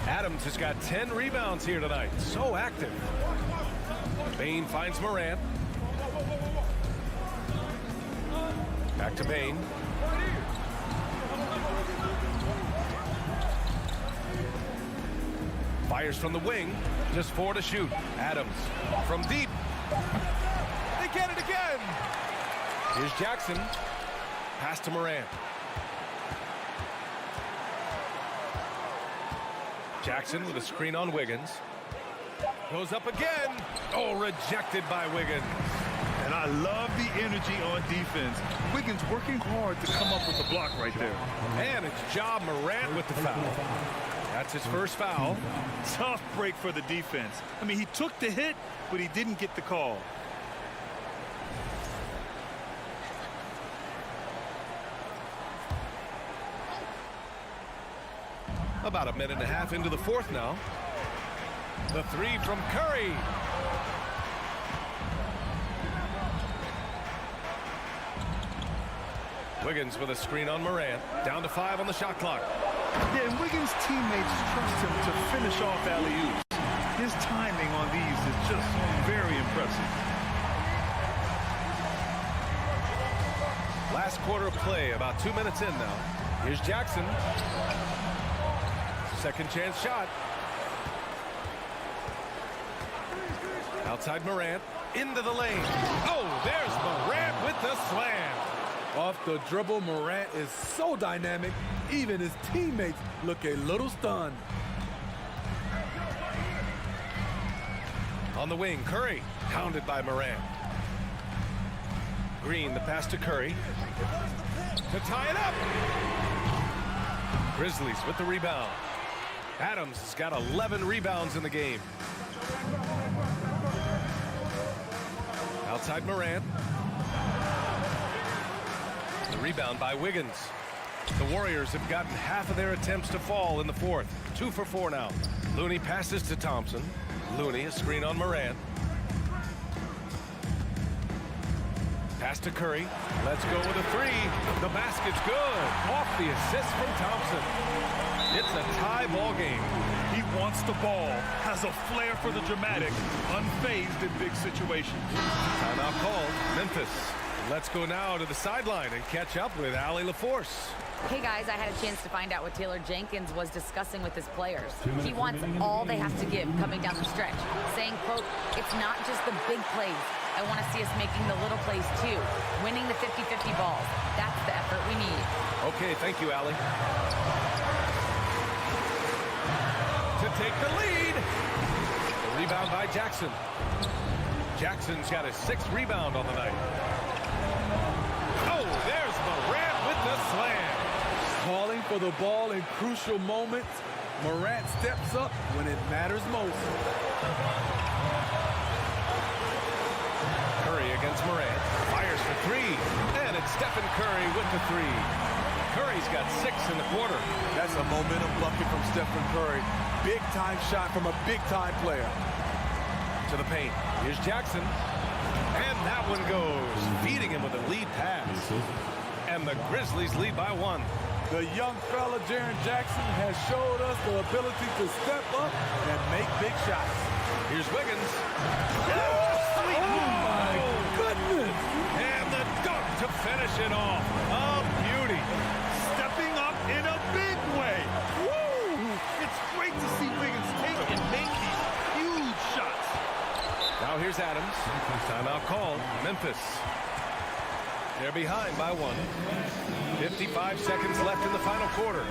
Adams has got 10 rebounds here tonight. So active. Bain finds Morant. Back to Bain. Fires from the wing. Just 4 to shoot. Adams from deep. They get it again. Here's Jackson. Pass to Morant. Jackson with a screen on Wiggins. Goes up again. Oh, rejected by Wiggins. And I love the energy on defense. Wiggins working hard to come up with the block right there. And it's Ja Morant with the foul. That's his first foul. Tough break for the defense. I mean, he took the hit, but he didn't get the call. About a minute and a half into the fourth now. The 3 from Curry. Wiggins with a screen on Morant. Down to 5 on the shot clock. Yeah, and Wiggins' teammates trust him to finish off alley-oops. His timing on these is just very impressive. Last quarter of play, about 2 minutes in now. Here's Jackson. Second chance shot. Outside Morant. Into the lane. Oh, there's Morant with the slam. Off the dribble, Morant is so dynamic, even his teammates look a little stunned. On the wing, Curry, pounded by Morant. Green, the pass to Curry. To tie it up. Grizzlies with the rebound. Adams has got 11 rebounds in the game. Outside Morant. The rebound by Wiggins. The Warriors have gotten half of their attempts to fall in the fourth. 2 for 4 now. Looney passes to Thompson. Looney, a screen on Morant. Pass to Curry. Let's go with a 3. The basket's good. Off the assist from Thompson. It's a tie ball game. He wants the ball, has a flair for the dramatic, unfazed in big situations. Timeout called. Memphis. Let's go now to the sideline and catch up with Allie LaForce. Hey guys, I had a chance to find out what Taylor Jenkins was discussing with his players. He wants all they have to give coming down the stretch, saying, quote, it's not just the big plays. I want to see us making the little plays too, winning the 50-50 balls. That's the effort we need. Okay, thank you, Allie. To take the lead. The rebound by Jackson. Jackson's got his 6th rebound on the night. Oh, there's Morant with the slam. Calling for the ball in crucial moments. Morant steps up when it matters most. Curry against Morant. Fires for 3. And it's Stephen Curry with the 3. Curry's got 6 in the quarter. That's a momentum bucket from Stephen Curry. Big-time shot from a big-time player. To the paint. Here's Jackson. And that one goes. Feeding him with a lead pass. And the Grizzlies lead by 1. The young fella, Jaren Jackson, has showed us the ability to step up and make big shots. Here's Wiggins. Oh, my goodness. And the dunk to finish it off. A beauty. Stepping up in a big way. Woo! It's great to see Wiggins take and make these huge shots. Now here's Adams. Timeout called. Memphis. They're behind by 1. 55 seconds left in the final quarter.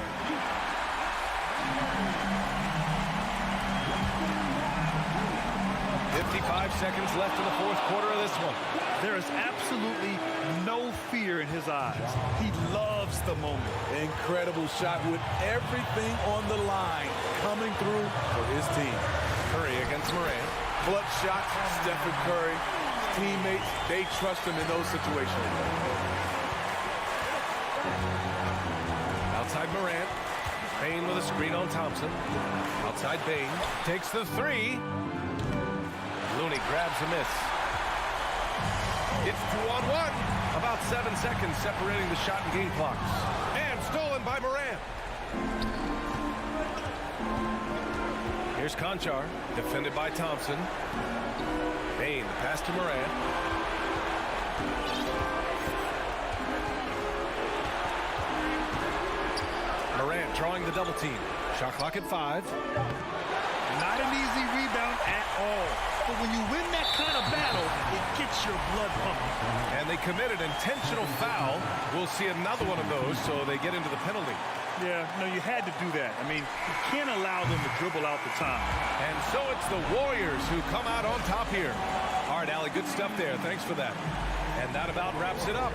55 seconds left in the 4th quarter of this one. There is absolutely no fear in his eyes. He loves the moment. Incredible shot with everything on the line coming through for his team. Curry against Morant. Clutch shots, Stephen Curry. Teammates, they trust him in those situations. Outside Morant. Bain with a screen on Thompson. Outside Bain. Takes the 3. Looney grabs a miss. It's 2-on-1. About 7 seconds separating the shot and game clocks. And stolen by Morant. Here's Conchar. Defended by Thompson. Bain, the pass to Morant. Morant drawing the double team. Shot clock at 5. Not an easy rebound at all. But when you win that kind of battle, it gets your blood pumping. And they committed intentional foul. We'll see another one of those, so they get into the penalty. Yeah, no, you had to do that. I mean, you can't allow them to dribble out the time. And so it's the Warriors who come out on top here. All right, Allie, good stuff there. Thanks for that. And that about wraps it up.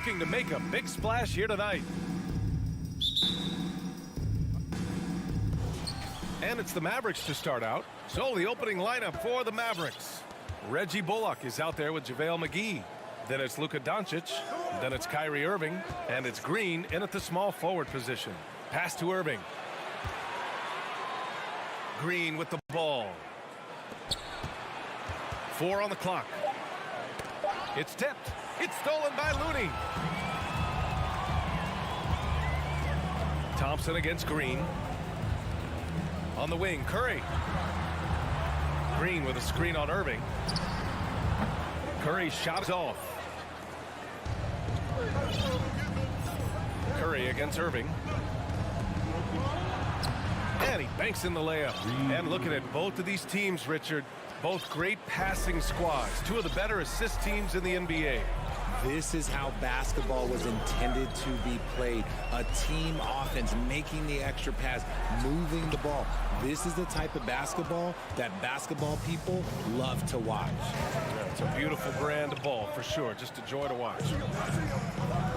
looking to make a big splash here tonight. And it's the Mavericks to start out. So the opening lineup for the Mavericks. Reggie Bullock is out there with JaVale McGee. Then it's Luka Doncic. Then it's Kyrie Irving. And it's Green in at the small forward position. Pass to Irving. Green with the ball. 4 on the clock. It's tipped. It's stolen by Looney. Thompson against Green. On the wing, Curry. Green with a screen on Irving. Curry's shot is off. Curry against Irving. And he banks in the layup. And looking at both of these teams, Richard, both great passing squads. Two of the better assist teams in the NBA. This is how basketball was intended to be played. A team offense, making the extra pass, moving the ball. This is the type of basketball that basketball people love to watch. Yeah, it's a beautiful brand of ball, for sure. Just a joy to watch.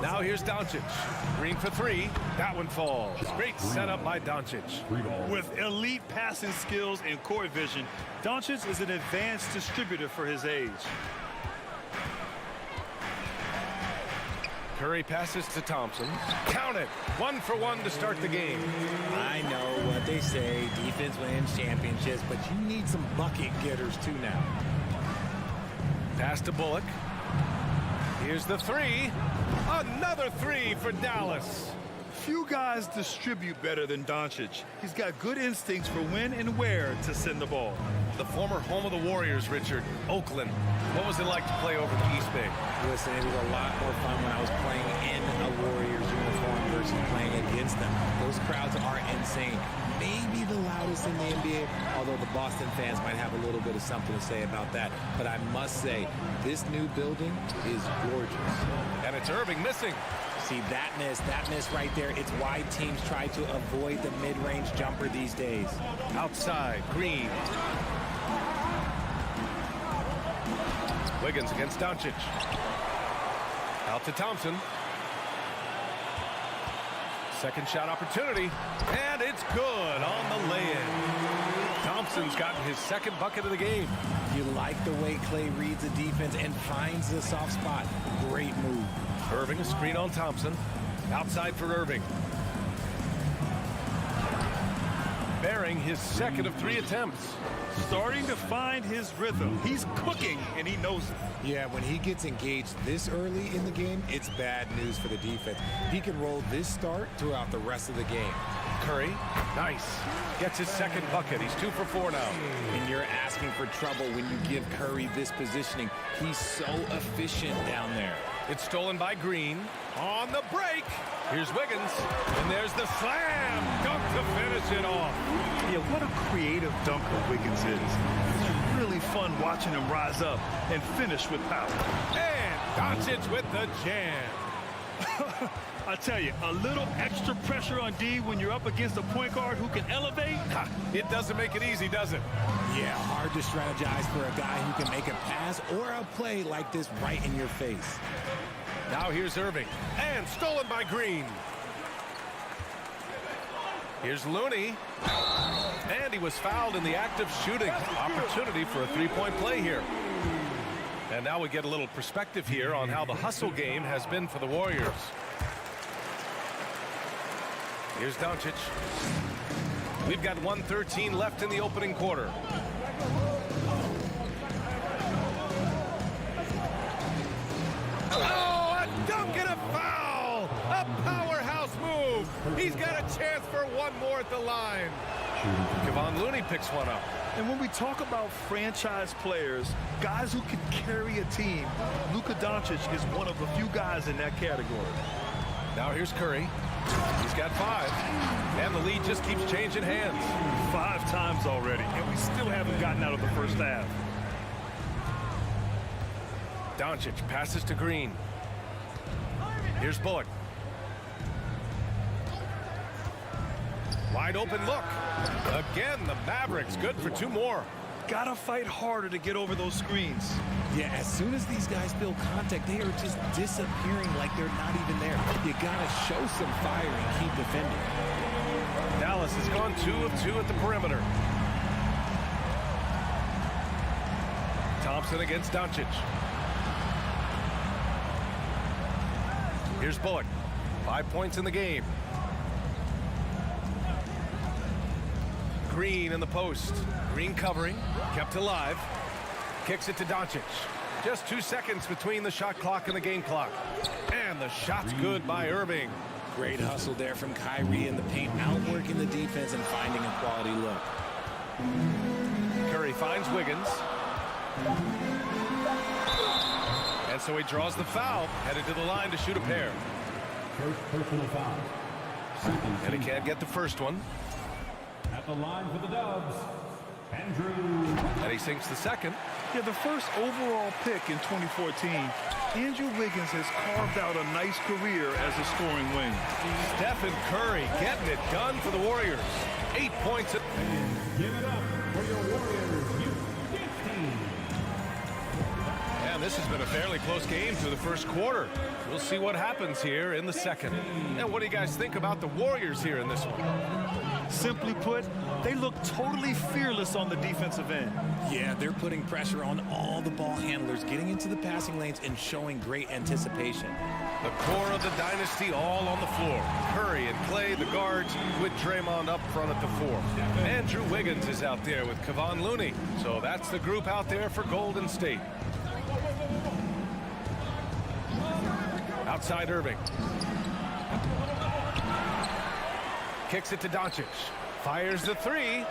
Now here's Doncic. Green for 3. That one falls. Great setup by Doncic. With elite passing skills and court vision, Doncic is an advanced distributor for his age. Curry passes to Thompson. Count it. 1 for 1 to start the game. I know what they say. Defense wins championships, but you need some bucket getters too now. Pass to Bullock. Here's the 3. Another 3 for Dallas. Few guys distribute better than Doncic. He's got good instincts for when and where to send the ball. The former home of the Warriors, Richard, Oakland. What was it like to play over the East Bay? Listen, it was a lot more fun when I was playing in a Warriors uniform versus playing against them. Those crowds are insane. Maybe the loudest in the NBA, although the Boston fans might have a little bit of something to say about that. But I must say, this new building is gorgeous. And it's Irving missing. See, that miss right there, it's why teams try to avoid the mid-range jumper these days. Outside, Green. Wiggins against Doncic. Out to Thompson. Second shot opportunity. And it's good on the lay-in. Thompson's gotten his second bucket of the game. You like the way Clay reads the defense and finds the soft spot. Great move. Irving, a screen on Thompson. Outside for Irving. Bearing his second of 3 attempts. Starting to find his rhythm. He's cooking, and he knows it. Yeah, when he gets engaged this early in the game, it's bad news for the defense. He can roll this start throughout the rest of the game. Curry, nice. Gets his second bucket. He's 2 for 4 now. And you're asking for trouble when you give Curry this positioning. He's so efficient down there. It's stolen by Green. On the break. Here's Wiggins. And there's the slam. Dunk to finish it off. Yeah, what a creative dunker Wiggins is. It's really fun watching him rise up and finish with power. And Doncic with the jam. I tell you, a little extra pressure on D when you're up against a point guard who can elevate. It doesn't make it easy, does it? Yeah, hard to strategize for a guy who can make a pass or a play like this right in your face. Now here's Irving. And stolen by Green. Here's Looney. And he was fouled in the act of shooting. Opportunity for a 3-point play here. And now we get a little perspective here on how the hustle game has been for the Warriors. Here's Doncic. We've got 1:13 left in the opening quarter. Oh, a dunk and a foul! A powerhouse move! He's got a chance for one more at the line. Kevon Looney picks one up. And when we talk about franchise players, guys who can carry a team, Luka Doncic is one of the few guys in that category. Now here's Curry. He's got 5. And the lead just keeps changing hands. 5 times already, and we still haven't gotten out of the first half. Doncic passes to Green. Here's Bullock. Wide open look. Again, the Mavericks good for 2 more. Gotta fight harder to get over those screens. Yeah, as soon as these guys feel contact, they are just disappearing like they're not even there. You gotta show some fire and keep defending. Dallas has gone 2 of 2 at the perimeter. Thompson against Doncic. Here's Bullock. 5 points in the game. Green in the post. Green covering. Kept alive. Kicks it to Doncic. Just 2 seconds between the shot clock and the game clock. And the shot's good by Irving. Great hustle there from Kyrie in the paint, outworking the defense and finding a quality look. Curry finds Wiggins. And so he draws the foul, headed to the line to shoot a pair. First personal foul. And he can't get the first one. At the line for the Dubs, Andrew. And he sinks the second. Yeah, the first overall pick in 2014, Andrew Wiggins has carved out a nice career as a scoring wing. Stephen Curry getting it done for the Warriors. 8 points. Give it up for your Warriors, U15. And this has been a fairly close game through the first quarter. We'll see what happens here in the second. And what do you guys think about the Warriors here in this one? Simply put, they look totally fearless on the defensive end. Yeah, they're putting pressure on all the ball handlers, getting into the passing lanes and showing great anticipation. The core of the dynasty all on the floor. Curry and Clay, the guards, with Draymond up front at the 4. Andrew Wiggins is out there with Kevon Looney. So that's the group out there for Golden State. Outside Irving. Kicks it to Doncic. Fires the 3.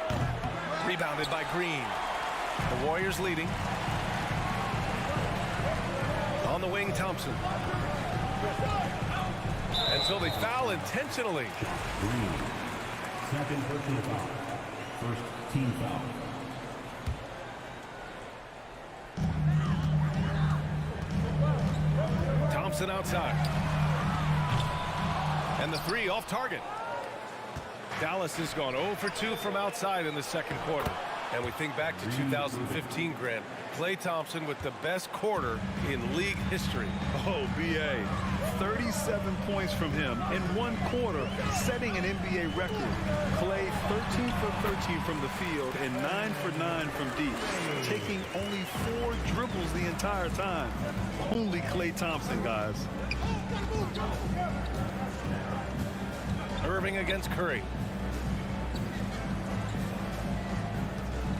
Rebounded by Green. The Warriors leading. On the wing, Thompson. And so they foul intentionally. Green. Second personal foul. First team foul. Thompson outside. And the 3 off target. Dallas has gone 0 for 2 from outside in the second quarter. And we think back to 2015, Grant. Klay Thompson with the best quarter in league history. Oh, B.A. 37 points from him in one quarter, setting an NBA record. Klay 13 for 13 from the field and 9 for 9 from deep, taking only 4 dribbles the entire time. Only Klay Thompson, guys. Irving against Curry.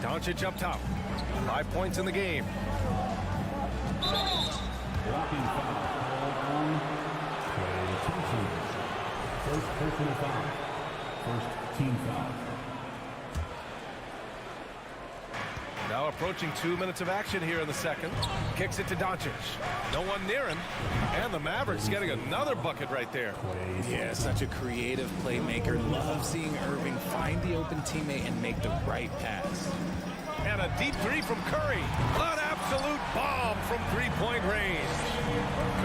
Doncic up top. 5 points in the game. Blocking foul on Klay Thompson. First personal foul. First team foul. Now approaching 2 minutes of action here in the second. Kicks it to Doncic. No one near him. And the Mavericks getting another bucket right there. Yeah, such a creative playmaker. Love seeing Irving find the open teammate and make the right pass. And a deep 3 from Curry. An absolute bomb from three-point range.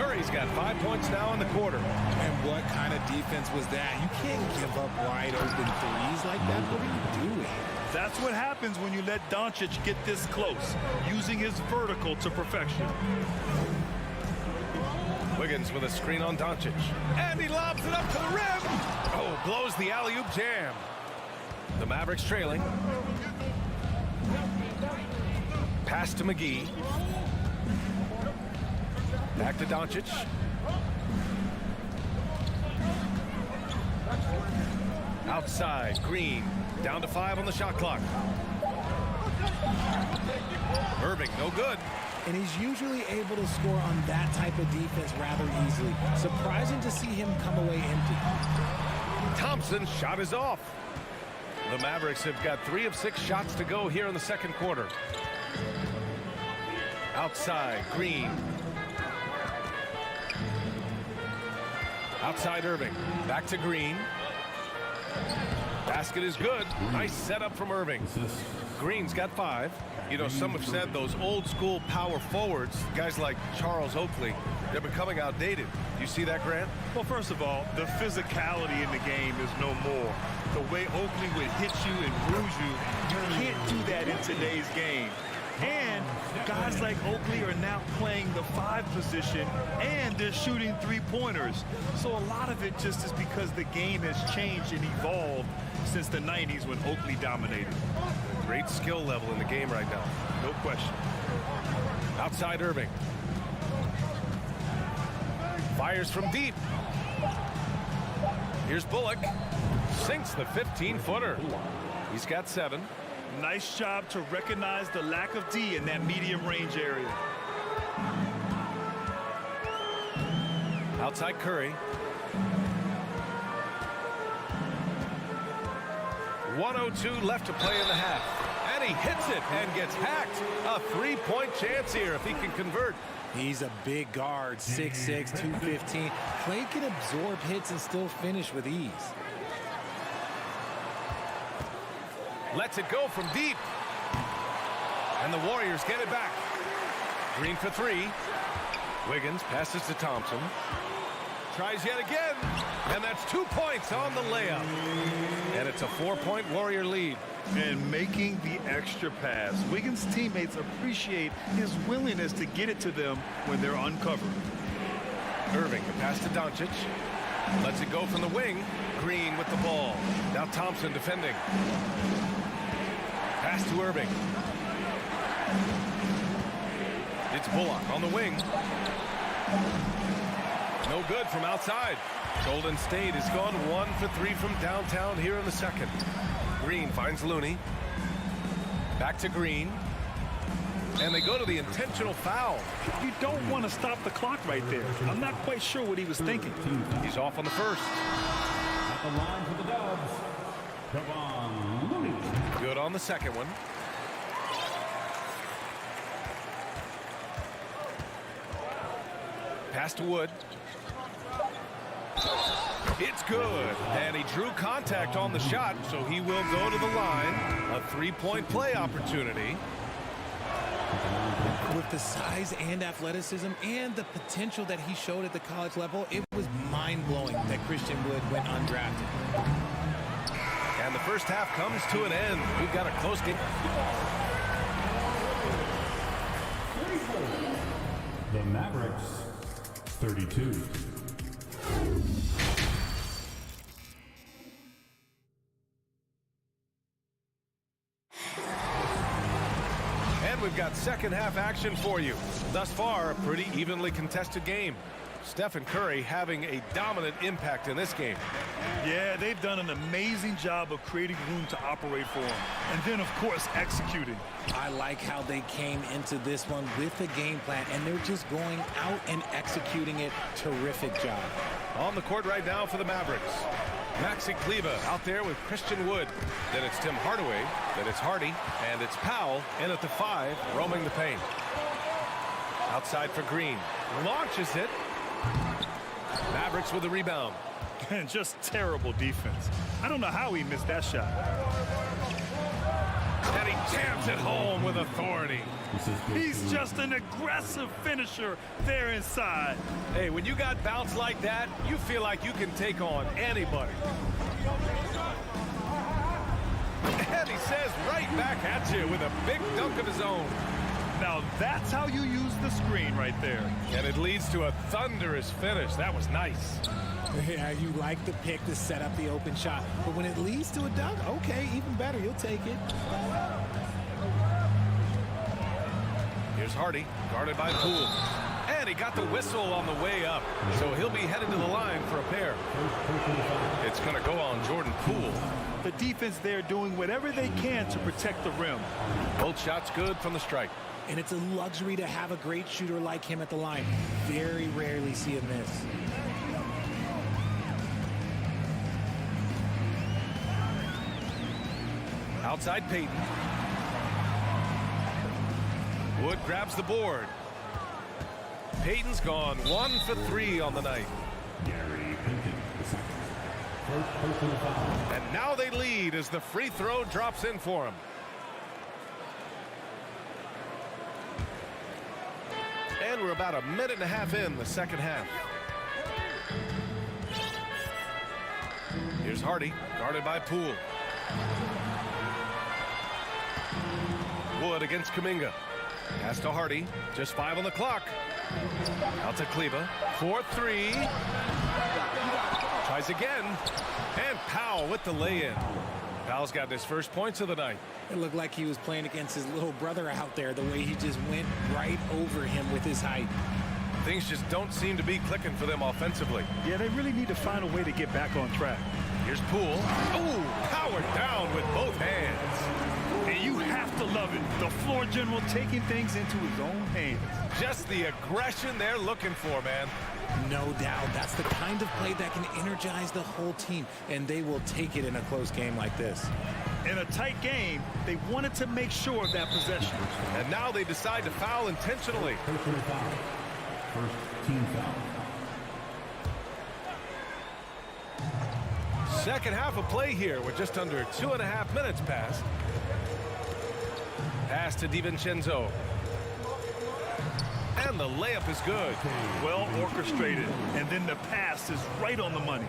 Curry's got 5 points now in the quarter. And what kind of defense was that? You can't give up wide open threes like that. What are you doing? That's what happens when you let Doncic get this close, using his vertical to perfection. Wiggins with a screen on Doncic. And he lobs it up to the rim. Oh, blows the alley-oop jam. The Mavericks trailing. Pass to McGee. Back to Doncic. Outside, Green. Down to 5 on the shot clock. Irving, no good. And he's usually able to score on that type of defense rather easily. Surprising to see him come away empty. Thompson's shot is off. The Mavericks have got 3 of 6 shots to go here in the second quarter. Outside, Green. Outside Irving. Back to Green. Basket is good. Nice setup from Irving. Green's got 5. You know, some have said those old school power forwards, guys like Charles Oakley, they're becoming outdated. You see that, Grant? Well, first of all, the physicality in the game is no more. The way Oakley would hit you and bruise you, you can't do that in today's game. And guys like Oakley are now playing the 5 position, and they're shooting 3-pointers. So a lot of it just is because the game has changed and evolved since the 90s when Oakley dominated. Great skill level in the game right now. No question. Outside Irving. Fires from deep. Here's Bullock. Sinks the 15-footer. He's got 7. Nice job to recognize the lack of D in that medium range area. Outside Curry. 1:02 left to play in the half. And he hits it and gets hacked. A 3-point chance here if he can convert. He's a big guard, 6'6", 215. Clay can absorb hits and still finish with ease. Lets it go from deep. And the Warriors get it back. Green for 3. Wiggins passes to Thompson. Tries yet again. And that's 2 points on the layup. And it's a 4-point Warrior lead. And making the extra pass. Wiggins' teammates appreciate his willingness to get it to them when they're uncovered. Irving, the pass to Doncic. Lets it go from the wing. Green with the ball. Now Thompson defending. Pass to Irving. It's Bullock on the wing. No good from outside. Golden State has gone 1 for 3 from downtown here in the second. Green finds Looney. Back to Green. And they go to the intentional foul. You don't want to stop the clock right there. I'm not quite sure what he was thinking. He's off on the first. At the line for the Dubs, Kevon Looney. Good on the second one. Pass to Wood. It's good. And he drew contact on the shot, so he will go to the line. A 3-point play opportunity. With the size and athleticism and the potential that he showed at the college level, it was mind-blowing that Christian Wood went undrafted. And the first half comes to an end. We've got a close game. The Mavericks, 32. And we've got second half action for you. Thus far, a pretty evenly contested game. Steph and Curry having a dominant impact in this game. Yeah, they've done an amazing job of creating room to operate for him. And then, of course, executing. I like how they came into this one with a game plan, and they're just going out and executing it. Terrific job. On the court right now for the Mavericks. Maxi Kleba out there with Christian Wood. Then it's Tim Hardaway. Then it's Hardy. And it's Powell in at the 5, roaming the paint. Outside for Green. Launches it. Mavericks with the rebound. And just terrible defense. I don't know how he missed that shot. And he jams it home with authority. He's just an aggressive finisher there inside. Hey, when you got bounce like that, you feel like you can take on anybody. And he says right back at you with a big dunk of his own. Now that's how you use the screen right there. And it leads to a thunderous finish. That was nice. Yeah, you like the pick to set up the open shot. But when it leads to a dunk, okay, even better. You'll take it. Here's Hardy, guarded by Poole. And he got the whistle on the way up. So he'll be headed to the line for a pair. It's going to go on Jordan Poole. The defense there doing whatever they can to protect the rim. Both shots good from the strike. And it's a luxury to have a great shooter like him at the line. Very rarely see him miss. Outside Payton. Wood grabs the board. Payton's gone 1 for 3 on the night. First personal foul. And now they lead as the free throw drops in for him. And we're about a minute and a half in the second half. Here's Hardy, guarded by Poole. Wood against Kuminga. Pass to Hardy, just 5 on the clock. Out to Kleba, 4-3. Tries again, and Powell with the lay-in. Powell's got his first points of the night. It looked like he was playing against his little brother out there, the way he just went right over him with his height. Things just don't seem to be clicking for them offensively. Yeah, they really need to find a way to get back on track. Here's Poole. Oh, powered down with both hands. And you have to love it. The floor general taking things into his own hands. Just the aggression they're looking for, man. No doubt. That's the kind of play that can energize the whole team, and they will take it in a close game like this. In a tight game, they wanted to make sure of that possession. And now they decide to foul intentionally. Personal foul. First team foul. Second half of play here with just under 2.5 minutes passed. Pass to DiVincenzo. And the layup is good. Well orchestrated. And then the pass is right on the money.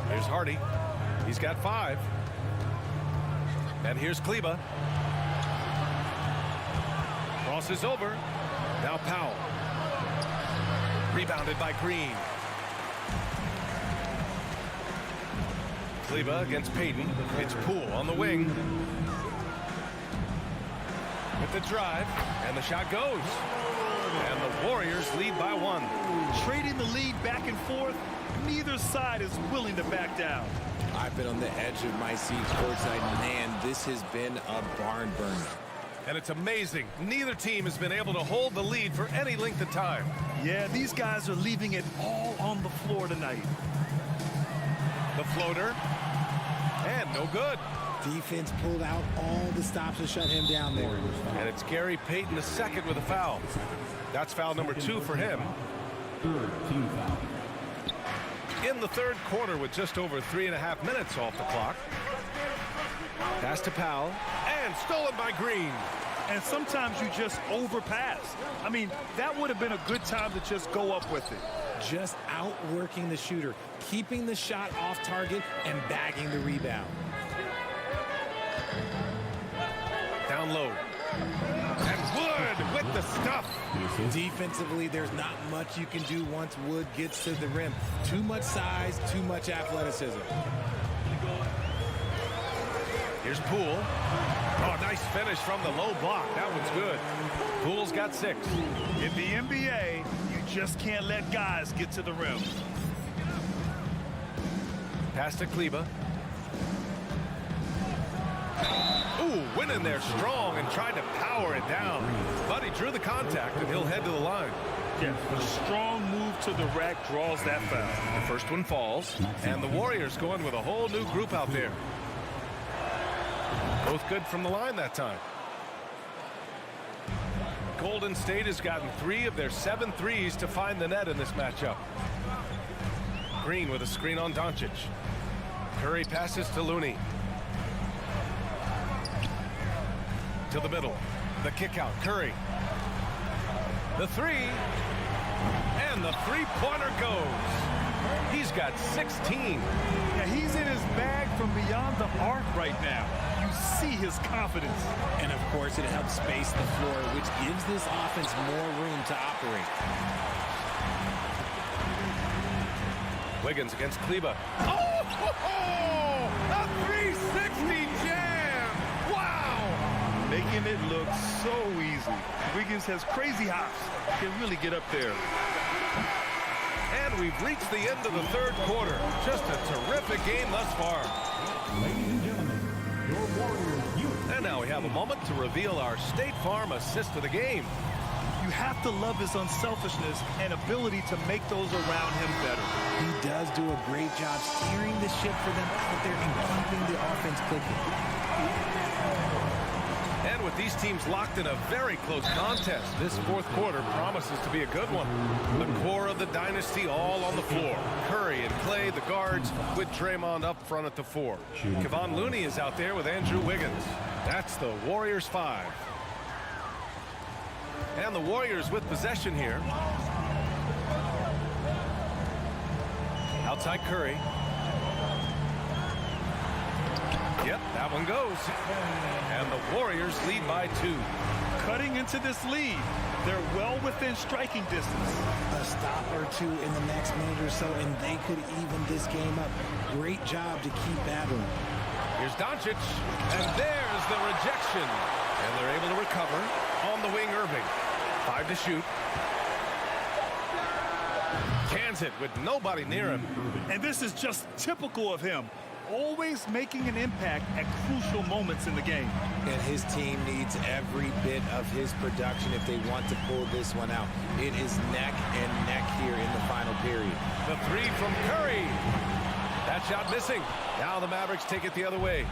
Here's Hardy. He's got 5. And here's Kleba. Crosses over. Now Powell. Rebounded by Green. Kleba against Payton. It's Poole on the wing. With the drive. And the shot goes. And the Warriors lead by 1. Trading the lead back and forth. Neither side is willing to back down. I've been on the edge of my seat courtside. Man, this has been a barn burner. And it's amazing. Neither team has been able to hold the lead for any length of time. Yeah, these guys are leaving it all on the floor tonight. The floater. And no good. Defense pulled out all the stops to shut him down there. And it's Gary Payton II with a foul. That's foul number 2 for him. Third team foul. In the third quarter with just over 3.5 minutes off the clock. Pass to Powell. And stolen by Green. And sometimes you just overpass. I mean, that would have been a good time to just go up with it. Just outworking the shooter, keeping the shot off target, and bagging the rebound. Down low. And Wood with the stuff. Defensively, there's not much you can do once Wood gets to the rim. Too much size, too much athleticism. Here's Poole. Oh, nice finish from the low block. That one's good. Poole's got 6. In the NBA, you just can't let guys get to the rim. Pass to Kleba. Ooh, went in there strong and tried to power it down. But he drew the contact, and he'll head to the line. Yeah, a strong move to the rack draws that foul. The first one falls, and the Warriors going with a whole new group out there. Both good from the line that time. Golden State has gotten 3 of their 7 threes to find the net in this matchup. Green with a screen on Doncic. Curry passes to Looney. To the middle. The kick out. Curry. The 3. And the three-pointer goes. He's got 16. Yeah, he's in his bag from beyond the arc right now. You see his confidence. And, of course, it helps space the floor, which gives this offense more room to operate. Wiggins against Kleba. Oh! A 360 jam! Wow! Making it look so easy. Wiggins has crazy hops. Can really get up there. And we've reached the end of the third quarter. Just a terrific game thus far. Ladies and gentlemen, your Warriors youth. And now we have a moment to reveal our State Farm assist of the game. You have to love his unselfishness and ability to make those around him better. He does do a great job steering the ship for them out there and keeping the offense clicking. And with these teams locked in a very close contest. This fourth quarter promises to be a good one. The core of the dynasty all on the floor. Curry and Clay, the guards, with Draymond up front at the 4. Kevon Looney is out there with Andrew Wiggins. That's the Warriors 5. And the Warriors with possession here. Outside Curry. Yep, that one goes. And the Warriors lead by 2. Cutting into this lead. They're well within striking distance. A stop or two in the next minute or so, and they could even this game up. Great job to keep battling. Here's Doncic, and there's the rejection. And they're able to recover. On the wing, Irving. 5 to shoot. Cans it with nobody near him. And this is just typical of him. Always making an impact at crucial moments in the game. And his team needs every bit of his production if they want to pull this one out. It is neck and neck here in the final period. The 3 from Curry. That shot missing. Now the Mavericks take it the other way.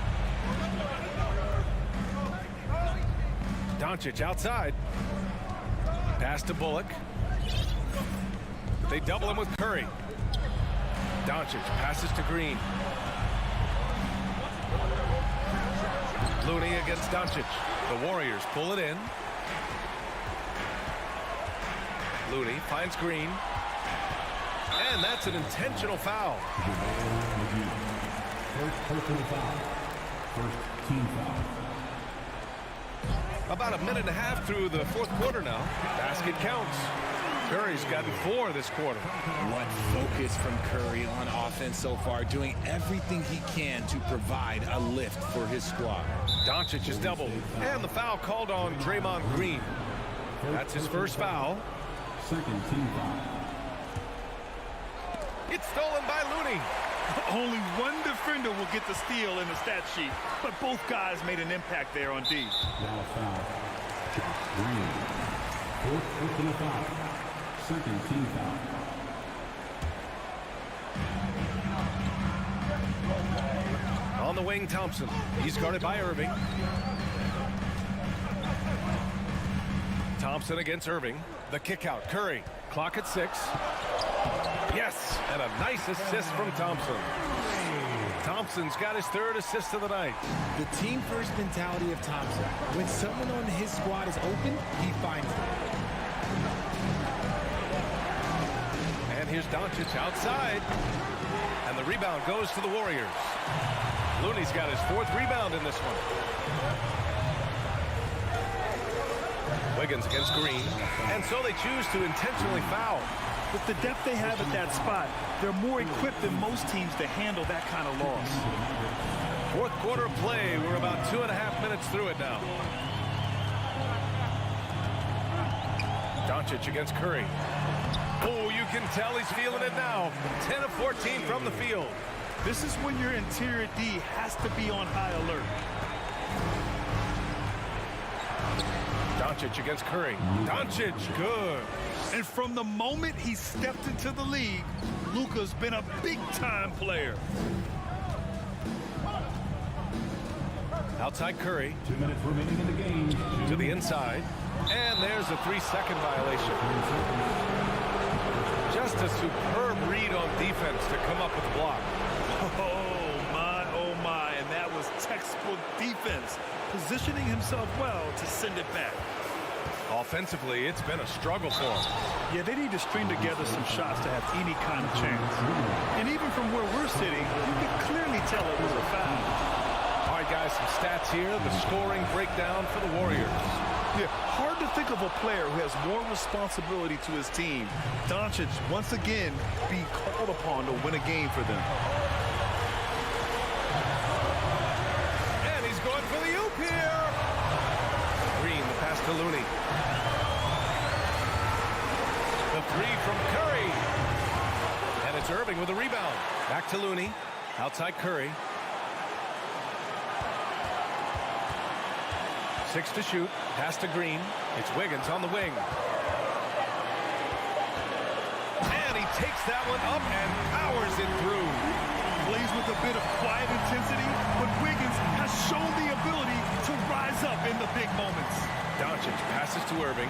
Doncic outside. Pass to Bullock. They double him with Curry. Doncic passes to Green. Looney against Doncic. The Warriors pull it in. Looney finds Green. And that's an intentional foul. First personal foul. First team foul. About a minute and a half through the fourth quarter now. Basket counts. Curry's gotten 4 this quarter. What focus from Curry on offense so far, doing everything he can to provide a lift for his squad. Doncic is doubled, and the foul called on Draymond Green. That's his first foul. Second team foul. It's stolen by Looney. Only one defender will get the steal in the stat sheet, but both guys made an impact there on D. Now foul. Green. Fourth personal foul. Second team foul. On the wing, Thompson. He's guarded by Irving. Thompson against Irving. The kick out. Curry. Clock at 6. Yes, and a nice assist from Thompson. Thompson's got his 3rd assist of the night. The team-first mentality of Thompson. When someone on his squad is open, he finds them. And here's Doncic outside. And the rebound goes to the Warriors. Looney's got his 4th rebound in this one. Wiggins against Green. And so they choose to intentionally foul. With the depth they have at that spot, they're more equipped than most teams to handle that kind of loss. Fourth quarter of play. We're about 2.5 minutes through it now. Doncic against Curry. Oh, you can tell he's feeling it now. 10 of 14 from the field. This is when your interior D has to be on high alert. Doncic against Curry. Doncic, good. And from the moment he stepped into the league, Luka's been a big-time player. Outside Curry. 2 minutes remaining in the game. To the inside. And there's a 3-second violation. Just a superb read on defense to come up with the block. Oh my, and that was textbook defense, positioning himself well to send it back. Offensively, it's been a struggle for him. Yeah, they need to string together some shots to have any kind of chance. And even from where we're sitting, you can clearly tell it was a foul. All right, guys, some stats here. The scoring breakdown for the Warriors. Yeah, hard to think of a player who has more responsibility to his team. Doncic, once again, being called upon to win a game for them. And he's going for the oop here. Green, the pass to Looney. The 3 from Curry. And it's Irving with a rebound. Back to Looney. Outside Curry. 6 to shoot. Pass to Green. It's Wiggins on the wing. And he takes that one up and powers it through. plays with a bit of quiet intensity, but Wiggins has shown the ability to rise up in the big moments. Doncic passes to Irving.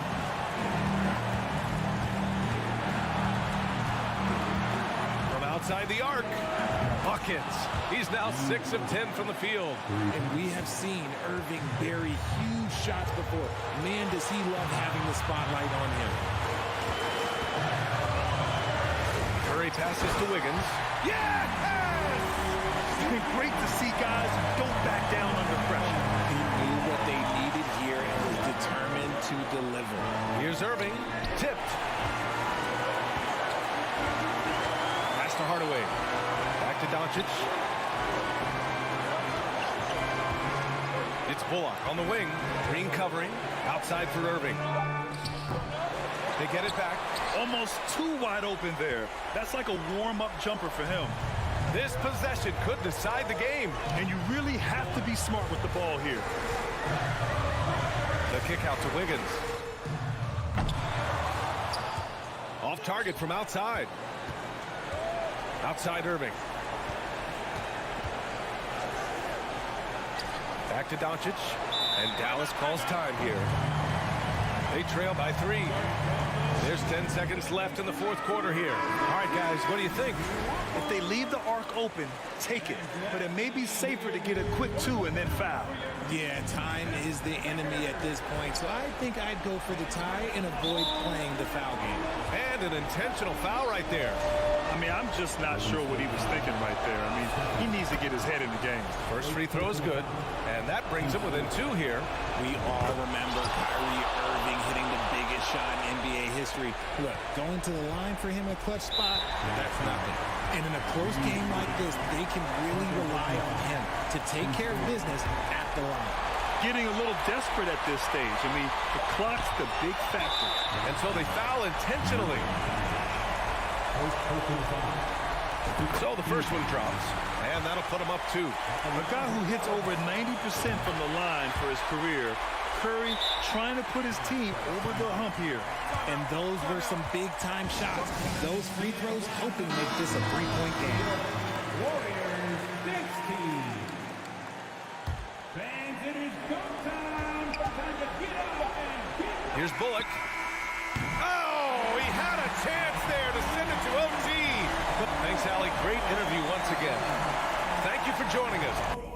From outside the arc, buckets. He's now 6 of 10 from the field. And we have seen Irving bury huge shots before. Man, does he love having the spotlight on him. Curry passes to Wiggins. Yes! It's been great to see guys don't back down under pressure. He knew what they needed here and was determined to deliver. Here's Irving, tipped. Pass to Hardaway. Back to Doncic. It's Bullock on the wing. Green covering. Outside for Irving. They get it back. Almost too wide open there. That's like a warm-up jumper for him. This possession could decide the game. And you really have to be smart with the ball here. The kick out to Wiggins. Off target from outside. Outside Irving. Back to Doncic. And Dallas calls time here. They trail by 3. There's 10 seconds left in the fourth quarter here. All right, guys, what do you think? If they leave the arc open, take it. But it may be safer to get a quick 2 and then foul. Yeah, time is the enemy at this point, so I think I'd go for the tie and avoid playing the foul game. And an intentional foul right there. I mean, I'm just not sure what he was thinking right there. I mean, he needs to get his head in the game. First free throw is good, and that brings him within 2 here. We all remember Kyrie Irving hitting the biggest shot in NBA history. Look, going to the line for him a clutch spot, that's nothing. And in a close game like this, they can really rely on him to take care of business at the line. Getting a little desperate at this stage. I mean, the clock's the big factor. And so they foul intentionally. So the first one drops, and that'll put him up 2. A guy who hits over 90% from the line for his career, Curry trying to put his team over the hump here. And those were some big-time shots. Those free throws helping make this a 3-point game. Warriors 16. Fans, it is go time. Time to get out and get. Here's Bullock. Oh, he had a chance there to send it to OT. Thanks, Allie. Great interview once again. Thank you for joining us.